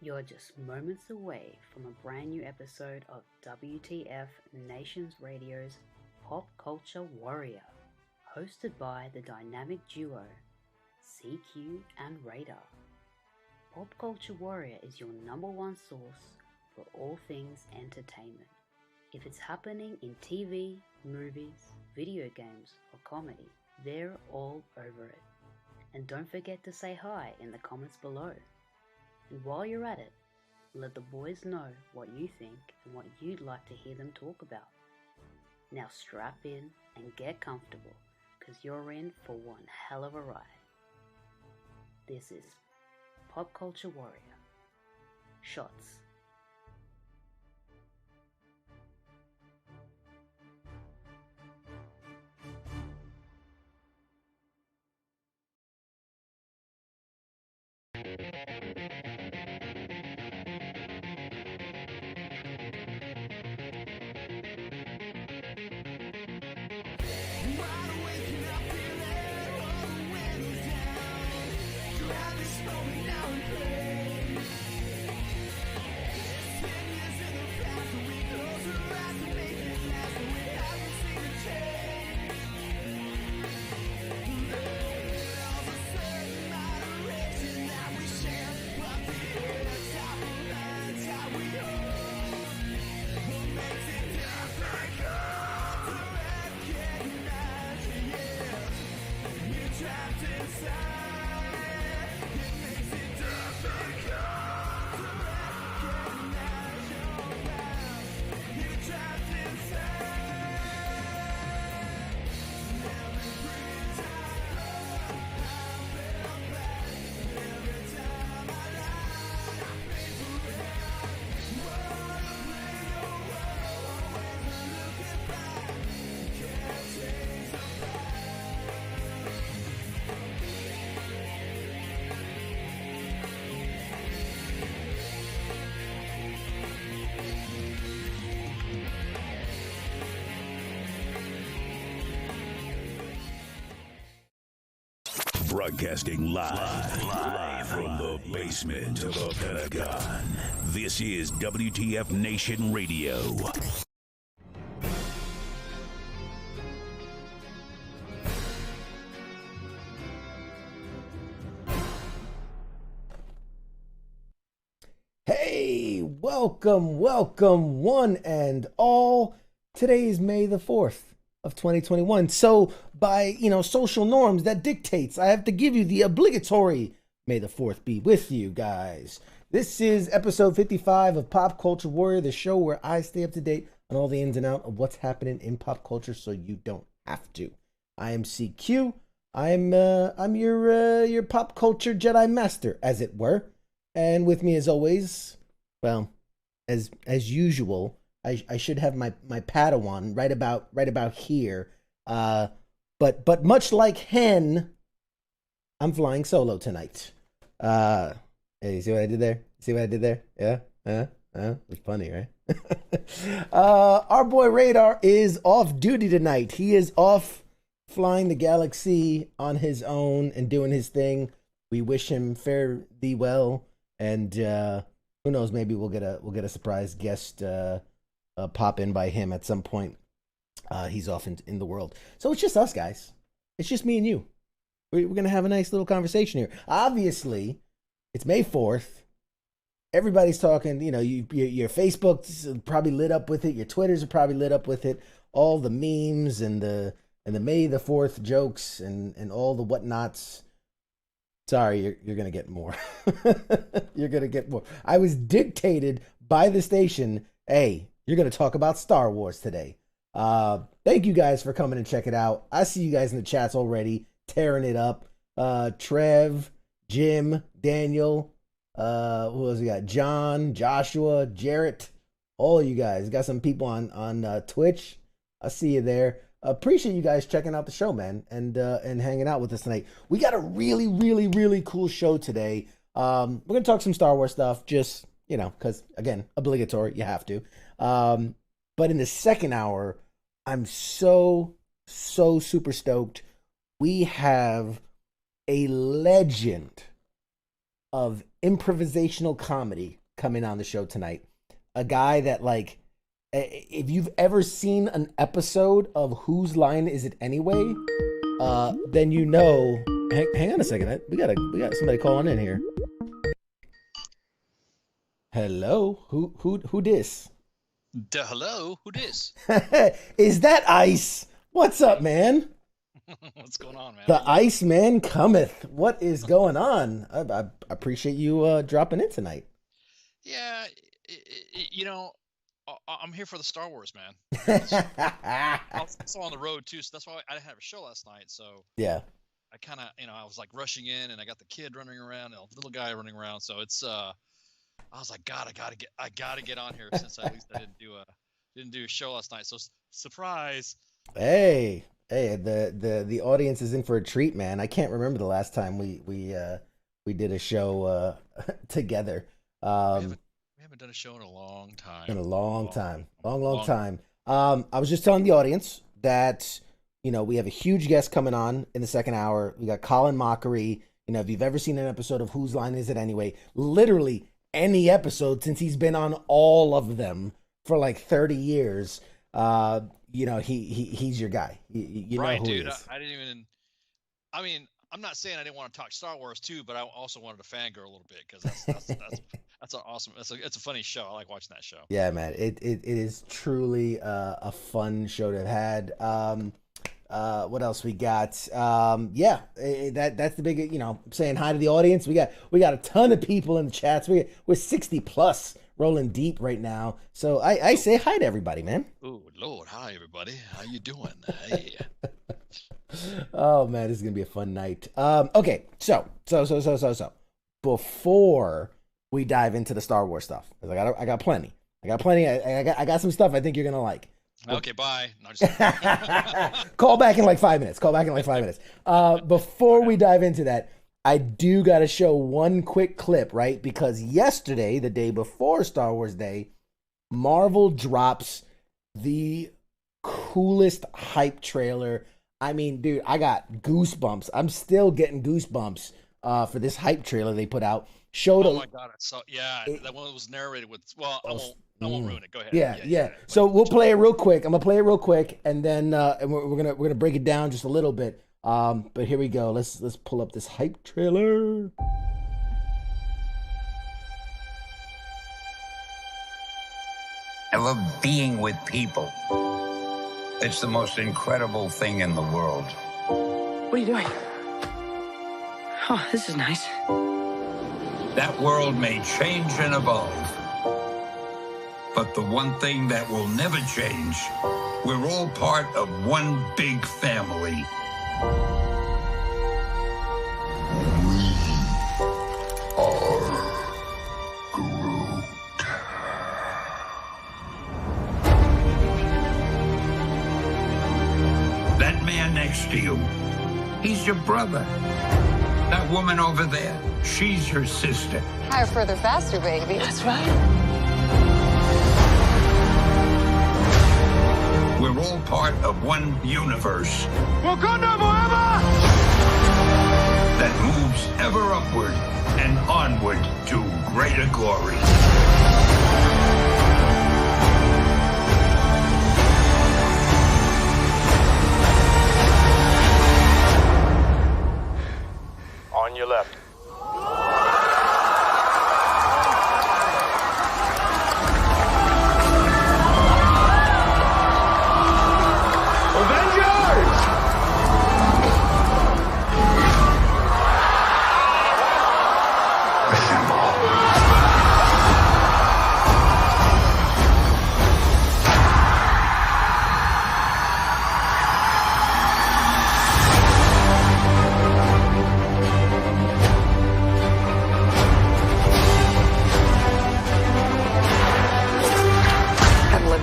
You're just moments away from a brand new episode of WTF Nations Radio's Pop Culture Warrior, hosted by the dynamic duo CQ and Radar. Pop Culture Warrior is your number one source for all things entertainment. If it's happening in TV, movies, video games, or comedy, they're all over it. And don't forget to say hi in the comments below. And while you're at it, let the boys know what you think and what you'd like to hear them talk about. Now strap in and get comfortable, because you're in for one hell of a ride. This is Pop Culture Warrior. Shots. Broadcasting live from the basement of the Pentagon. This is WTF Nation Radio. Hey, welcome, one and all. Today is May the 4th of 2021. So by, social norms, that dictates I have to give you the obligatory May the 4th be with you guys. This is episode 55 of Pop Culture Warrior, the show where I stay up to date on all the ins and outs of what's happening in pop culture so you don't have to. I am CQ. I'm your pop culture Jedi Master, as it were. And with me as always, well, as usual, I should have my Padawan right about here. But much like Hen, I'm flying solo tonight. Hey, you see what I did there? Yeah? It's funny, right? Our boy Radar is off duty tonight. He is off flying the galaxy on his own and doing his thing. We wish him fare thee well. And who knows, maybe we'll get a surprise guest pop in by him at some point. He's off in the world. So it's just us, guys. It's just me and you. We're going to have a nice little conversation here. Obviously, it's May 4th. Everybody's talking, your Facebook's probably lit up with it. Your Twitters are probably lit up with it. All the memes and the May the 4th jokes and all the whatnots. Sorry, you're going to get more. You're going to get more. I was dictated by the station, hey, you're going to talk about Star Wars today. Thank you guys for coming and check it out. I see you guys in the chats already, tearing it up. Trev, Jim, Daniel, who else we got? John, Joshua, Jarrett, all you guys. Got some people on Twitch. I see you there. Appreciate you guys checking out the show, man, and hanging out with us tonight. We got a really, really, really cool show today. We're gonna talk some Star Wars stuff, just because again, obligatory, you have to. But in the second hour, I'm so super stoked. We have a legend of improvisational comedy coming on the show tonight. A guy that, like, if you've ever seen an episode of Whose Line Is It Anyway, then you know. Hang on a second. We got somebody calling in here. Hello, who dis? Hello, who dis? Is that Ice? What's up, man? What's going on, man? The Ice Man cometh. What is going on? I appreciate you dropping in tonight. Yeah, I'm here for the Star Wars, man. I was also on the road too, so that's why I didn't have a show last night. So yeah, I kind of, I was like rushing in, and I got the kid running around, and the little guy running around. So it's, I was like, God, I gotta get on here since at least I didn't do a show last night. So surprise. Hey, the audience is in for a treat, man. I can't remember the last time we did a show together. We haven't done a show in a long time. In a long time. I was just telling the audience that, we have a huge guest coming on in the second hour. We got Colin Mochrie. If you've ever seen an episode of Whose Line Is It Anyway, literally any episode since he's been on all of them for like 30 years, he's your guy. You right, know who dude. he is. I didn't even. I mean, I'm not saying I didn't want to talk Star Wars too, but I also wanted to fangirl a little bit because that's an awesome. It's a funny show. I like watching that show. Yeah, man. It is truly a fun show to have had. What else we got? That's the big. Saying hi to the audience. We got a ton of people in the chats. We're 60 plus. Rolling deep right now, so I say hi to everybody, man. Oh Lord, hi everybody. How you doing? Hey. Oh man, this is gonna be a fun night. Okay, so before we dive into the Star Wars stuff, I got plenty. I got some stuff I think you're gonna like. Okay, bye. No, just... Call back in like 5 minutes. Before we dive into that, I do got to show one quick clip, right? Because yesterday, the day before Star Wars Day, Marvel drops the coolest hype trailer. I mean, dude, I got goosebumps. I'm still getting goosebumps for this hype trailer they put out. Oh my God. That one was narrated with, I won't ruin it. Go ahead. Yeah. So we'll play it real quick. I'm going to play it real quick, and then we're going to break it down just a little bit. But here we go. Let's pull up this hype trailer. I love being with people. It's the most incredible thing in the world. What are you doing? Oh, this is nice. That world may change and evolve. But the one thing that will never change, we're all part of one big family. That man next to you, he's your brother. That woman over there, she's your sister. Higher, further, faster, baby. That's right. We're all part of one universe. Wakanda forever! That moves ever upward and onward to greater glory. On your left.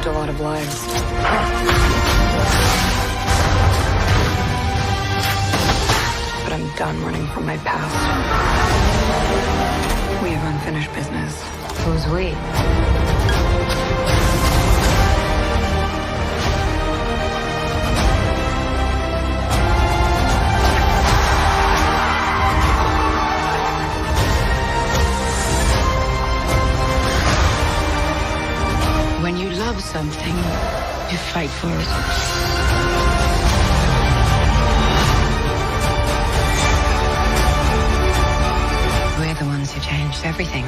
A lot of lives. But I'm done running from my past. We have unfinished business. Who's we? something, you fight for it. We're the ones who changed everything.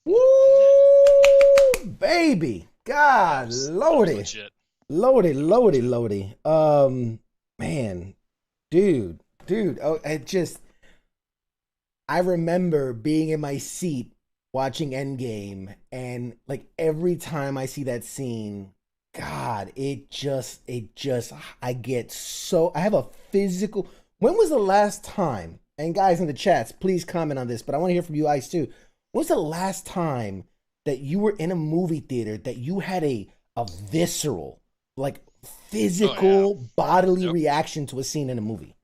Woo, baby. God, loaded. Loaded. Man, dude. Oh, I remember being in my seat watching Endgame, and like every time I see that scene, God, I have a physical. When was the last time? And guys in the chats, please comment on this, but I want to hear from you guys too. When was the last time that you were in a movie theater that you had a visceral, like physical bodily reaction to a scene in a movie?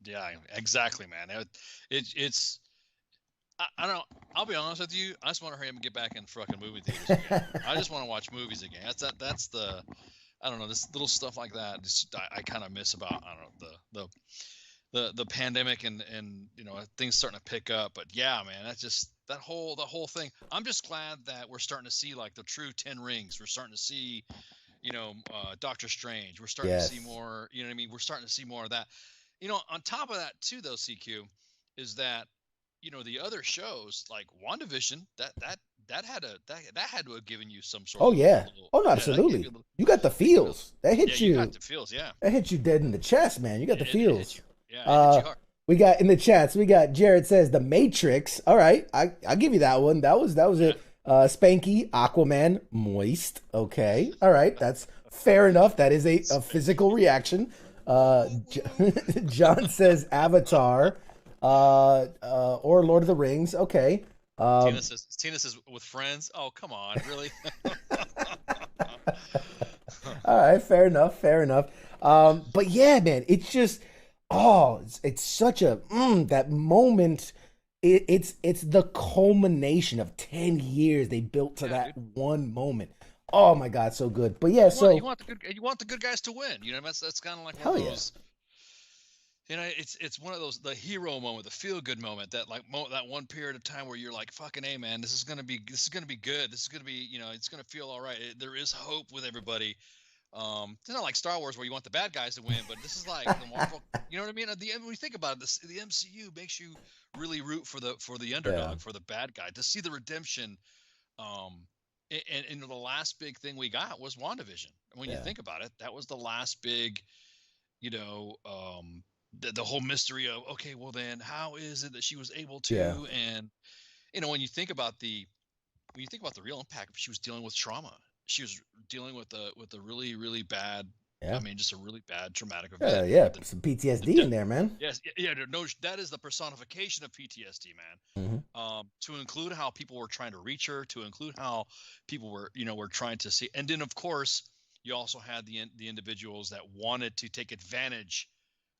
Yeah, exactly, man. It's I don't know. I'll be honest with you. I just want to hurry up and get back in fucking movie theaters again. I just want to watch movies again. That's the, I don't know, this little stuff like that. I kind of miss about, I don't know, the pandemic and you know, things starting to pick up. But yeah, man, that's just the whole thing. I'm just glad that we're starting to see like the true 10 rings. We're starting to see, you know, Doctor Strange. We're starting to see more, you know what I mean? We're starting to see more of that. You know, on top of that too, though, CQ, is that, you know, the other shows like Wanda Vision, that had to have given you some sort of no, absolutely. You got the feels. That hit you. You got the feels, yeah. That hit you dead in the chest, man. You got the feels. It hit you hard. We got in the chats. We got Jared says The Matrix. All right, I'll give you that one. That was it. Spanky, Aquaman, moist. Okay, all right, that's fair enough. That is a physical reaction. John says Avatar, or Lord of the Rings. Okay. Tina says with Friends. Oh, come on, really? All right, fair enough. But yeah, man, it's just, it's such a that moment. It's the culmination of 10 years they built to that one moment. Oh my God, so good. But yeah, you want the good guys to win. You know, that's kind of like one of those. You know, it's one of those, the hero moment, the feel good moment, that like that one period of time where you're like, fucking hey man, this is gonna be good. This is gonna be, you know, it's gonna feel all right. There is hope with everybody. It's not like Star Wars where you want the bad guys to win, but this is like the Marvel. You know what I mean? At the end, when you think about it, the MCU makes you really root for the underdog, for the bad guy, to see the redemption. And the last big thing we got was WandaVision. When you think about it, that was the last big, you know, the whole mystery of, okay, well then how is it that she was able to, and you know, when you think about the real impact, she was dealing with trauma. She was dealing with a really, really bad, I mean, just a really bad traumatic event. Some PTSD in there, man. Yes, no, that is the personification of PTSD, man. To include how people were trying to reach her, to include how people were trying to see, and then of course you also had the individuals that wanted to take advantage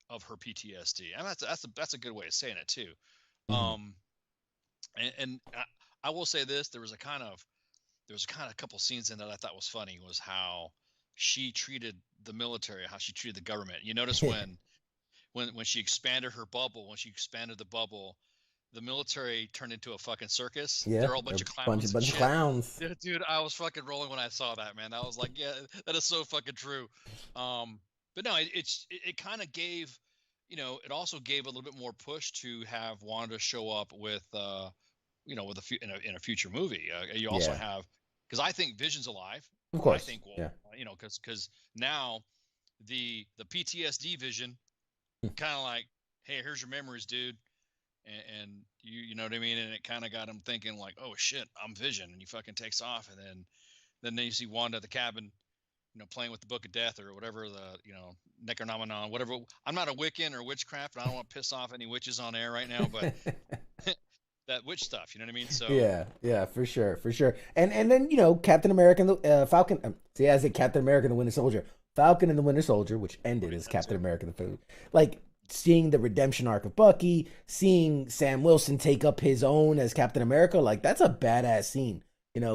of her PTSD, and that's a good way of saying it too. And I will say this: there was a couple scenes in that I thought was funny, was how she treated the military, how she treated the government. You notice when she expanded her bubble, when she expanded the bubble, the military turned into a fucking circus. Yeah, they're all a bunch of clowns. Bunch of clowns. Yeah, dude, I was fucking rolling when I saw that, man. I was like, yeah, that is so fucking true. But no, it kind of gave, you know, it also gave a little bit more push to have Wanda show up with, you know, in a future movie. You also have, because I think Vision's alive. Of course. I think, you know, because now the PTSD Vision, kind of like, hey, here's your memories, dude. And you know what I mean? And it kind of got him thinking like, oh shit, I'm Vision, and he fucking takes off, and then you see Wanda at the cabin, playing with the Book of Death or whatever Necronomicon, whatever. I'm not a Wiccan or witchcraft, and I don't want to piss off any witches on air right now, but that witch stuff, you know what I mean? So yeah, for sure. And then Captain America and the Falcon. See, I said Captain America and the Winter Soldier, Falcon and the Winter Soldier, which ended as Captain America the Food. Like seeing the redemption arc of Bucky, seeing Sam Wilson take up his own as Captain America, like that's a badass scene.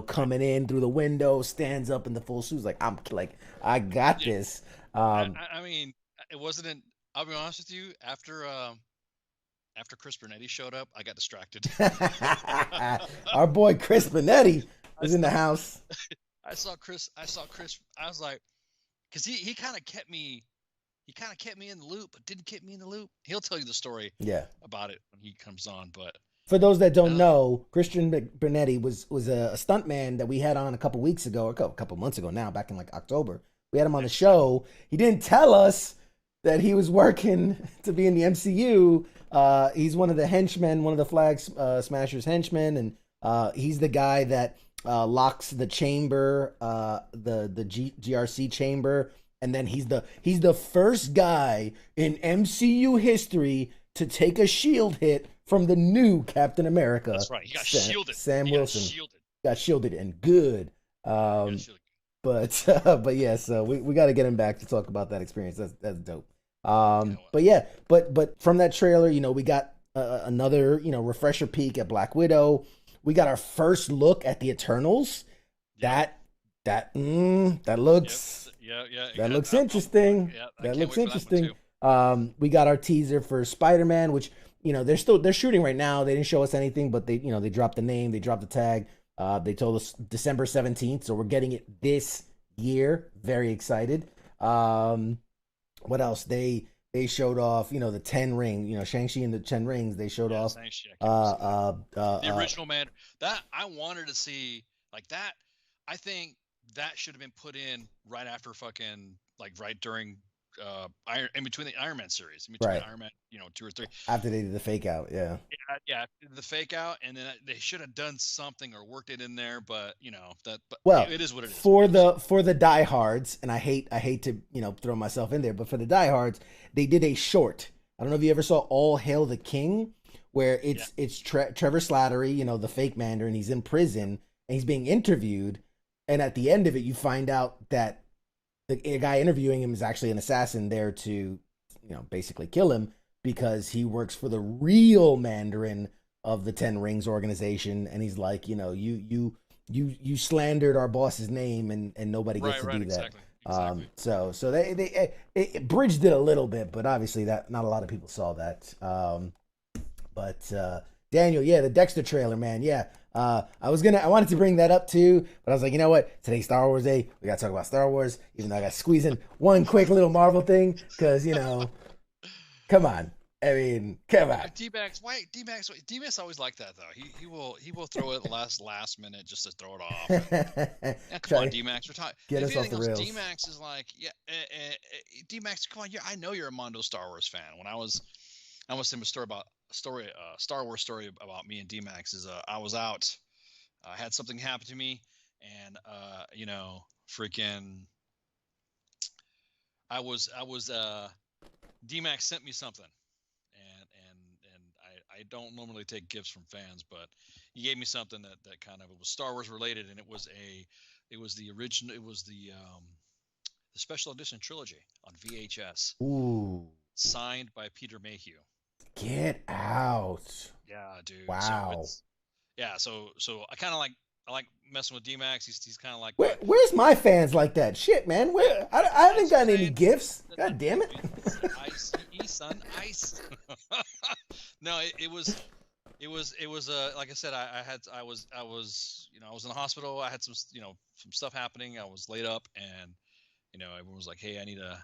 Coming in through the window, stands up in the full suit, I got this. I mean, it wasn't. I'll be honest with you. After Chris Bernetti showed up, I got distracted. Our boy Chris Bernetti was in the house. I saw Chris. I was like, because he kind of kept me. He kind of kept me in the loop, but didn't keep me in the loop. He'll tell you the story. About it when he comes on, but. For those that don't know, Christian Bernetti was a stuntman that we had on a couple weeks ago, or a couple months ago now, back in like October. We had him on the show. He didn't tell us that he was working to be in the MCU. He's one of the henchmen, one of the Flag Smashers henchmen, and he's the guy that locks the chamber, the GRC chamber, and then he's the first guy in MCU history to take a shield hit from the new Captain America. That's right. He got shielded. Sam Wilson got shielded and good. But yeah, so we got to get him back to talk about that experience. That's dope. But from that trailer, we got another refresher peek at Black Widow. We got our first look at the Eternals. That looks that looks interesting. That looks interesting. We got our teaser for Spider-Man, which they're shooting right now. They didn't show us anything, but they dropped the name, they dropped the tag. They told us December 17th, so we're getting it this year. Very excited. What else? They showed off, the 10 ring, Shang-Chi and the 10 rings. They showed off the original man that I wanted to see like that. I think that should have been put in right after fucking right during in between the Iron Man series, in between Iron Man, 2 or 3. After they did the fake out, yeah, the fake out, and then they should have done something or worked it in there, but it is what it is. For the diehards, and I hate to throw myself in there, but for the diehards, they did a short. I don't know if you ever saw All Hail the King, where it's Trevor Slattery, the fake Mandarin. He's in prison and he's being interviewed, and at the end of it, you find out that the guy interviewing him is actually an assassin there to, basically kill him because he works for the real Mandarin of the 10 Rings organization. And he's like, you slandered our boss's name and nobody gets to do that. Exactly. So they bridged it a little bit, but obviously that not a lot of people saw that. But Daniel, the Dexter trailer, man. I wanted to bring that up too, but I was like, you know what? Today's Star Wars Day. We got to talk about Star Wars, even though I got to squeeze in one quick little Marvel thing, because, come on. I mean, come on. D-Max always like that, though. He will throw it last minute just to throw it off. Come on, D-Max. We're talking. Get us off the rails. D-Max is like, D-Max, come on. I know you're a Mondo Star Wars fan. When I was telling a Star Wars story about me and D-Max is I was out, I had something happen to me, and freaking I was D-Max sent me something, and I don't normally take gifts from fans, but he gave me something that kind of, it was Star Wars related, and it was the special edition trilogy on VHS. Ooh. Signed by Peter Mayhew. Get out. Yeah, dude. Wow. So I kind of I like messing with D-Max. He's kind of like, where's my fans like that? Shit, man. I haven't gotten any gifts. God damn it. Ice, son, ice. No, it was like I said, I was in the hospital. I had some stuff happening. I was laid up, and everyone was like, hey, I need a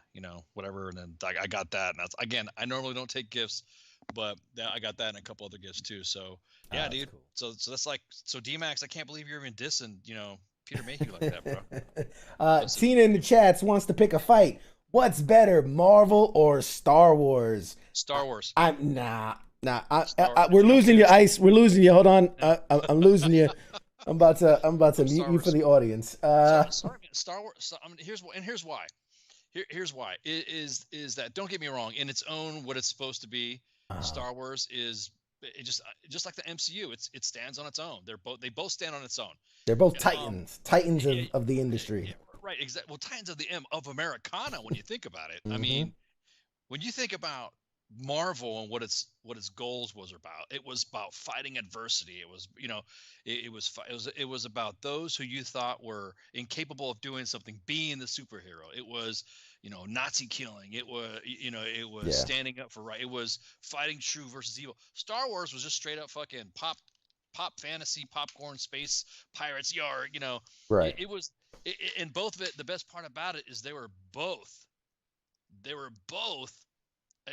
whatever, and then I got that, and that's, again, I normally don't take gifts, but I got that and a couple other gifts too. So yeah, dude. Cool. So that's like, so D-Max, I can't believe you're even dissing, Peter Mayhew like that, bro. Tina in the chats wants to pick a fight. What's better, Marvel or Star Wars? Star Wars. We're losing you, Ice. We're losing you. Hold on. I'm losing you. I'm about to mute you for the audience. Sorry, man. Star Wars. I mean, here's why. Here's why. Is that, don't get me wrong, in its own what it's supposed to be, Star Wars is just like the MCU. It stands on its own. They both stand on its own. They're both titans of the industry. Yeah, right. Exactly. Well, titans of Americana. When you think about it, I mean, when you think about Marvel and what its goals was about, it was about fighting adversity. It was, it was about those who you thought were incapable of doing something being the superhero. It was, Nazi killing. It was standing up for right. It was fighting true versus evil. Star Wars was just straight up fucking pop fantasy, popcorn, space pirates. Right. It was, and both of it. The best part about it is they were both.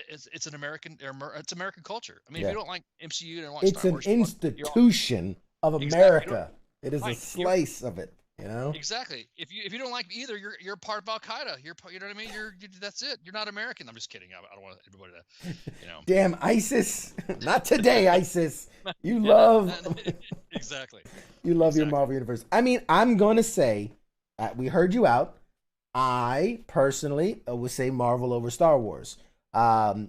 It's an American. It's American culture. I mean, if you don't like MCU, you don't watch Star Wars. It's an institution of America. It is a slice of it. Exactly. If you don't like either, you're part of Al Qaeda. You know what I mean? That's it. You're not American. I'm just kidding. I don't want everybody to, Damn ISIS! Not today, ISIS. You love. Exactly. You love your Marvel universe. I mean, I'm gonna say, we heard you out. I personally would say Marvel over Star Wars. I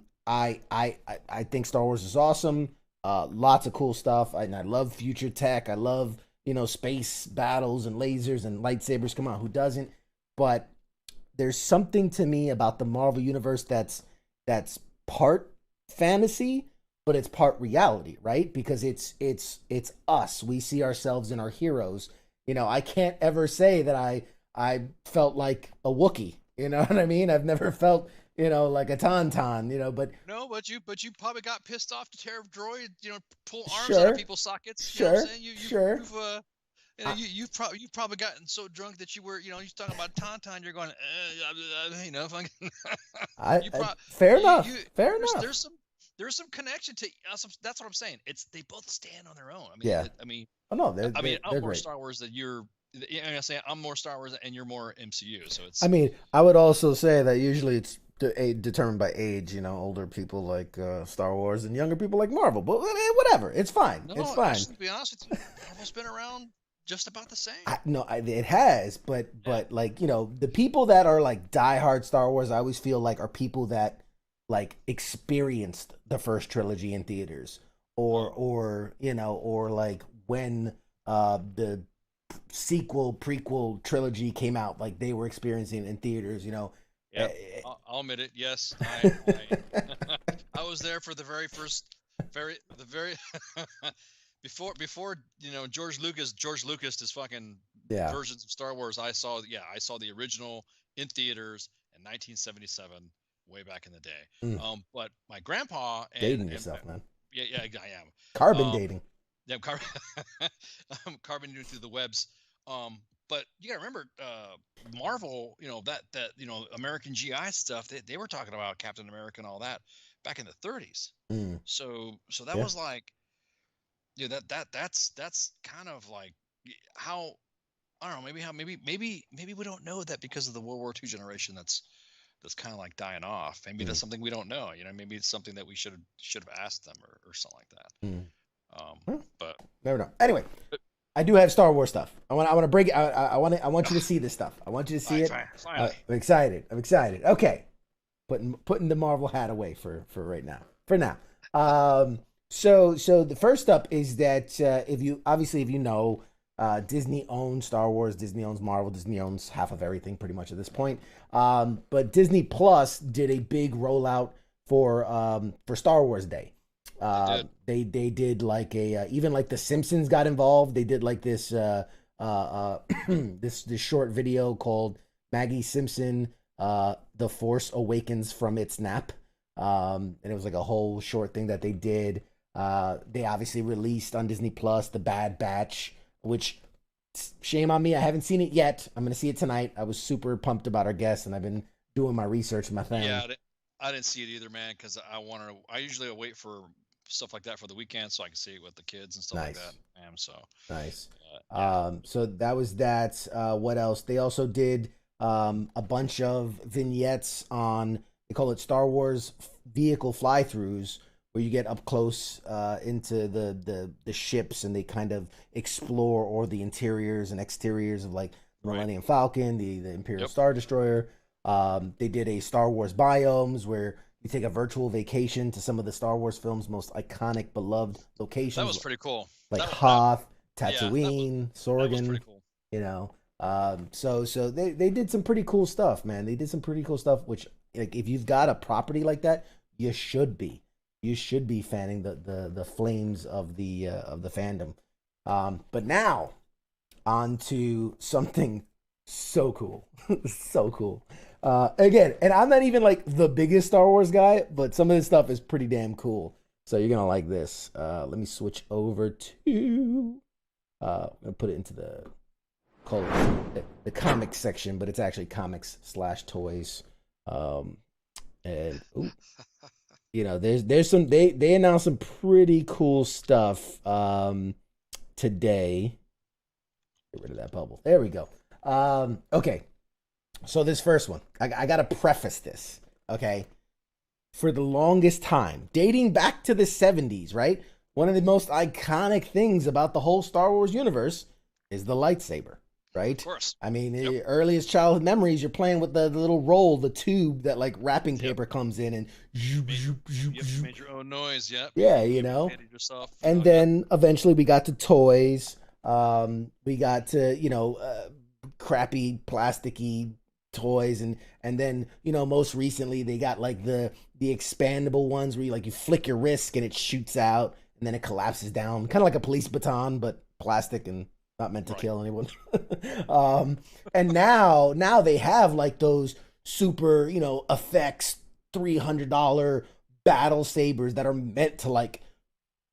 think Star Wars is awesome. Lots of cool stuff. And I love future tech. I love, space battles and lasers and lightsabers. Come on, who doesn't? But there's something to me about the Marvel universe that's part fantasy, but it's part reality, right? Because it's us. We see ourselves in our heroes. I can't ever say that I felt like a Wookiee. You know what I mean? I've never felt, like a tauntaun, but no, but you probably got pissed off to tear droid, pull arms out of people's sockets. You know what I'm saying? You've probably gotten so drunk that you were, you're talking about tauntaun. You're going, fair enough. Fair enough. There's some connection to. That's what I'm saying. They both stand on their own. I'm more great. Star Wars than you're. I'm saying I'm more Star Wars and you're more MCU. So it's. I would also say that usually it's determined by age. Older people like Star Wars and younger people like Marvel. But whatever, it's fine. No, it's fine. Actually, to be honest with you, Marvel's been around just about the same. It has, but like the people that are like diehard Star Wars, I always feel like are people that like experienced the first trilogy in theaters, or like when the prequel trilogy came out, like they were experiencing in theaters. Yeah, I'll admit it. Yes, I was there for the very first, before George Lucas his fucking versions of Star Wars. I saw the original in theaters in 1977, way back in the day. But my grandpa dating yourself, man. Yeah, I am. Carbon dating. Yeah, carbon dating through the webs. But you gotta remember, Marvel, that American GI stuff. They were talking about Captain America and all that back in the 30s. So that was like, that's kind of like how, I don't know, maybe we don't know that because of the World War II generation that's kind of like dying off. Maybe that's something we don't know. Maybe it's something that we should have asked them or something like that. But never know. Anyway, I do have Star Wars stuff. I want to break it. I want you to see this stuff. I want you to see it. Finally. I'm excited. Okay, putting the Marvel hat away for right now. For now. So the first up is that if you know, Disney owns Star Wars, Disney owns Marvel, Disney owns half of everything pretty much at this point. But Disney Plus did a big rollout for Star Wars Day. They did like even like The Simpsons got involved. They did like this this short video called Maggie Simpson, The Force Awakens from its nap. And it was like a whole short thing that they did. They obviously released on Disney Plus The Bad Batch, which, shame on me, I haven't seen it yet. I'm gonna see it tonight. I was super pumped about our guest, and I've been doing my research with my family. Yeah, I didn't see it either, man, because I usually wait for stuff like that for the weekend so I can see it with the kids and stuff like that. Nice. Yeah. So that was that. What else? They also did a bunch of vignettes on, they call it Star Wars vehicle fly-throughs, where you get up close into the ships, and they kind of explore all the interiors and exteriors of like the Millennium Falcon, the Imperial Star Destroyer. They did a Star Wars biomes where you take a virtual vacation to some of the Star Wars films' most iconic, beloved locations. That was pretty cool. Like Hoth, Tatooine, Sorgan. That was pretty cool. You know, so they did some pretty cool stuff, man. They did some pretty cool stuff. Which, like, if you've got a property like that, you should be fanning the flames of the fandom. But now, on to something so cool, so cool. Again, and I'm not even like the biggest Star Wars guy, but some of this stuff is pretty damn cool. So you're gonna like this. Let me switch over to. I'm gonna put it into the comics section, but it's actually comics/toys. And ooh, you know, there's some they announced some pretty cool stuff today. Get rid of that bubble. There we go. Okay. So this first one, I gotta preface this, okay? For the longest time, dating back to the 70s, right? One of the most iconic things about the whole Star Wars universe is the lightsaber, right? Of course. I mean, the earliest childhood memories, you're playing with the little roll, the tube that like wrapping paper comes in and made your own noise, Yeah, you know. Yourself, and then eventually we got to toys. We got to, you know, crappy plasticky toys, and then, you know, most recently they got like the expandable ones where you flick your wrist and it shoots out and then it collapses down, kind of like a police baton but plastic and not meant to kill anyone. And now they have like those super, you know, effects $300 battle sabers that are meant to like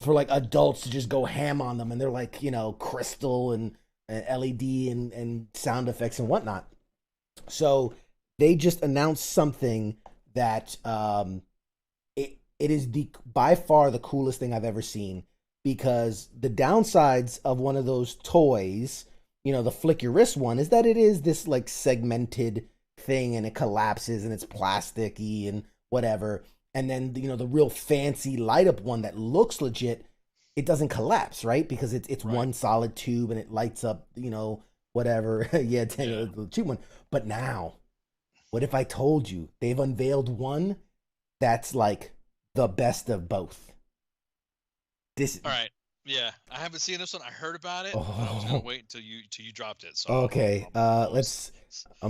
for like adults to just go ham on them, and they're like, you know, crystal and LED and sound effects and whatnot. So they just announced something that it is by far the coolest thing I've ever seen, because the downsides of one of those toys, you know, the flick your wrist one, is that it is this like segmented thing and it collapses and it's plasticky and whatever. And then, you know, the real fancy light up one that looks legit, it doesn't collapse, right? Because it's one solid tube and it lights up, you know, whatever. The cheap one. But now, what if I told you they've unveiled one that's like the best of both? All right. Yeah, I haven't seen this one. I heard about it. I was gonna wait until you dropped it. So okay, I'm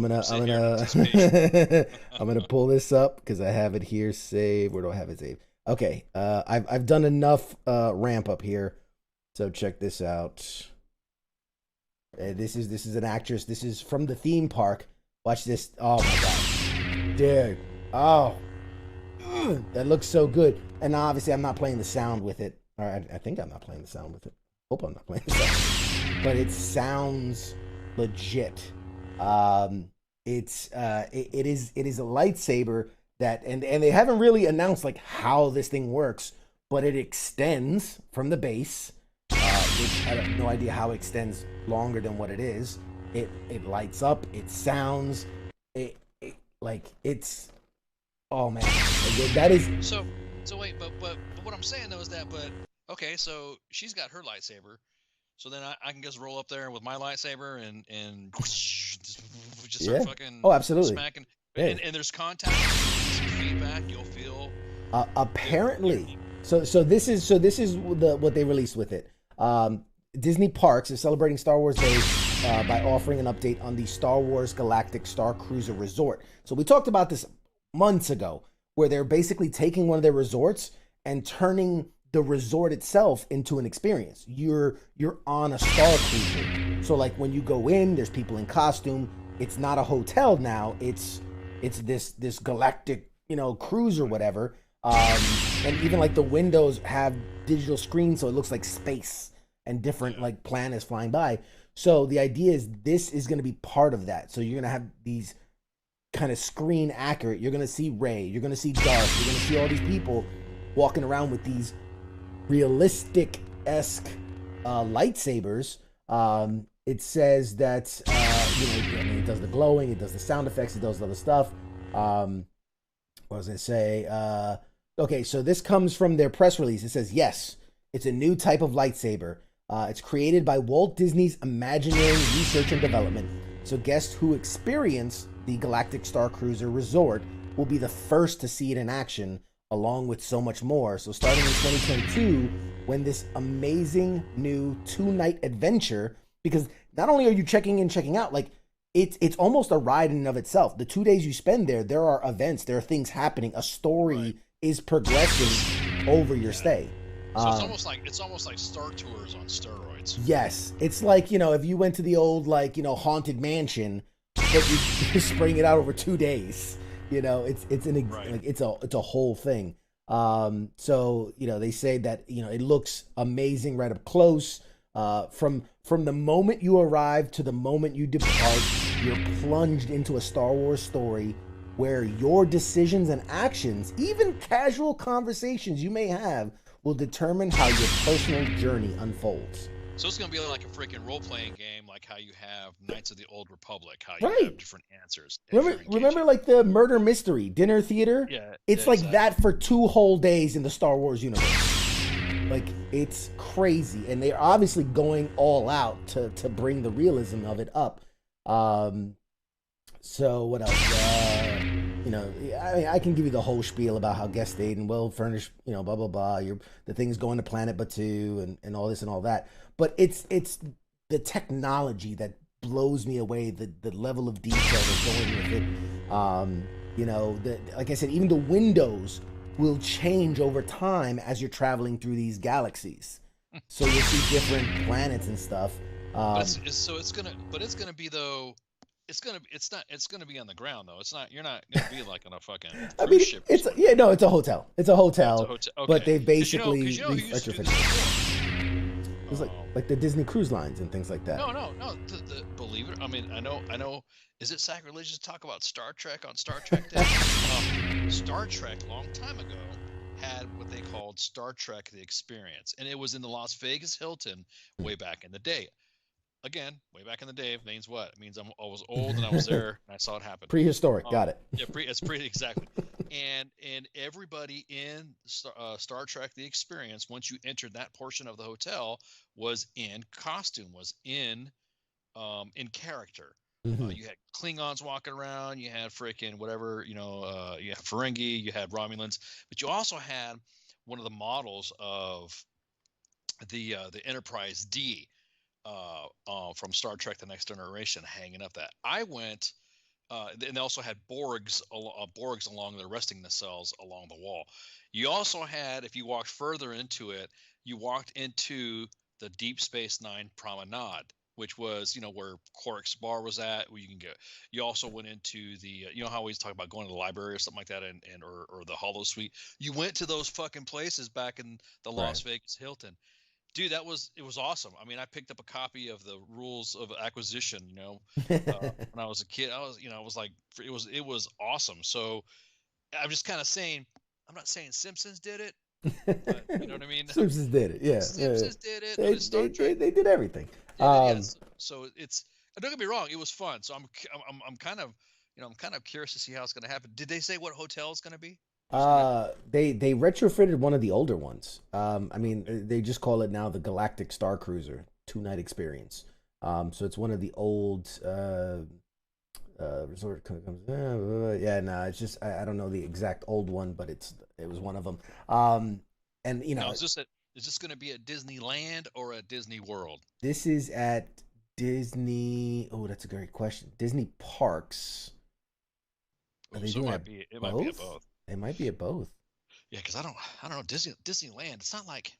gonna I'm gonna pull this up because I have it here saved. Where do I have it saved? Okay, I've done enough ramp up here, so check this out. This is an actress. This is from the theme park. Watch this. Oh my god, dude. Oh, that looks so good. And obviously, I'm not playing the sound with it. Or I think I'm not playing the sound with it. Hope I'm not playing the sound. But it sounds legit. It is a lightsaber that, and they haven't really announced like how this thing works, but it extends from the base. Which I have no idea how it extends longer than what it is. It lights up. It sounds. It's. Oh man, that is. So wait, but what I'm saying though is that okay, so she's got her lightsaber, so then I can just roll up there with my lightsaber and just start fucking absolutely smacking. And there's contact, some feedback. You'll feel. Apparently, so this is what they released with it. Disney Parks is celebrating Star Wars Day by offering an update on the Star Wars Galactic Star Cruiser Resort. So we talked about this months ago, where they're basically taking one of their resorts and turning the resort itself into an experience. You're on a Star Cruiser. So like when you go in, there's people in costume. It's not a hotel now. It's this galactic, you know, cruise or whatever. And even like the windows have digital screens, so it looks like space and different like planets flying by. So the idea is this is going to be part of that. So you're going to have these kind of screen accurate. You're going to see Rey. You're going to see Darth. You're going to see all these people walking around with these realistic-esque lightsabers. It says that, it does the glowing, it does the sound effects, it does other stuff. What was I say? Okay, so this comes from their press release. It says, yes, it's a new type of lightsaber. It's created by Walt Disney's Imagineering Research and Development. So guests who experience the Galactic Star Cruiser Resort will be the first to see it in action, along with so much more. So starting in 2022, when this amazing new 2-night adventure, because not only are you checking in, checking out, like it's almost a ride in and of itself. The 2 days you spend there are events, there are things happening, a story is progressing over your stay. So it's almost like Star Tours on steroids. Yes, it's like, if you went to the old haunted mansion, but you spring it out over 2 days. It's a whole thing. So they say that it looks amazing right up close. From the moment you arrive to the moment you depart, you're plunged into a Star Wars story where your decisions and actions, even casual conversations you may have, will determine how your personal journey unfolds. So it's going to be like a freaking role-playing game, like how you have Knights of the Old Republic, how you have different answers. Remember like the murder mystery dinner theater? Yeah. It's like that for 2 whole days in the Star Wars universe. Like, it's crazy. And they're obviously going all out to bring the realism of it up. So what else? I can give you the whole spiel about how guest stayed and well furnished, blah, blah, blah. The thing's going to Planet Batu and all this and all that. But it's the technology that blows me away, the level of detail that's going with it. Like I said, even the windows will change over time as you're traveling through these galaxies. So you'll see different planets and stuff. It's gonna be on the ground though. You're not gonna be like on a fucking cruise ship. It's a hotel. It's a hotel. Okay. But they basically retrofitted. It's like the Disney cruise lines and things like that. No. Believe it. I mean, I know. Is it sacrilegious to talk about Star Trek on Star Trek Day? Star Trek, long time ago, had what they called Star Trek: The Experience, and it was in the Las Vegas Hilton way back in the day. Again, way back in the day means what? It means I was old and I was there and I saw it happen. Prehistoric, got it. Yeah, it's pretty exactly. And everybody in Star Trek: The Experience, once you entered that portion of the hotel, was in costume, was in character. Mm-hmm. You had Klingons walking around, you had freaking whatever, you had Ferengi, you had Romulans, but you also had one of the models of the Enterprise D. From Star Trek: The Next Generation, hanging up that I went, and they also had Borgs along the resting nacelles along the wall. You also had, if you walked further into it, you walked into the Deep Space Nine promenade, which was where Quark's bar was at. Where you can go. You also went into the how we always talk about going to the library or something like that, or the Hollow Suite. You went to those fucking places back in the Las Vegas Hilton. Dude, it was awesome. I mean, I picked up a copy of the Rules of Acquisition, when I was a kid. It was awesome. So I'm just kind of saying, I'm not saying Simpsons did it, but you know what I mean? Simpsons did it, yeah. Simpsons did it. They did everything. So it's, don't get me wrong, it was fun. So I'm kind of curious to see how it's going to happen. Did they say what hotel it's going to be? They retrofitted one of the older ones. They just call it now the Galactic Star Cruiser 2-night experience. So it's one of the old resort comes. It's just I don't know the exact old one, but it was one of them. Is this going to be at Disneyland or at Disney World? This is at Disney. Oh, that's a great question. Disney Parks. It might be at both. It might be at both. Yeah, because I don't know Disneyland. It's not like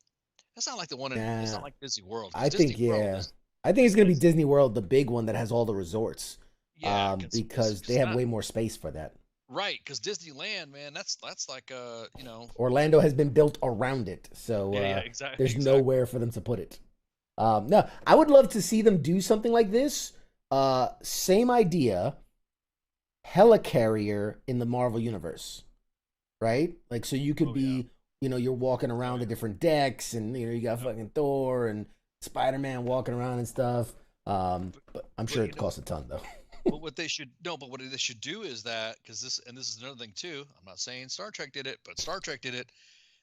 the one in. It's not like Disney World. I think it's gonna be Disney World, the big one that has all the resorts. Yeah, because they have way more space for that. Right, because Disneyland, man, that's like Orlando has been built around it, so exactly. There's nowhere for them to put it. No, I would love to see them do something like this. Same idea. Helicarrier in the Marvel universe. Right? Like, so you could you're walking around the different decks and, you got fucking Thor and Spider-Man walking around and stuff. But I'm sure it costs a ton, though. But what they should do is that, because this is another thing too. I'm not saying Star Trek did it, but Star Trek did it.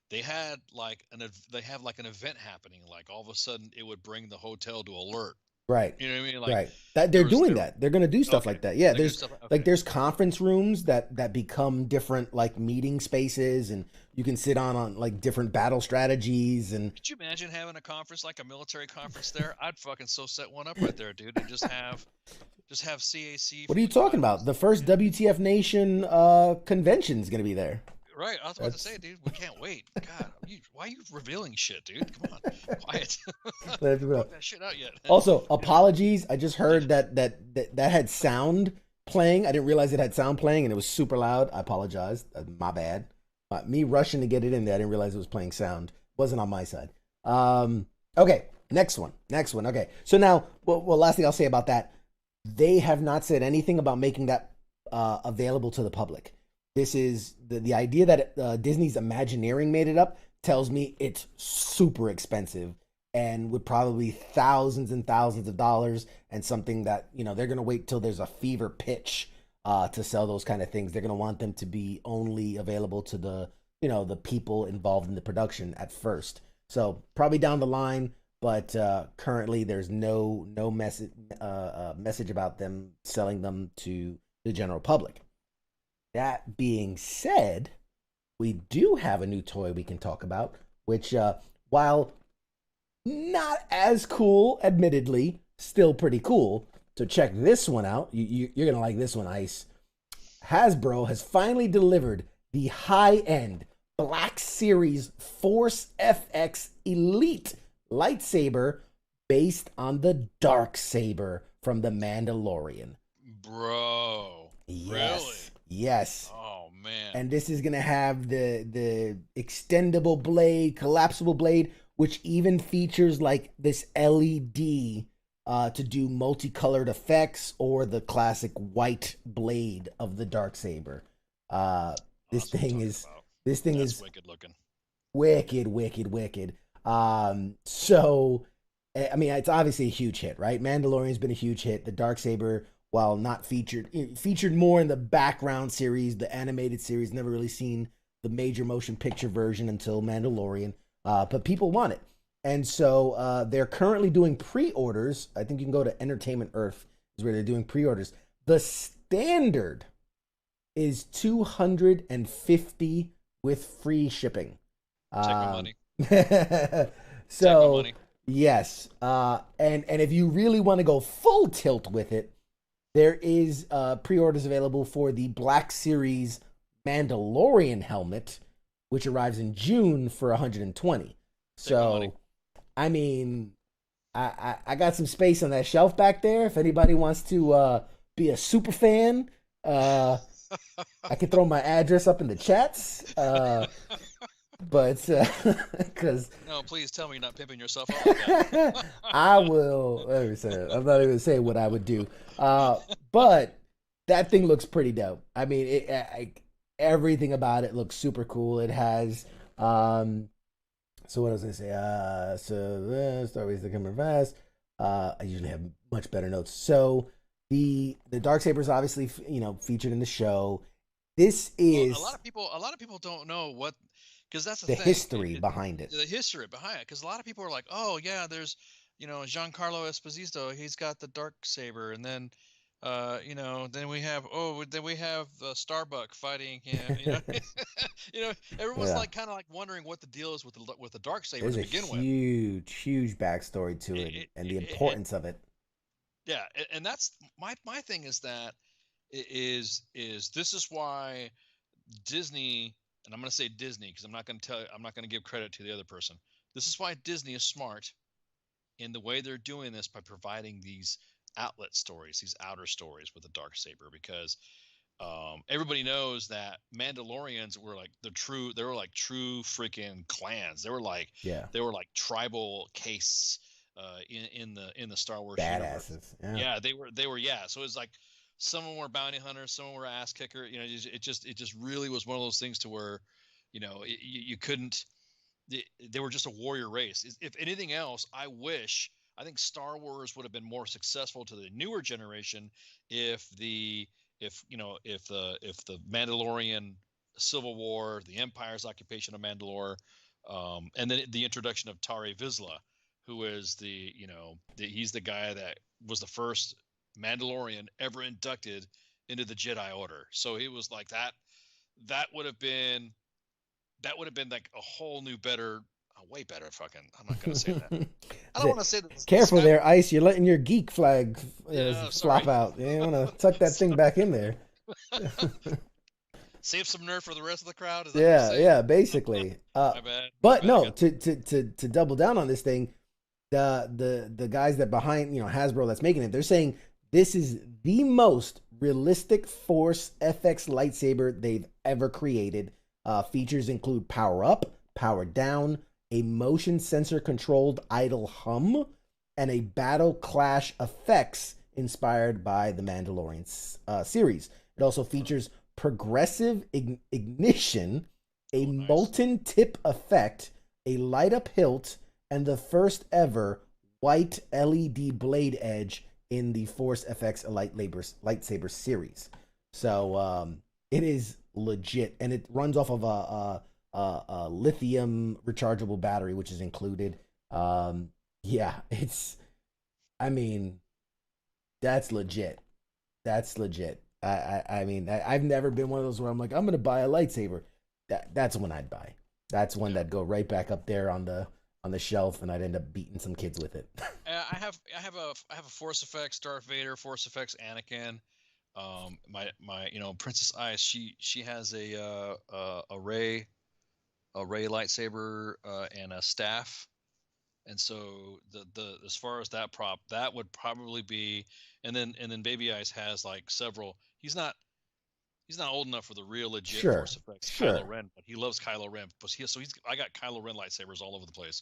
They have like an event happening. Like all of a sudden, it would bring the hotel to alert. Right. You know what I mean? Like, right. That they're doing that. They're going to do stuff like that. Yeah. There's like there's conference rooms that become different like meeting spaces, and you can sit on like different battle strategies. And could you imagine having a conference, like a military conference there? I'd fucking so set one up right there, dude, and just have CAC. What are you talking about? The first WTF Nation convention is going to be there. Right, I was about to say, dude, we can't wait. God, why are you revealing shit, dude? Come on, quiet. Don't put that shit out yet. Also, apologies. I just heard that had sound playing. I didn't realize it had sound playing, and it was super loud. I apologize. My bad. Me rushing to get it in there, I didn't realize it was playing sound. It wasn't on my side. Okay, next one. Okay, so now, well, last thing I'll say about that, they have not said anything about making that available to the public. This is the idea that Disney's Imagineering made it up tells me it's super expensive and would probably be thousands and thousands of dollars, and something that, they're going to wait till there's a fever pitch to sell those kind of things. They're going to want them to be only available to the, the people involved in the production at first. So probably down the line, but currently there's no message about them selling them to the general public. That being said, we do have a new toy we can talk about, which, while not as cool, admittedly, still pretty cool. So check this one out. You're going to like this one, Ice. Hasbro has finally delivered the high-end Black Series Force FX Elite lightsaber based on the Darksaber from The Mandalorian. Bro. Yes. Really? Yes. Oh man. And this is gonna have the extendable blade, collapsible blade, which even features like this LED to do multicolored effects, or the classic white blade of the Darksaber. This thing is wicked looking. Wicked. So I mean, it's obviously a huge hit, right? Mandalorian's been a huge hit. The Darksaber, while not featured more in the background series, the animated series, never really seen the major motion picture version until Mandalorian, but people want it. And so they're currently doing pre-orders. I think you can go to Entertainment Earth is where they're doing pre-orders. The standard is $250 with free shipping. Check my money. So, my money. Yes. And if you really want to go full tilt with it, there is pre-orders available for the Black Series Mandalorian helmet, which arrives in June for $120. So, I mean, I got some space on that shelf back there. If anybody wants to be a super fan, I can throw my address up in the chats. But because no, please tell me you're not pimping yourself up like that. I will. I'm not even saying what I would do. But that thing looks pretty dope. I mean, everything about it looks super cool. It has so what was I say? Star Wars: The Coming Fast. I usually have much better notes. So the Darksaber is obviously featured in the show. This is a lot of people don't know what. Because that's the thing. History behind it. The history behind it. Because a lot of people are like, oh, yeah, there's, Giancarlo Esposito. He's got the Darksaber. And then, then we have Starbuck fighting him. Everyone's kind of wondering what the deal is with the Darksaber to begin with. Huge backstory to it and the importance of it. Yeah. And that's my thing is that this is why Disney. And I'm going to say Disney because I'm not going to give credit to the other person. This is why Disney is smart in the way they're doing this by providing these outlet stories, these outer stories with the Darksaber, because everybody knows that Mandalorians were true freaking clans. They were like tribal castes in the Star Wars badasses. Universe. Yeah, they were. So it's like, some of them were bounty hunters, some of them were ass kicker. It just really was one of those things to where, you couldn't. They were just a warrior race. If anything else, I wish I think Star Wars would have been more successful to the newer generation if the Mandalorian Civil War, the Empire's occupation of Mandalore, and then the introduction of Tari Vizsla, who is he's the guy that was the first Mandalorian ever inducted into the Jedi Order. So he was like that. That would have been like a whole new, better, way better. Fucking, I'm not gonna say that. I don't want to say that. Careful there, Ice. You're letting your geek flag flop out. You want to tuck that thing back in there. Save some nerve for the rest of the crowd. Is that yeah, basically. My bad. But no, to double down on this thing, the guys that behind Hasbro that's making it, they're saying this is the most realistic Force FX lightsaber they've ever created. Features include power up, power down, a motion sensor controlled idle hum, and a battle clash effects inspired by the Mandalorian series. It also features progressive ignition, a molten tip effect, a light up hilt, and the first ever white LED blade edge in the Force FX lightsaber series. So it is legit, and it runs off of a lithium rechargeable battery, which is included. That's legit. I've never been one of those where I'm like, I'm gonna buy a lightsaber. That's one I'd buy. That's one that'd go right back up there on the shelf, and I'd end up beating some kids with it. I have a Force Effects Darth Vader, Force Effects Anakin. My Princess Ice, she has a Rey lightsaber and a staff, and so the as far as that prop, that would probably be, and then Baby Ice has like several. He's not old enough for the real legit Force Effects Kylo Ren, but he loves Kylo Ren. I got Kylo Ren lightsabers all over the place.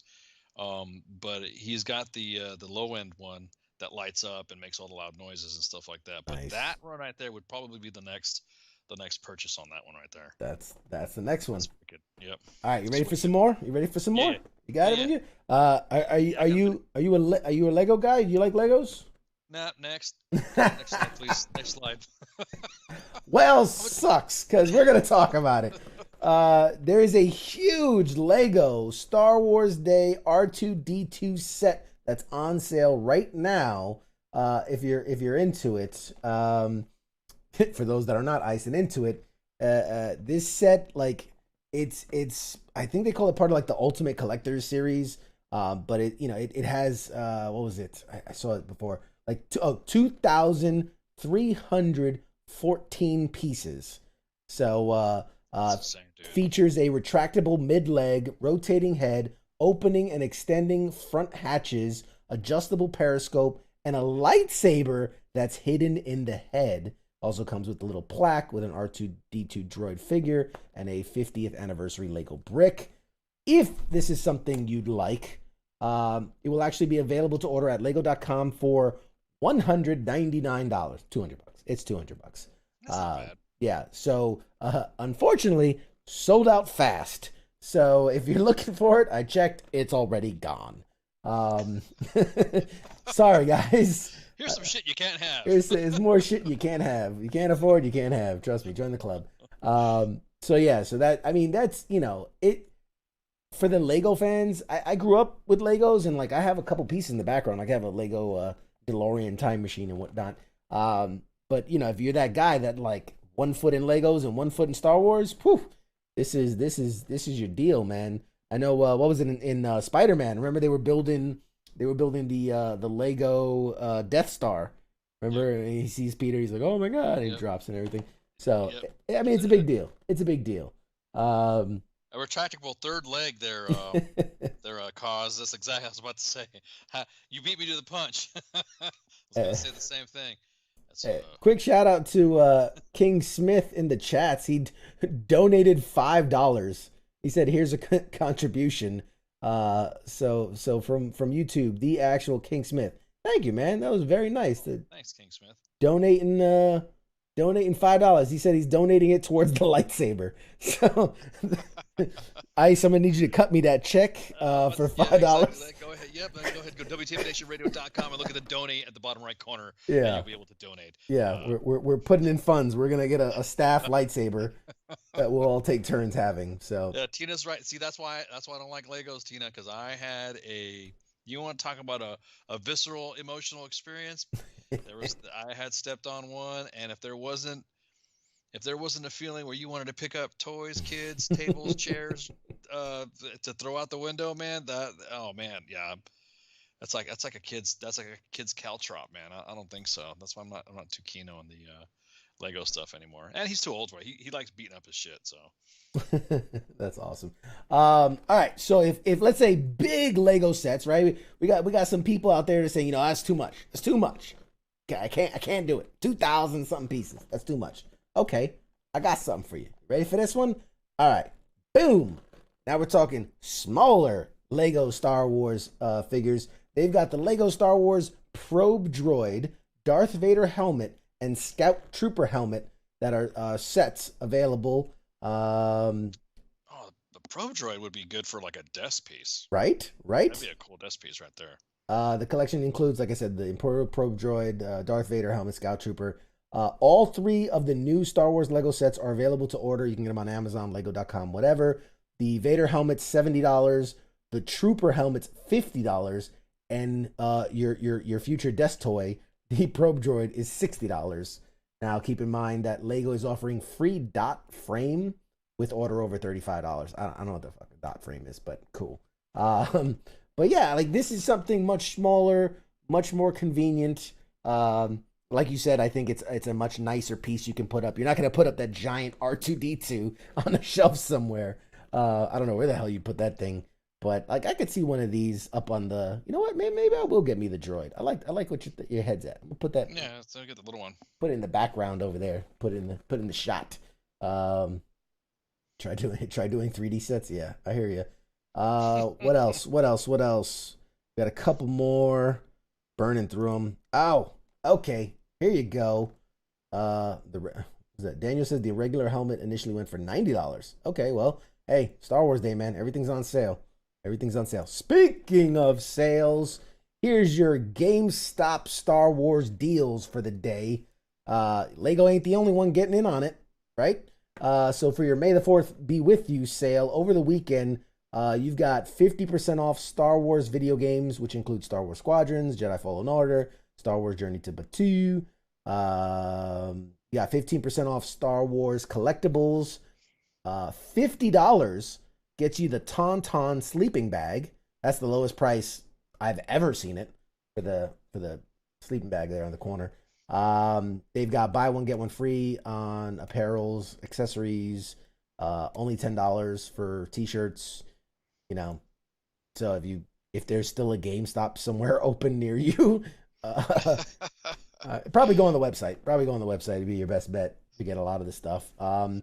But he's got the low end one that lights up and makes all the loud noises and stuff like that. But that one right there would probably be the next purchase on that one right there. That's the next one. That's pretty good. Yep. All right, you ready for some more? More? You got it in you? Are you a Lego guy? Do you like Legos? Nah, next slide, please. Next slide. Well, sucks, because we're going to talk about it. There is a huge Lego Star Wars Day R2-D2 set that's on sale right now. If you're into it, for those that are not Ice and into it, this set, like, it's I think they call it part of like the Ultimate Collector's series. But it has what was it? I saw it before. Like 2,314 pieces. So features a retractable mid-leg, rotating head, opening and extending front hatches, adjustable periscope, and a lightsaber that's hidden in the head. Also comes with a little plaque with an R2-D2 droid figure and a 50th anniversary Lego brick. If this is something you'd like, it will actually be available to order at lego.com for $199. $200. It's $200. That's not bad. Yeah. So unfortunately, sold out fast. So if you're looking for it, I checked, it's already gone. Sorry, guys. Here's some shit you can't have. There's more shit you can't have. You can't afford, you can't have. Trust me, join the club. So that, I mean, that's, it, for the Lego fans, I grew up with Legos, and like I have a couple pieces in the background. Like I have a Lego DeLorean time machine and whatnot. But if you're that guy that like 1 foot in Legos and 1 foot in Star Wars, whew, this is your deal, man. I know what was it in Spider-Man? Remember they were building the Lego Death Star. Remember, and he sees Peter, he's like, "Oh my god!" And he drops and everything. So I mean, it's a big deal. It's a big deal. A retractable third leg there, cause. That's exactly what I was about to say. You beat me to the punch. I was going to say the same thing. Quick shout out to King Smith in the chats. He donated $5. He said, "Here's a contribution." So from YouTube, the actual King Smith. Thank you, man. That was very nice. Thanks, King Smith. Donating $5. He said he's donating it towards the lightsaber. So Somebody needs you to cut me that check for $5. Yeah, exactly. Go ahead. Yep. Go ahead. Go to WTFNationRadio.com and look at the donate at the bottom right corner. Yeah. And you'll be able to donate. Yeah, we're putting in funds. We're gonna get a staff lightsaber that we'll all take turns having. So yeah, Tina's right. See, that's why I don't like Legos, Tina, because I had you want to talk about a visceral emotional experience? I had stepped on one, and if there wasn't a feeling where you wanted to pick up toys, kids, tables, chairs, to throw out the window, man, that's like a kid's caltrop, man. I don't think so. That's why I'm not too keen on the Lego stuff anymore. And he's too old for it. He likes beating up his shit. So that's awesome. All right, so if let's say big Lego sets, right? We got some people out there that say, that's too much. It's too much. Okay, I can't do it. 2,000 something pieces. That's too much. Okay, I got something for you. Ready for this one? All right, boom. Now we're talking smaller Lego Star Wars figures. They've got the Lego Star Wars Probe Droid, Darth Vader helmet, and Scout Trooper helmet that are sets available. The Probe Droid would be good for like a desk piece. Right? That'd be a cool desk piece right there. The collection includes, like I said, the Imperial Probe Droid, Darth Vader helmet, Scout Trooper. All 3 of the new Star Wars Lego sets are available to order. You can get them on Amazon, Lego.com, whatever. The Vader helmet's $70. The Trooper helmet's $50. And your future desk toy, the Probe Droid, is $60. Now, keep in mind that Lego is offering free dot frame with order over $35. I don't know what the fuck a dot frame is, but cool. But yeah, like this is something much smaller, much more convenient. Like you said, I think it's a much nicer piece you can put up. You're not going to put up that giant R2-D2 on a shelf somewhere. I don't know where the hell you put that thing. But like I could see one of these up on the. You know what? Maybe I will get me the droid. I like what your head's at. I'm gonna put that. Yeah, so get the little one. Put it in the background over there. Put in the shot. Try doing 3D sets. Yeah, I hear you. What else? Got a couple more. Burning through them. Oh, okay. Here you go. Daniel says the regular helmet initially went for $90. Okay, well, hey, Star Wars Day, man. Everything's on sale. Speaking of sales, here's your GameStop Star Wars deals for the day. Lego ain't the only one getting in on it, right? So for your May the 4th Be With You sale over the weekend, you've got 50% off Star Wars video games, which include Star Wars Squadrons, Jedi Fallen Order, Star Wars Journey to Batuu. You got 15% off Star Wars collectibles. $50 gets you the Tauntaun sleeping bag. That's the lowest price I've ever seen it for the sleeping bag there on the corner. They've got buy one get one free on apparels, accessories. Only $10 for t-shirts. So if there's still a GameStop somewhere open near you, probably go on the website. It'd be your best bet to get a lot of this stuff. But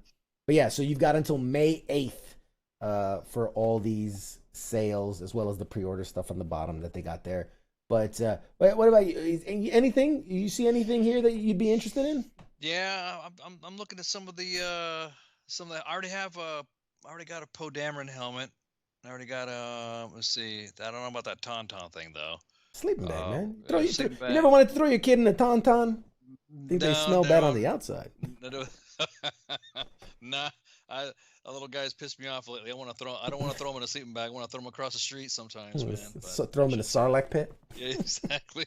yeah, so you've got until May 8th for all these sales, as well as the pre-order stuff on the bottom that they got there. But what about you? Anything? You see anything here that you'd be interested in? Yeah, I'm looking at some of the I already got a Poe Dameron helmet. I already got let's see. I don't know about that Tauntaun thing though. Sleeping bag, man. You never wanted to throw your kid in a Tauntaun? Think they smell bad on the outside. Nah, little guys piss me off lately. I don't want to throw them in a sleeping bag. I want to throw them across the street sometimes, man. So throw them in a Sarlacc pit. Yeah, exactly.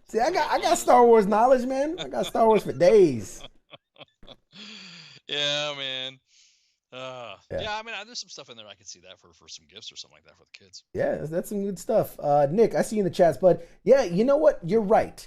See, I got Star Wars knowledge, man. I got Star Wars for days. Yeah, man. Yeah, I mean, there's some stuff in there I could see that for some gifts or something like that for the kids. Yeah, that's some good stuff. Nick, I see you in the chats, but yeah, you know what? You're right.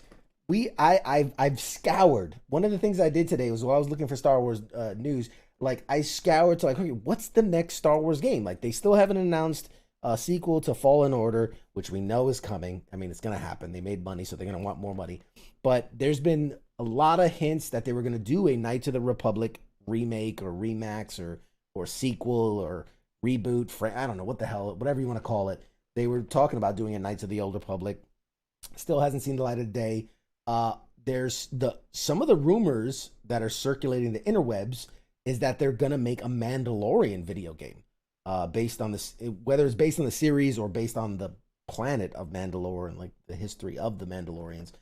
I've scoured. One of the things I did today was while I was looking for Star Wars news, like I scoured to okay, what's the next Star Wars game? Like they still haven't announced a sequel to Fallen Order, which we know is coming. I mean, it's gonna happen. They made money, so they're gonna want more money. But there's been a lot of hints that they were gonna do a Knights of the Republic remake or remax or sequel or reboot. I don't know what the hell, whatever you want to call it. They were talking about doing a Knights of the Old Republic. Still hasn't seen the light of the day. There's some of the rumors that are circulating the interwebs is that they're gonna make a Mandalorian video game, based on this, whether it's based on the series or based on the planet of Mandalore and like the history of the Mandalorians.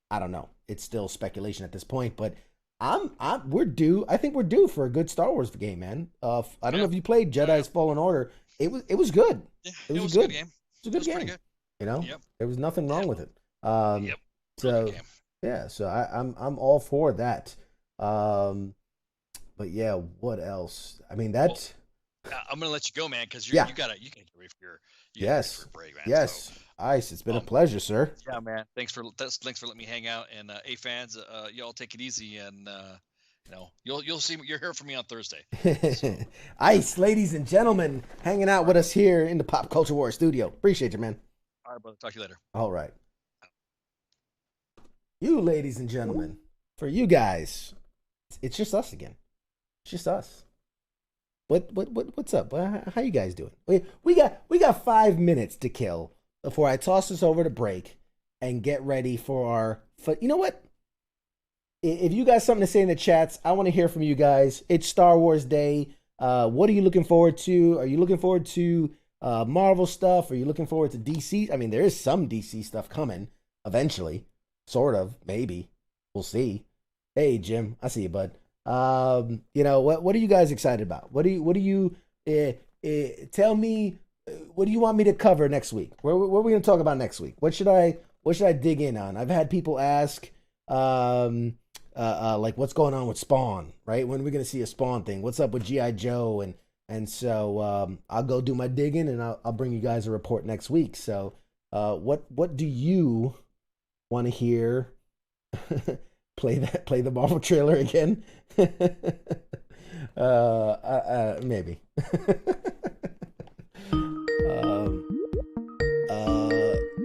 I don't know. It's still speculation at this point, but we're due. I think we're due for a good Star Wars game, man. I don't know if you played Jedi's Fallen Order. It was good. Yeah, it was a good game. It's a good game. Good. You know, Yep. there was nothing wrong with it. Yep. So yeah, so I'm all for that. But yeah, what else? I mean, that's. Well, I'm gonna let you go, man, because you gotta get ready for your break, man. Yes. So, Ice, it's been a pleasure, sir. Yeah, man. Thanks for letting me hang out, and fans, y'all take it easy, and you'll see you're here for me on Thursday. So. Ice, ladies and gentlemen, hanging out with us here in the Pop Culture War studio. Appreciate you, man. All right, brother. Talk to you later. All right. You, ladies and gentlemen, for you guys, it's just us again. It's just us. What's up? How you guys doing? We got 5 minutes to kill before I toss this over to break and get ready for our. You know what? If you got something to say in the chats, I want to hear from you guys. It's Star Wars Day. What are you looking forward to? Are you looking forward to Marvel stuff? Are you looking forward to DC? I mean, there is some DC stuff coming eventually, sort of, maybe. We'll see. Hey, Jim, I see you, bud. What are you guys excited about? What do you tell me? What do you want me to cover next week? What are we going to talk about next week? What should I dig in on? I've had people ask, like what's going on with Spawn, right? When are we going to see a Spawn thing? What's up with G.I. Joe? And so, I'll go do my digging and I'll bring you guys a report next week. So, what do you want to hear? Play the Marvel trailer again? Maybe.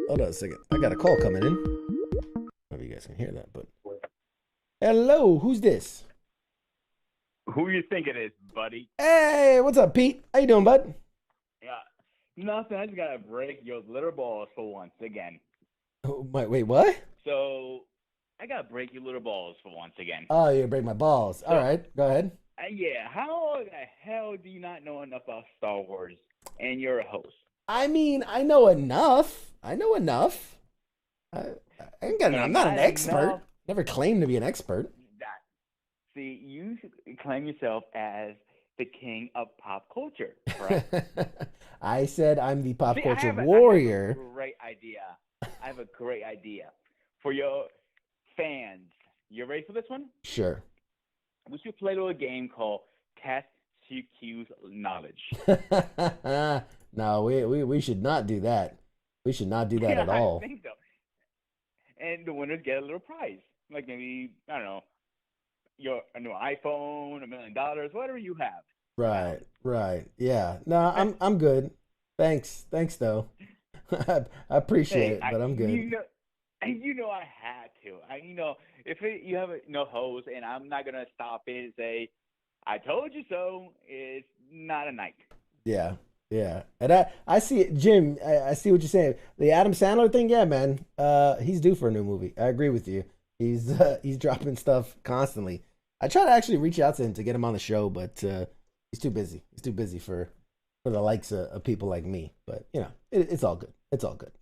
Hold on a second. I got a call coming in. I don't know if you guys can hear that, but hello, who's this? Who you think it is, buddy? Hey, what's up, Pete? How you doing, bud? Yeah, nothing. I just gotta break your little balls for once again. Oh, wait, what? So I gotta break your little balls for once again. Oh, you break my balls. All right, go ahead. Yeah, how the hell do you not know enough about Star Wars and you're a host? I mean, I know enough. I'm not an expert. Enough. Never claimed to be an expert. See, you claim yourself as the king of pop culture, correct? I said I'm the pop culture warrior. I have a great idea for your fans. You ready for this one? Sure. We should play a little game called Test CQ's Knowledge. No, we should not do that. We should not do that at all. I think so. And the winners get a little prize. Like maybe, I don't know, a new iPhone, $1 million, whatever you have. Right. Yeah. No, I'm good. Thanks though. I appreciate it, but I'm good. I had to. If you have no host, and I'm not gonna stop it and say, "I told you so." It's not a night. Yeah. And I see it, Jim. I see what you're saying. The Adam Sandler thing, yeah, man. He's due for a new movie. I agree with you. He's dropping stuff constantly. I try to actually reach out to him to get him on the show, but he's too busy. He's too busy for the likes of people like me. But it's all good. It's all good.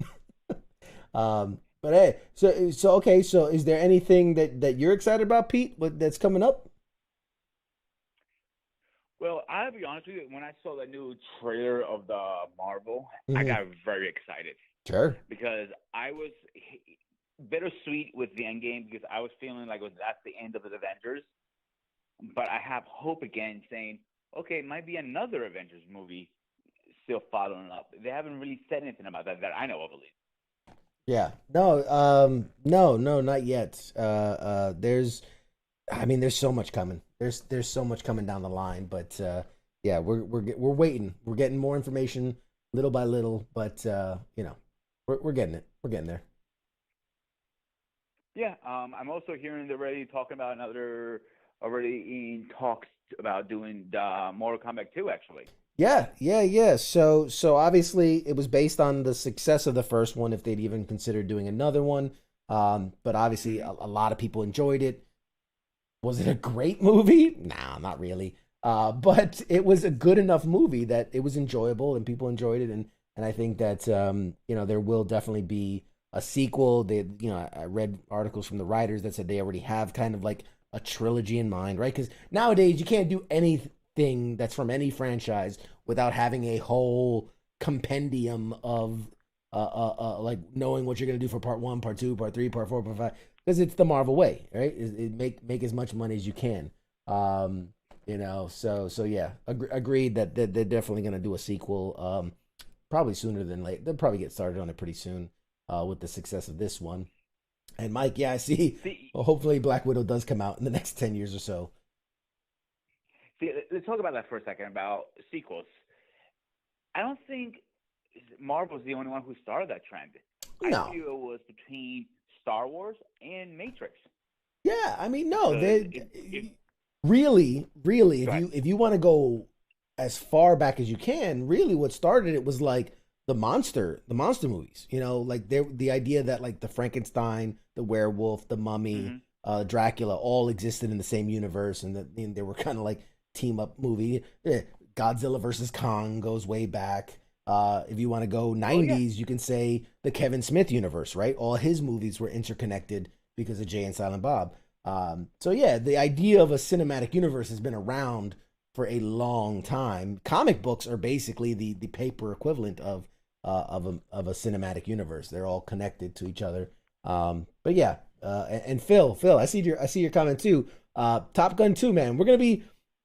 But hey, so okay. So is there anything that you're excited about, Pete? That's coming up? Well, I'll be honest with you. When I saw the new trailer of the Marvel, I got very excited. Sure. Because I was bittersweet with the Endgame because I was feeling like that's the end of the Avengers. But I have hope again, saying, okay, it might be another Avengers movie still following up. They haven't really said anything about that I know of, at least. Yeah. No, not yet. There's so much coming. There's so much coming down the line, but yeah, we're waiting. We're getting more information little by little, but we're getting it. We're getting there. Yeah, I'm also hearing they're already talking about already in talks about doing the Mortal Kombat 2, actually. Yeah. So obviously it was based on the success of the first one, if they'd even consider doing another one. But obviously a lot of people enjoyed it. Was it a great movie? No, not really. But it was a good enough movie that it was enjoyable and people enjoyed it. And I think that, there will definitely be a sequel. I read articles from the writers that said they already have kind of like a trilogy in mind, right? Because nowadays you can't do anything that's from any franchise without having a whole compendium of like knowing what you're gonna do for part 1, part 2, part 3, part 4, part 5, because it's the Marvel way, right? Make as much money as you can. So yeah, agreed that they're definitely gonna do a sequel. Probably sooner than late. They'll probably get started on it pretty soon with the success of this one. And Mike, yeah, I see. Well, hopefully Black Widow does come out in the next 10 years or so. See, let's talk about that for a second, about sequels. I don't think Marvel's the only one who started that trend. No. I feel it was between Star Wars and Matrix. Yeah, I mean, no, really, if you want to go as far back as you can, really what started it was like the monster movies, like the idea that like the Frankenstein, the werewolf, the mummy, Dracula all existed in the same universe, and that they were kind of like team up movie. Godzilla versus Kong goes way back. If you want to go 90s, you can say the Kevin Smith universe, right? All his movies were interconnected because of Jay and Silent Bob. So yeah, the idea of a cinematic universe has been around for a long time. Comic books are basically the paper equivalent of a cinematic universe. They're all connected to each other. But yeah, and Phil, I see your comment too. Top Gun 2, man.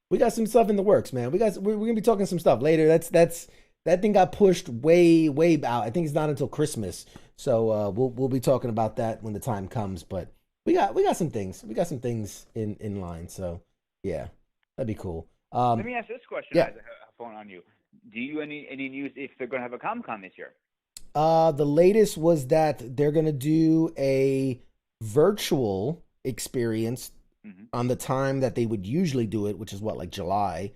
We got some stuff in the works, man. We're gonna be talking some stuff later. That thing got pushed way out. I think it's not until Christmas. So we'll be talking about that when the time comes. But we got some things. We got some things in line. So yeah, that'd be cool. Let me ask this question. Yeah. As a phone on you. Do you any news if they're going to have a Comic-Con this year? The latest was that they're going to do a virtual experience on the time that they would usually do it, which is like July.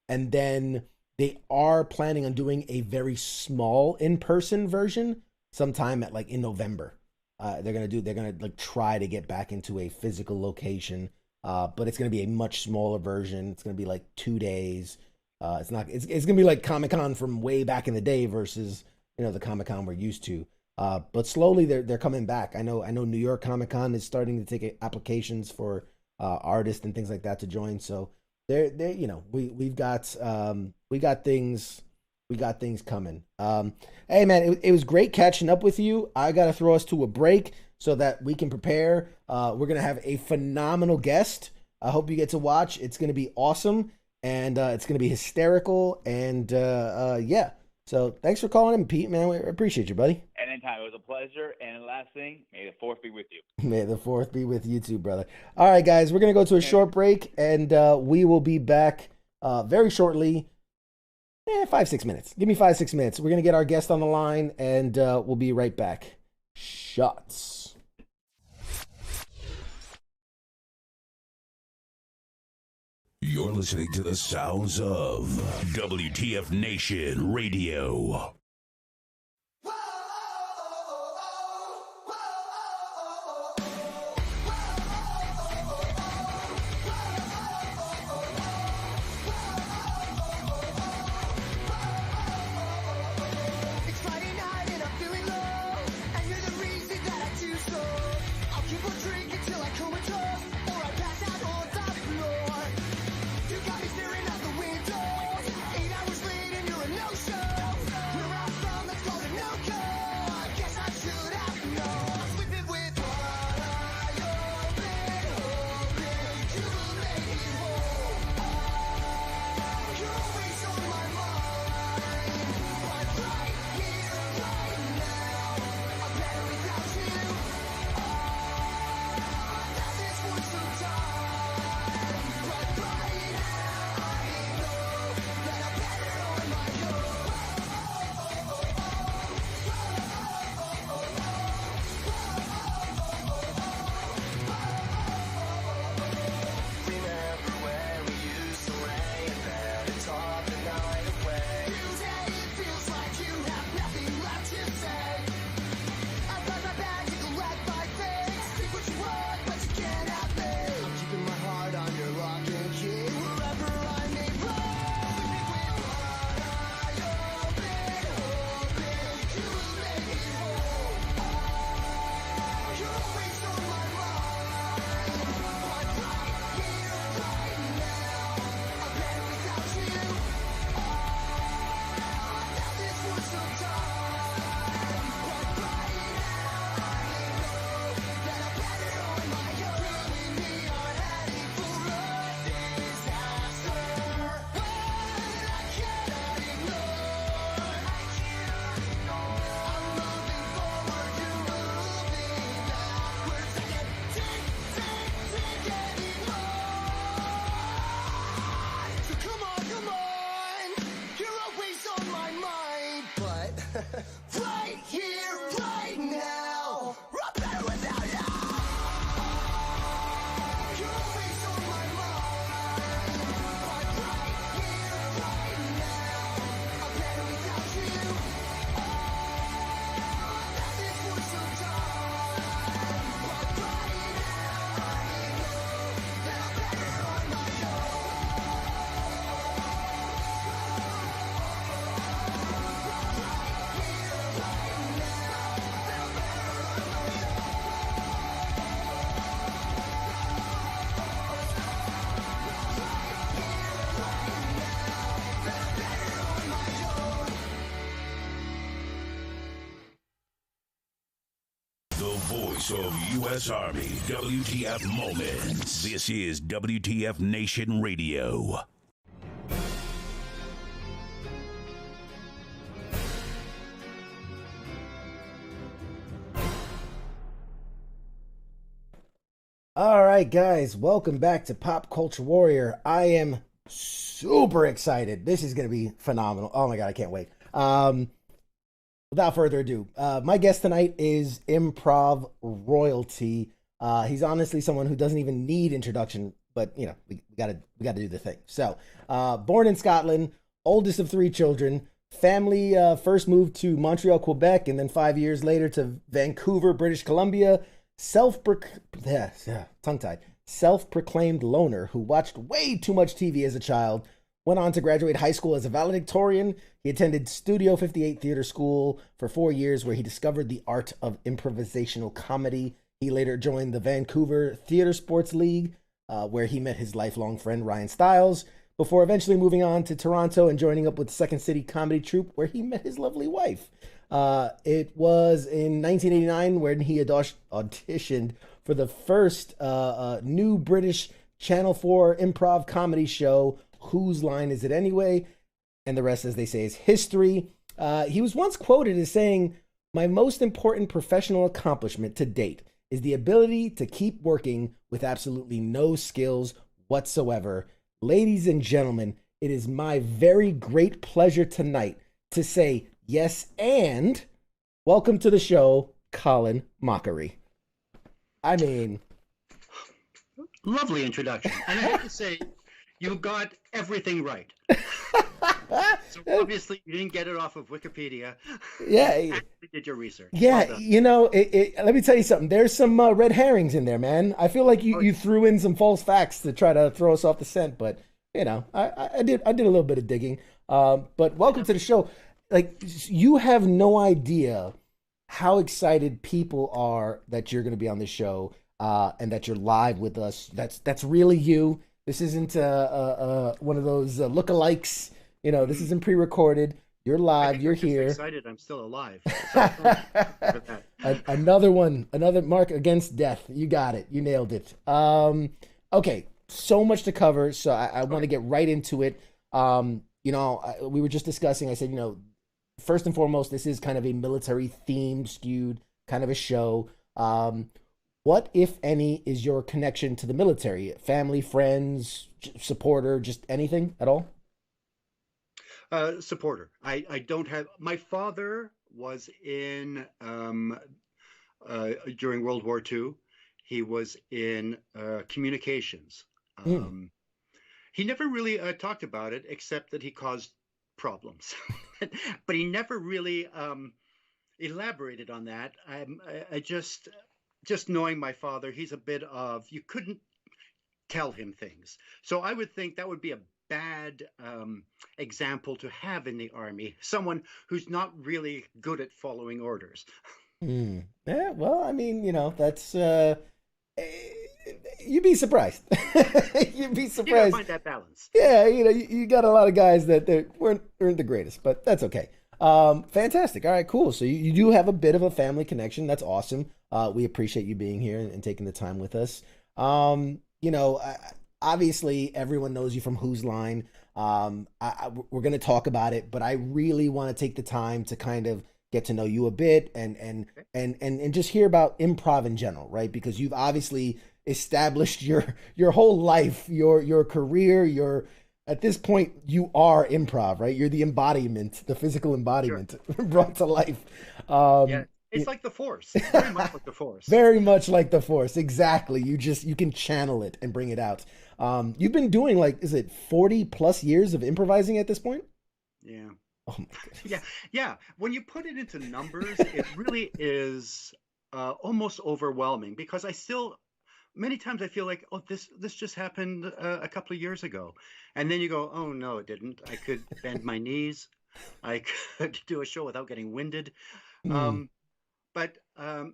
And then they are planning on doing a very small in-person version sometime at in November. They're going to try to get back into a physical location. But it's going to be a much smaller version. It's going to be 2 days. It's going to be like Comic-Con from way back in the day versus, the Comic-Con we're used to. But slowly they're coming back. I know New York Comic-Con is starting to take applications for artists and things like that to join. So we got things coming. Hey man, it was great catching up with you. I got to throw us to a break so that we can prepare. We're going to have a phenomenal guest. I hope you get to watch. It's going to be awesome, and it's going to be hysterical, and yeah. So thanks for calling in, Pete, man. We appreciate you, buddy. Anytime. It was a pleasure. And the last thing, may the fourth be with you. May the fourth be with you too, brother. All right, guys, we're going to go to a short break, and we will be back very shortly. 5-6 minutes. Give me 5-6 minutes. We're going to get our guest on the line, and we'll be right back. Shots. You're listening to the sounds of WTF Nation Radio. You got me staring out the window. 8 hours later, you're a no-show. We're The voice of U.S. Army, WTF Moments. This is WTF Nation Radio. All right, guys, welcome back to Pop Culture Warrior. I am super excited. This is going to be phenomenal. Oh my God, I can't wait. Without further ado, my guest tonight is improv royalty. He's honestly someone who doesn't even need introduction, but you know, we gotta do the thing. So, born in Scotland, oldest of 3 children. Family first moved to Montreal, Quebec, and then 5 years later to Vancouver, British Columbia. Self-proclaimed loner who watched way too much TV as a child. Went on to graduate high school as a valedictorian. He attended Studio 58 Theater School for 4 years, where he discovered the art of improvisational comedy. He later joined the Vancouver Theater Sports League, where he met his lifelong friend Ryan Stiles, before eventually moving on to Toronto and joining up with Second City Comedy Troupe, where he met his lovely wife. It was in 1989 when he auditioned for the first new British Channel 4 improv comedy show, Whose Line Is It Anyway? And the rest, as they say, is history. He was once quoted as saying, "My most important professional accomplishment to date is the ability to keep working with absolutely no skills whatsoever." Ladies and gentlemen, it is my very great pleasure tonight to say yes and welcome to the show, Colin Mochrie. I mean, lovely introduction. And I have to say, you got everything right. So obviously you didn't get it off of Wikipedia. Yeah. You actually did your research. Yeah, well you know, let me tell you something. There's some red herrings in there, man. I feel like you threw in some false facts to try to throw us off the scent, but you know, I did a little bit of digging. But welcome to the show. Like, you have no idea how excited people are that you're going to be on this show, and that you're live with us. That's really you. This isn't one of those lookalikes. You know, this isn't pre-recorded. You're live. You're here. Excited. I'm still alive. Another mark against death. You got it. You nailed it. Okay, so much to cover. So I want to get right into it. You know, we were just discussing. I said, you know, first and foremost, this is kind of a military themed, skewed kind of a show. What, if any, is your connection to the military? Family, friends, supporter, just anything at all? Supporter. I don't have. My father was in during World War II. He was in communications. He never really talked about it, except that he caused problems. But he never really elaborated on that. I just knowing my father, he's a bit of, you couldn't tell him things. So I would think that would be a bad example to have in the Army, someone who's not really good at following orders. Yeah, well, I mean, you know, that's you'd be surprised. You'd be surprised. You gotta find that balance. Yeah, you know, you got a lot of guys that weren't the greatest, but that's okay. Fantastic. All right, cool. So you do have a bit of a family connection. That's awesome. We appreciate you being here and taking the time with us. You know, obviously everyone knows you from Whose Line. We're going to talk about it, but I really want to take the time to kind of get to know you a bit and just hear about improv in general, right? Because you've obviously established your whole life, your career, at this point you are improv, right? You're the embodiment, the physical embodiment brought to life. Yeah. It's like the Force. Very much like the Force. Very much like the Force. Exactly. You can channel it and bring it out. You've been doing, like, is it 40 plus years of improvising at this point? Yeah. Oh my goodness. Yeah. When you put it into numbers, it really is almost overwhelming, because many times I feel like, oh, this just happened a couple of years ago. And then you go, oh, no, it didn't. I could bend my knees. I could do a show without getting winded. But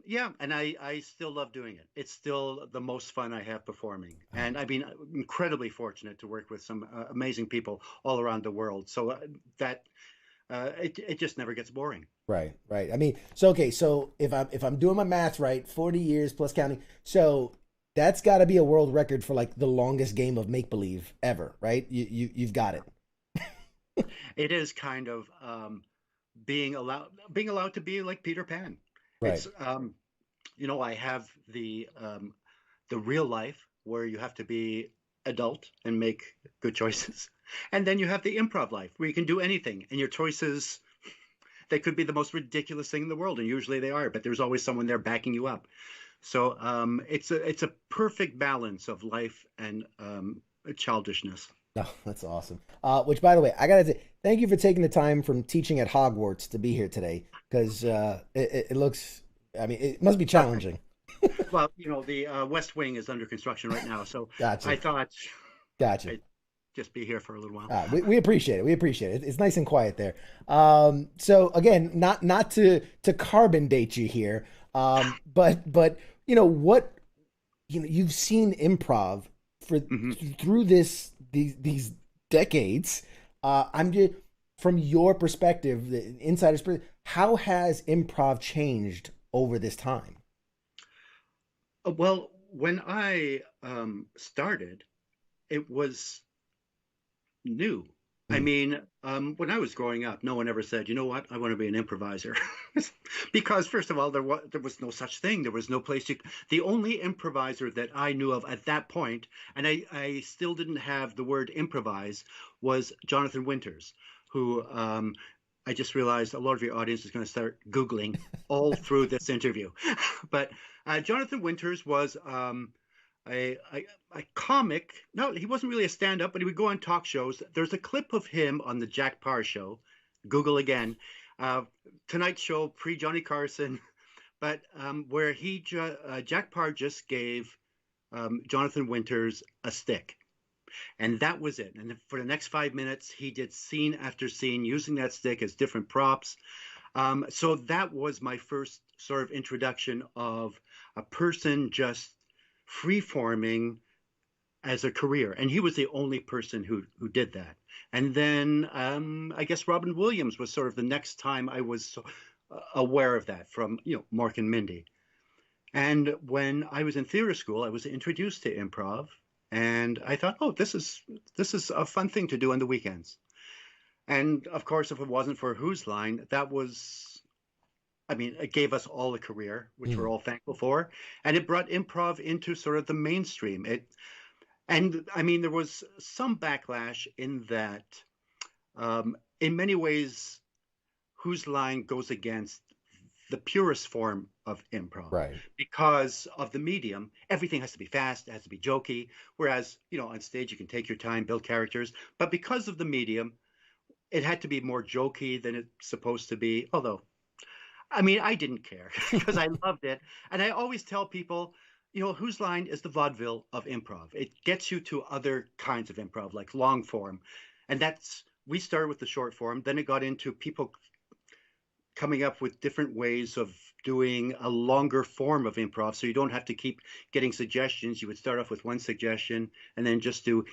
yeah, and I still love doing it. It's still the most fun I have performing. And I've been incredibly fortunate to work with some amazing people all around the world. So that it just never gets boring. Right. I mean, so okay, so if I'm doing my math right, 40 years plus counting, so that's got to be a world record for like the longest game of make believe ever, right? You've got it. It is kind of being allowed to be like Peter Pan. Right. It's I have the real life where you have to be adult and make good choices, and then you have the improv life where you can do anything, and your choices, they could be the most ridiculous thing in the world, and usually they are, but there's always someone there backing you up. So it's a perfect balance of life and childishness. Oh, that's awesome. Which, by the way, I gotta say, thank you for taking the time from teaching at Hogwarts to be here today, because it looks, I mean, it must be challenging. Well, the West Wing is under construction right now, so Gotcha. I thought I'd just be here for a little while. We appreciate it. We appreciate it. It's nice and quiet there. So again, not to carbon date you here, but what you've seen improv for through these decades. I'm just, from your perspective, the insider's perspective, how has improv changed over this time? Well, when I started, it was new. I mean, when I was growing up, no one ever said, you know what, I want to be an improviser. Because first of all, there was no such thing. There was no place the only improviser that I knew of at that point, and I still didn't have the word improvise, was Jonathan Winters, who I just realized a lot of your audience is going to start Googling all through this interview. But Jonathan Winters was a comic. No, he wasn't really a stand-up, but he would go on talk shows. There's a clip of him on the Jack Parr show. Google again. Tonight Show, pre-Johnny Carson. But where Jack Parr just gave Jonathan Winters a stick. And that was it. And for the next 5 minutes, he did scene after scene using that stick as different props. So that was my first sort of introduction of a person just free-forming as a career. And he was the only person who did that. And then I guess Robin Williams was sort of the next time I was aware of that from, Mork and Mindy. And when I was in theater school, I was introduced to improv. And I thought, oh, this is a fun thing to do on the weekends. And of course, if it wasn't for Whose Line, it gave us all a career, which we're all thankful for. And it brought improv into sort of the mainstream. There was some backlash in that, in many ways, Whose Line goes against the purest form of improv, right? Because of the medium. Everything has to be fast, it has to be jokey. Whereas, on stage, you can take your time, build characters. But because of the medium, it had to be more jokey than it's supposed to be. Although, I didn't care because I loved it. And I always tell people, Whose Line is the vaudeville of improv. It gets you to other kinds of improv, like long form. And we started with the short form. Then it got into people coming up with different ways of doing a longer form of improv, so you don't have to keep getting suggestions. You would start off with one suggestion and then just do.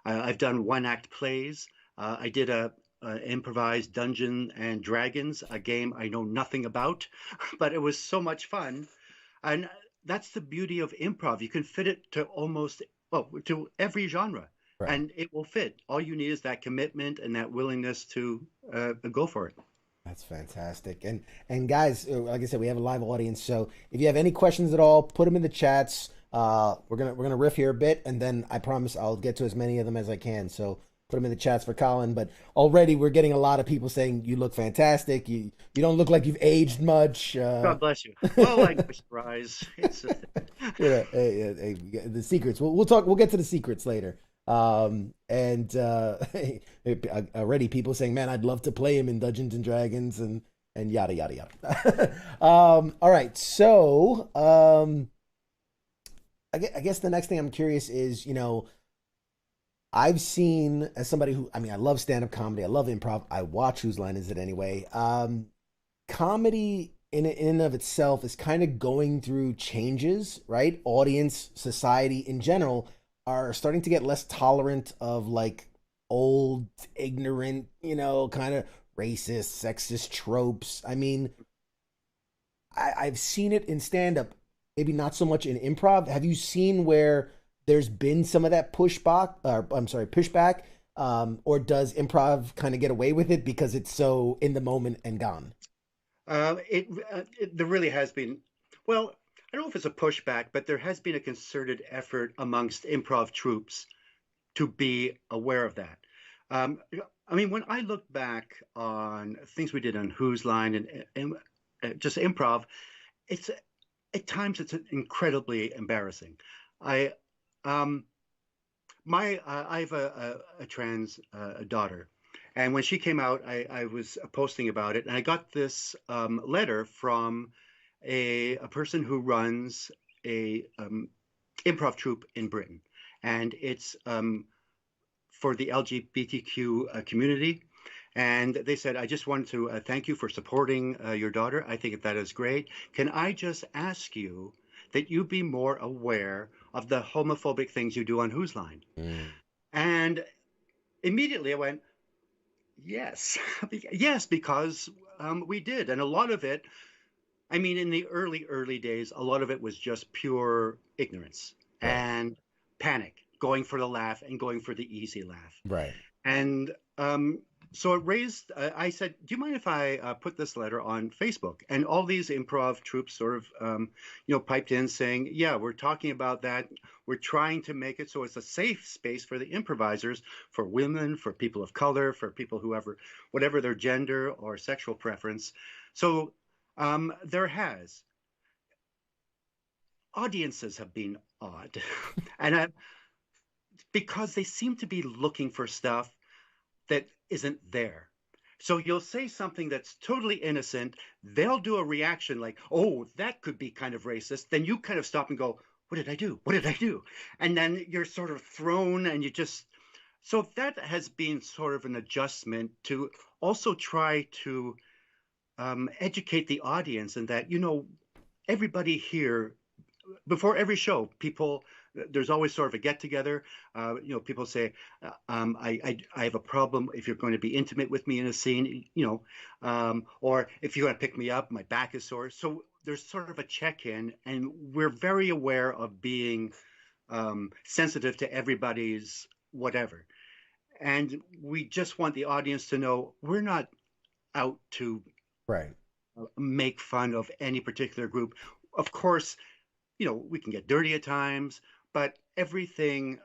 I've done one-act plays. I did a improvised Dungeons and Dragons, a game I know nothing about, but it was so much fun. And that's the beauty of improv. You can fit it to to every genre, right, and it will fit. All you need is that commitment and that willingness to go for it. That's fantastic. And guys, like I said, we have a live audience, so if you have any questions at all, put them in the chats. We're gonna riff here a bit, and then I promise I'll get to as many of them as I can. So put them in the chats for Colin. But already we're getting a lot of people saying you look fantastic. You don't look like you've aged much. God bless you. Well, I surprise. It's the secrets. We'll talk. We'll get to the secrets later. Already people saying, man, I'd love to play him in Dungeons and Dragons and yada yada yada. All right, so I guess the next thing I'm curious is, I've seen, as somebody who, I love stand-up comedy, I love improv, I watch Whose Line Is It Anyway. Comedy in and of itself is kind of going through changes, right? Audience, society in general are starting to get less tolerant of like old, ignorant, kind of racist, sexist tropes. I mean, I've seen it in stand-up, maybe not so much in improv. Have you seen where there's been some of that pushback, or does improv kind of get away with it because it's so in the moment and gone? There really has been. Well, I don't know if it's a pushback, but there has been a concerted effort amongst improv troops to be aware of that. I mean, when I look back on things we did on Whose Line and just improv, it's at times it's incredibly embarrassing. I I have a trans daughter, and when she came out, I was posting about it, and I got this letter from a person who runs a improv troupe in Britain, and it's for the LGBTQ community. And they said, I just wanted to thank you for supporting your daughter. I think that is great. Can I just ask you that you be more aware of the homophobic things you do on Whose Line? And immediately I went, yes, yes, because we did. And a lot of it, I mean, in the early days, a lot of it was just pure ignorance and panic, going for the laugh and going for the easy laugh. Right. And so it raised, I said, do you mind if I put this letter on Facebook? And all these improv troops sort of, piped in saying, yeah, we're talking about that. We're trying to make it so it's a safe space for the improvisers, for women, for people of color, for people whatever their gender or sexual preference. So audiences have been odd. And because they seem to be looking for stuff that isn't there. So you'll say something that's totally innocent. They'll do a reaction like, oh, that could be kind of racist. Then you kind of stop and go, what did I do? What did I do? And then you're sort of thrown and so that has been sort of an adjustment to also try to educate the audience in that, everybody here, before every show, there's always sort of a get together. People say, I have a problem if you're going to be intimate with me in a scene, or if you're going to pick me up, my back is sore. So there's sort of a check-in, and we're very aware of being sensitive to everybody's whatever. And we just want the audience to know we're not out to make fun of any particular group. Of course, we can get dirty at times, but everything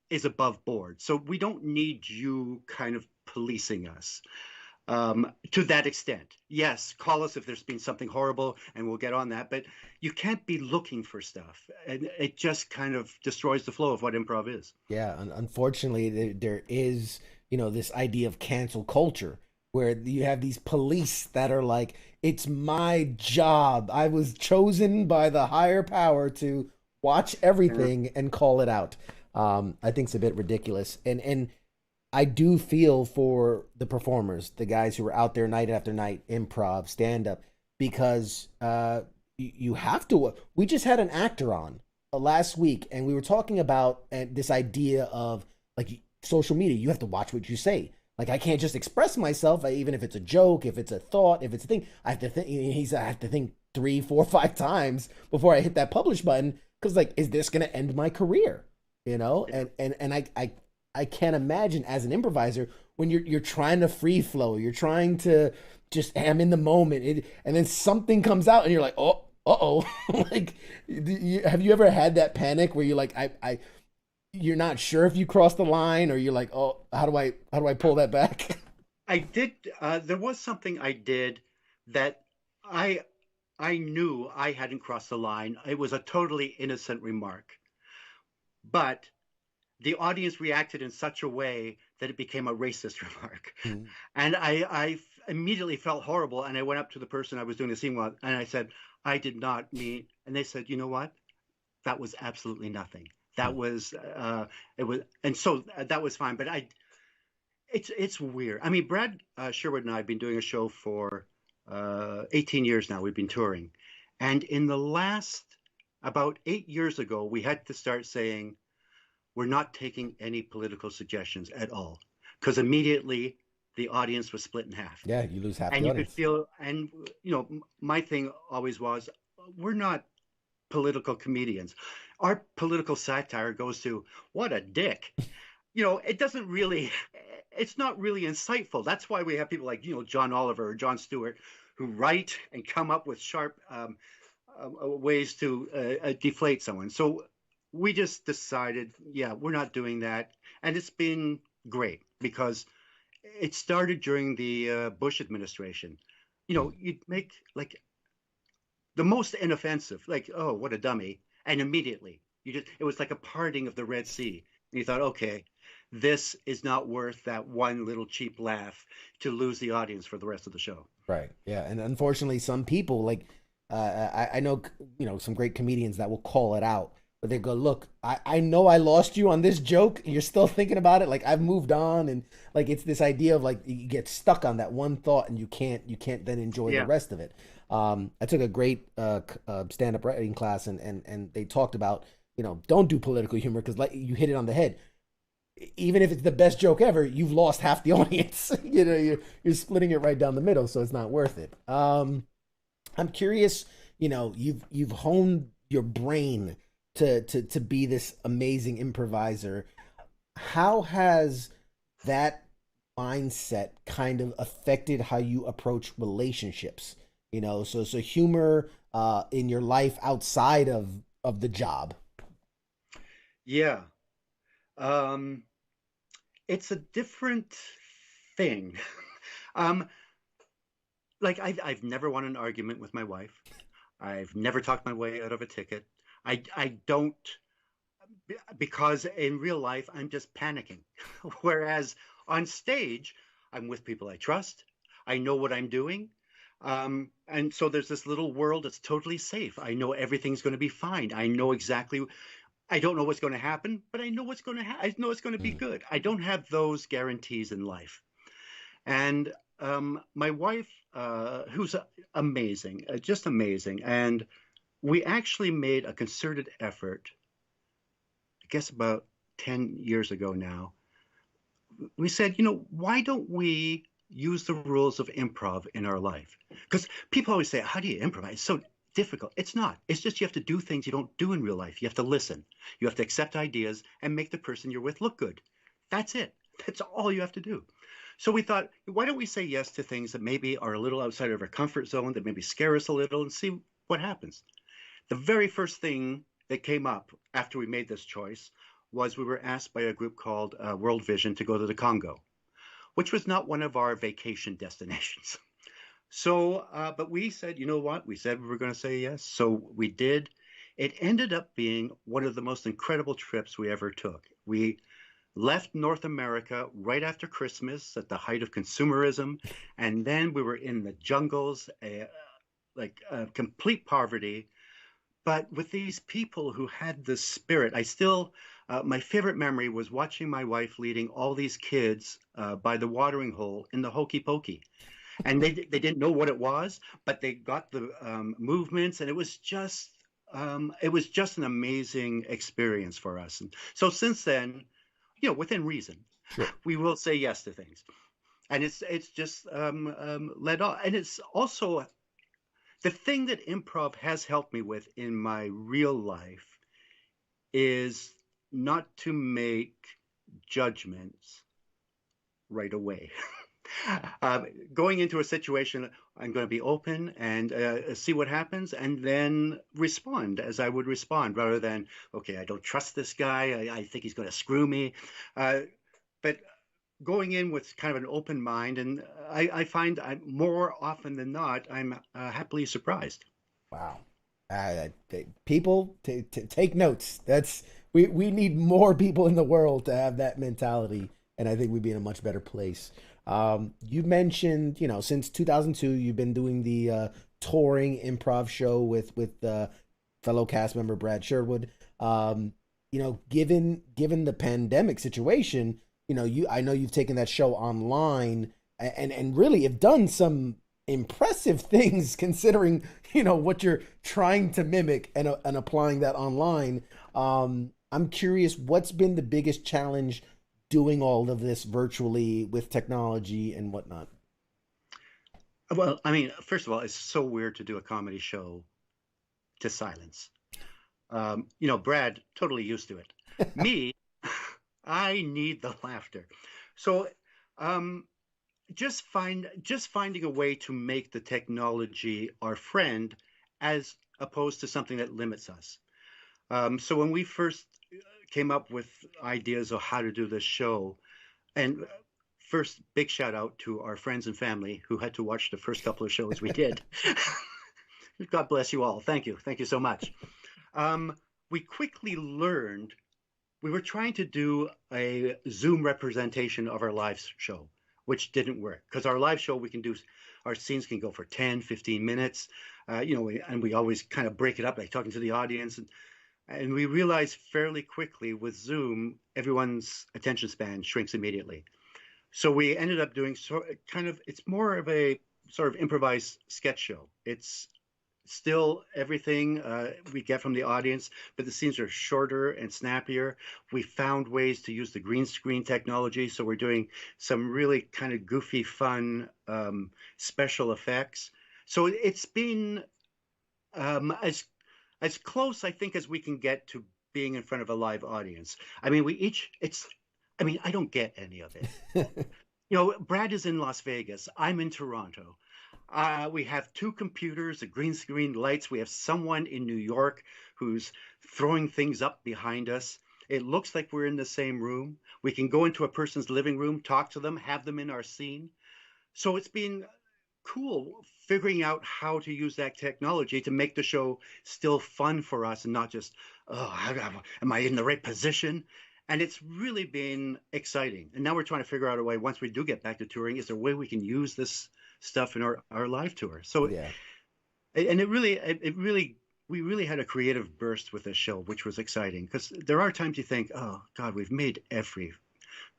is above board. So we don't need you kind of policing us to that extent. Yes, call us if there's been something horrible and we'll get on that, but you can't be looking for stuff. And it just kind of destroys the flow of what improv is. Yeah, unfortunately, there is, this idea of cancel culture where you have these police that are like, it's my job. I was chosen by the higher power to watch everything and call it out. I think it's a bit ridiculous. And I do feel for the performers, the guys who are out there night after night, improv, stand-up, because you have to. We just had an actor on last week, and we were talking about this idea of, like, social media. You have to watch what you say. Like, I can't just express myself, even if it's a joke, if it's a thought, if it's a thing. I have to think 3, 4, 5 times before I hit that publish button, because, like, is this going to end my career? And I can't imagine as an improviser when you're trying to free flow, you're trying to just am in the moment, and then something comes out, and you're like, oh, like, have you ever had that panic where you're like, you're not sure if you crossed the line, or you're like, oh, how do I pull that back? I did. There was something I did that I knew I hadn't crossed the line. It was a totally innocent remark, but the audience reacted in such a way that it became a racist remark. Mm. And I immediately felt horrible. And I went up to the person I was doing the scene with, and I said, I did not mean, and they said, you know what? That was absolutely nothing. That was, it was, and so that was fine. But it's weird. I mean, Brad Sherwood and I have been doing a show for 18 years now. We've been touring. And in the last, about 8 years ago, we had to start saying, we're not taking any political suggestions at all. Because immediately the audience was split in half. Yeah, you lose half And the you audience. could feel, and my thing always was, we're not political comedians. Our political satire goes to, what a dick. It doesn't really, it's not really insightful. That's why we have people like, John Oliver or Jon Stewart, who write and come up with sharp ways to deflate someone. So we just decided, we're not doing that. And it's been great because it started during the Bush administration. You'd make like the most inoffensive, like, oh, what a dummy. And immediately it was like a parting of the Red Sea. And you thought, okay, this is not worth that one little cheap laugh to lose the audience for the rest of the show. Right. Yeah. And unfortunately, some people like, I know, some great comedians that will call it out, but they go, look, I know I lost you on this joke. You're still thinking about it. Like, I've moved on. And like, it's this idea of like, you get stuck on that one thought and you can't then enjoy the rest of it. I took a great stand-up writing class and they talked about, don't do political humor because like you hit it on the head. Even if it's the best joke ever, you've lost half the audience. You're splitting it right down the middle, so it's not worth it. I'm curious, you've honed your brain to be this amazing improviser. How has that mindset kind of affected how you approach relationships? So humor in your life outside of the job. Yeah. It's a different thing. Like I've never won an argument with my wife. I've never talked my way out of a ticket. I don't, because in real life, I'm just panicking. Whereas on stage, I'm with people I trust. I know what I'm doing. And so there's this little world that's totally safe. I know everything's going to be fine. I know exactly. I don't know what's going to happen, but I know what's going to happen. I know it's going to be good. I don't have those guarantees in life. And my wife, who's amazing, just amazing. And we actually made a concerted effort, I guess about 10 years ago now. We said, why don't we use the rules of improv in our life? Because people always say, how do you improvise? It's so difficult. It's not. It's just you have to do things you don't do in real life. You have to listen. You have to accept ideas and make the person you're with look good. That's it. That's all you have to do. So we thought, why don't we say yes to things that maybe are a little outside of our comfort zone, that maybe scare us a little, and see what happens. The very first thing that came up after we made this choice was we were asked by a group called World Vision to go to the Congo, which was not one of our vacation destinations. So, but we said, you know what? We said we were going to say yes. So we did. It ended up being one of the most incredible trips we ever took. We left North America right after Christmas at the height of consumerism. And then we were in the jungles, complete poverty. But with these people who had the spirit, my favorite memory was watching my wife leading all these kids by the watering hole in the hokey pokey. And they didn't know what it was, but they got the movements, and it was just an amazing experience for us. And so since then, within reason, sure, we will say yes to things, and it's just led on. And it's also the thing that improv has helped me with in my real life is not to make judgments right away. Going into a situation, I'm going to be open and see what happens, and then respond as I would respond, rather than, okay, I don't trust this guy, I think he's going to screw me. But going in with kind of an open mind, and I find more often than not, I'm happily surprised. Wow. People, take notes. We need more people in the world to have that mentality, and I think we'd be in a much better place. You mentioned, since 2002, you've been doing the touring improv show with fellow cast member Brad Sherwood. Given the pandemic situation, I know you've taken that show online and really have done some impressive things considering, what you're trying to mimic and applying that online. I'm curious, what's been the biggest challenge doing all of this virtually with technology and whatnot? Well, I mean, first of all, it's so weird to do a comedy show to silence. Brad, totally used to it. Me, I need the laughter. So, just finding a way to make the technology our friend as opposed to something that limits us. So when we first came up with ideas of how to do this show, and first big shout out to our friends and family who had to watch the first couple of shows we did. God bless you all. Thank you so much. We quickly learned we were trying to do a Zoom representation of our live show, which didn't work because our live show, our scenes can go for 10, 15 minutes, and we always kind of break it up, like talking to the audience. And we realized fairly quickly with Zoom, everyone's attention span shrinks immediately. So we ended up doing it's more of a sort of improvised sketch show. It's still everything we get from the audience, but the scenes are shorter and snappier. We found ways to use the green screen technology, so we're doing some really kind of goofy, fun special effects. So it's been as close, I think, as we can get to being in front of a live audience. I mean, I don't get any of it. Brad is in Las Vegas. I'm in Toronto. We have two computers, a green screen, lights. We have someone in New York who's throwing things up behind us. It looks like we're in the same room. We can go into a person's living room, talk to them, have them in our scene. So it's been cool figuring out how to use that technology to make the show still fun for us and not just, am I in the right position? And it's really been exciting. And now we're trying to figure out a way, once we do get back to touring, is there a way we can use this stuff in our live tour? So, yeah. And we really had a creative burst with this show, which was exciting because there are times you think, oh God, we've made every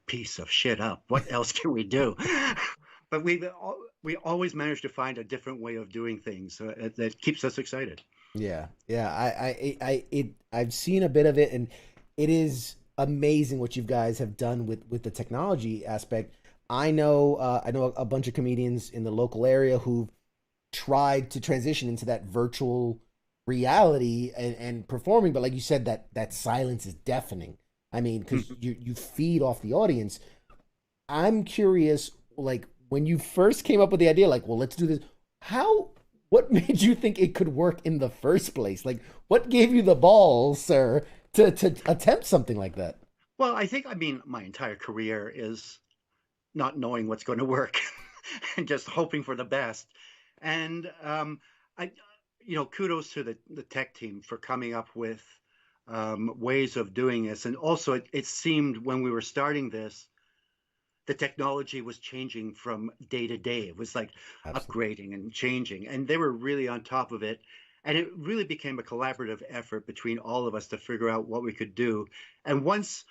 piece of shit up. What else can we do? But we always manage to find a different way of doing things that keeps us excited. Yeah. I've seen a bit of it, and it is amazing what you guys have done with the technology aspect. I know a bunch of comedians in the local area who've tried to transition into that virtual reality and performing, but like you said, that silence is deafening. I mean, because you feed off the audience. I'm curious, like, when you first came up with the idea, like, well, let's do this, what made you think it could work in the first place? Like, what gave you the balls, sir, to attempt something like that? Well, my entire career is not knowing what's going to work and just hoping for the best. And kudos to the tech team for coming up with ways of doing this. And also, it seemed when we were starting this, the technology was changing from day to day. It was like upgrading and changing, and they were really on top of it. And it really became a collaborative effort between all of us to figure out what we could do. And once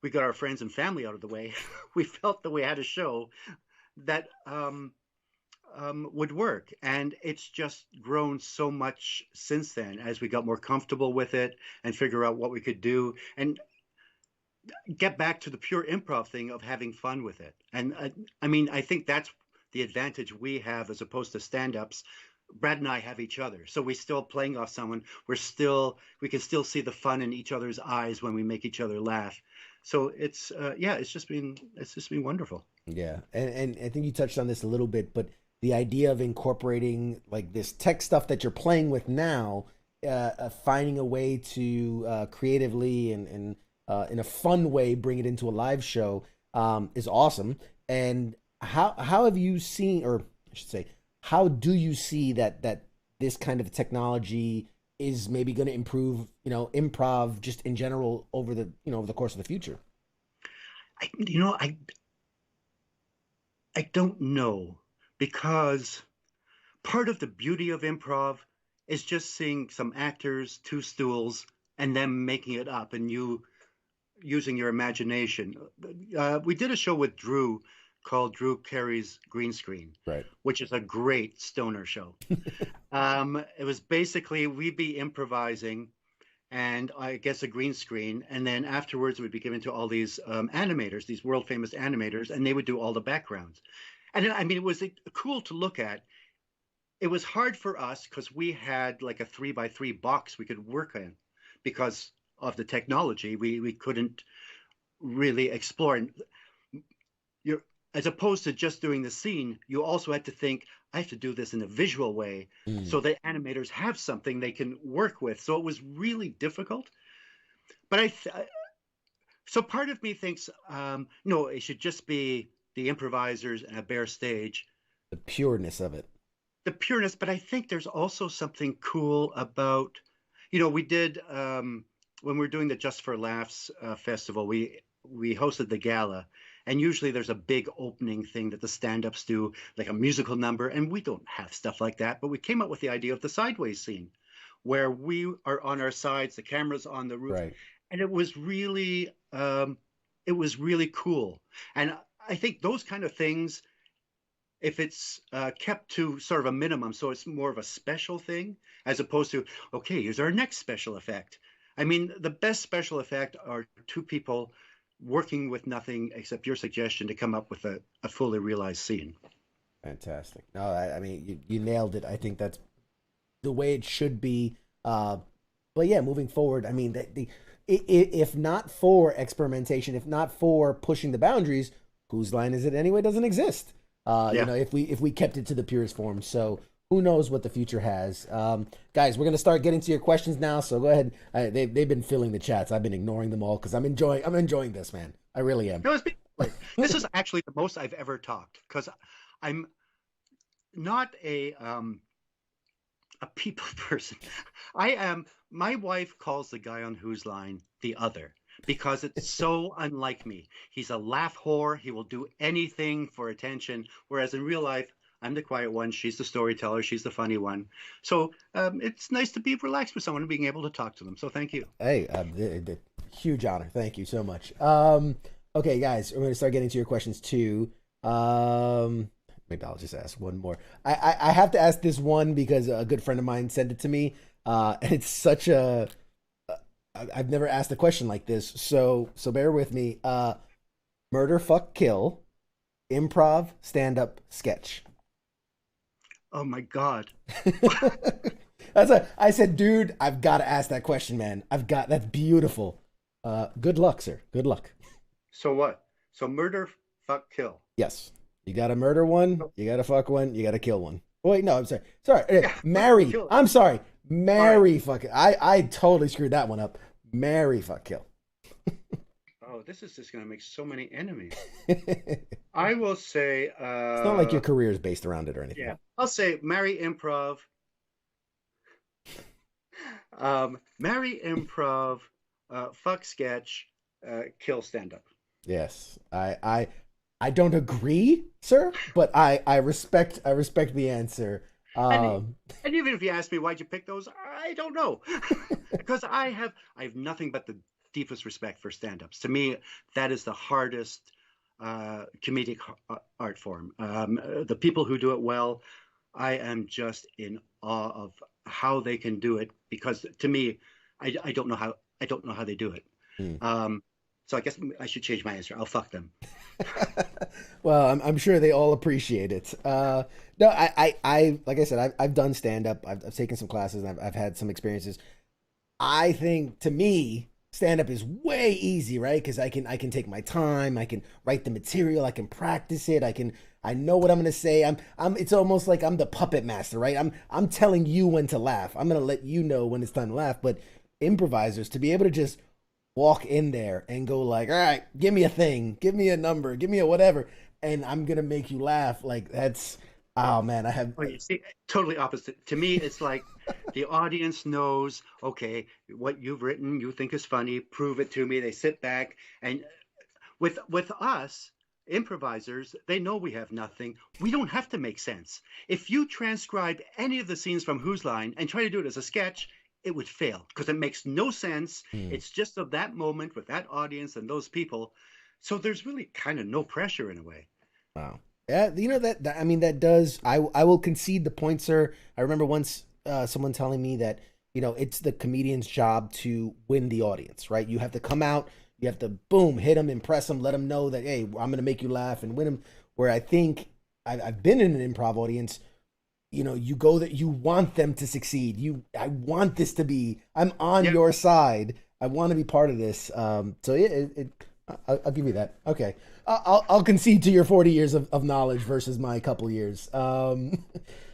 we got our friends and family out of the way, we felt that we had a show that would work. And it's just grown so much since then as we got more comfortable with it and figure out what we could do and get back to the pure improv thing of having fun with it. And I think that's the advantage we have as opposed to stand-ups. Brad and I have each other, so we're still playing off someone. We can still see the fun in each other's eyes when we make each other laugh. So it's just been wonderful. Yeah, and I think you touched on this a little bit, but the idea of incorporating like this tech stuff that you're playing with now, finding a way to creatively and in a fun way bring it into a live show is awesome. And how have you seen, or I should say, how do you see that this kind of technology is maybe going to improve, improv just in general over the course of the future? I don't know, because part of the beauty of improv is just seeing some actors, two stools, and them making it up, and you using your imagination. We did a show with Drew called Drew Carey's Green Screen, right, which is a great stoner show. It was basically we'd be improvising, and I guess a green screen, and then afterwards it would be given to all these animators, these world famous animators, and they would do all the backgrounds. And I mean, it was cool to look at. It was hard for us because we had like a 3x3 box we could work in because of the technology. We couldn't really explore. And you're, as opposed to just doing the scene, you also had to think, I have to do this in a visual way so the animators have something they can work with. So it was really difficult. But so part of me thinks, no, it should just be the improvisers and a bare stage. The pureness of it. The pureness, but I think there's also something cool about, you know, we did, when we were doing the Just for Laughs festival, we hosted the gala. And usually there's a big opening thing that the stand-ups do, like a musical number, and we don't have stuff like that. But we came up with the idea of the sideways scene, where we are on our sides, the camera's on the roof, right. And it was really cool. And I think those kind of things, if it's kept to sort of a minimum, so it's more of a special thing, as opposed to, okay, here's our next special effect. I mean, the best special effect are two people working with nothing except your suggestion to come up with a fully realized scene. Fantastic. No, I mean, you nailed it. I think that's the way it should be. But yeah, moving forward, I mean, if not for experimentation, if not for pushing the boundaries, whose line is it anyway? Doesn't exist. You know, if we kept it to the purest form. So who knows what the future has. Guys, we're going to start getting to your questions now. So go ahead. They've been filling the chats. I've been ignoring them all because I'm enjoying this, man. I really am. No, this is actually the most I've ever talked because I'm not a people person. My wife calls the guy on Whose Line the other because it's so unlike me. He's a laugh whore. He will do anything for attention. Whereas in real life, I'm the quiet one. She's the storyteller. She's the funny one. So it's nice to be relaxed with someone and being able to talk to them. So thank you. Hey, huge honor. Thank you so much. Okay, guys, we're going to start getting to your questions too. Maybe I'll just ask one more. I have to ask this one because a good friend of mine sent it to me. And it's such a... I've never asked a question like this. So bear with me. Murder, fuck, kill, improv, stand-up, sketch. Oh my God. I said, dude, I've got to ask that question, man. That's beautiful. Good luck, sir. Good luck. So what? So murder, fuck, kill. Yes. You got to murder one. You got to fuck one. You got to kill one. Oh, wait, no, I'm sorry. Sorry. Marry. I'm sorry. Marry, fuck it. I totally screwed that one up. Marry, fuck, kill. Oh, this is just going to make so many enemies. I will say... it's not like your career is based around it or anything. Yeah. I'll say marry improv. Marry improv, fuck sketch, kill stand-up. Yes. I don't agree, sir, but I respect the answer. And even if you ask me why'd you pick those, I don't know. Because I have nothing but the deepest respect for stand-ups. To me, that is the hardest comedic art form. The people who do it well, I am just in awe of how they can do it. Because to me, I don't know how they do it. So I guess I should change my answer. I'll fuck them. Well, I'm sure they all appreciate it. No, I like I said, I've done stand-up. I've taken some classes and I've had some experiences. I think to me, stand-up is way easy, right? Because I can take my time. I can write the material. I can practice it. I know what I'm gonna say. It's almost like I'm the puppet master, right? I'm telling you when to laugh. I'm gonna let you know when it's time to laugh. But improvisers, to be able to just walk in there and go like, all right, give me a thing, give me a number, give me a whatever, and I'm gonna make you laugh. Like that's, oh man, I have. Oh, you see, totally opposite. To me, it's like the audience knows, okay, what you've written, you think is funny, prove it to me. They sit back, and with us improvisers, they know we have nothing. We don't have to make sense. If you transcribe any of the scenes from Whose Line and try to do it as a sketch, it would fail because it makes no sense. It's just of that moment with that audience and those people. So there's really kind of no pressure in a way. Wow. Yeah, you know that I mean that does. I will concede the point, sir. I remember once someone telling me that it's the comedian's job to win the audience, right? You have to come out, you have to boom, hit them, impress them, let them know that, hey, I'm going to make you laugh and win them. Where I think I've been in an improv audience, you go that you want them to succeed. I want this to be, I'm on your side. I want to be part of this. So yeah, I'll give you that. Okay. I'll concede to your 40 years of knowledge versus my couple years.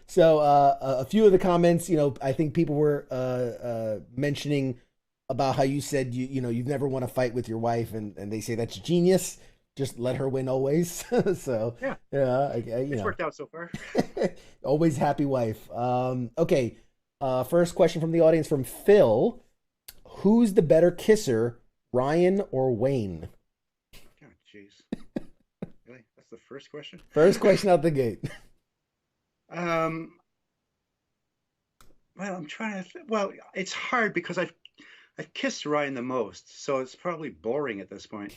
So a few of the comments, I think people were mentioning about how you said you've never won a fight with your wife, and they say that's genius. Just let her win always. So yeah, it's worked out so far. Always happy wife. Okay. First question from the audience from Phil: who's the better kisser, Ryan or Wayne? Oh, jeez. Really? That's the first question. First question out the gate. Well, I'm trying to. Well, it's hard because I've kissed Ryan the most, so it's probably boring at this point.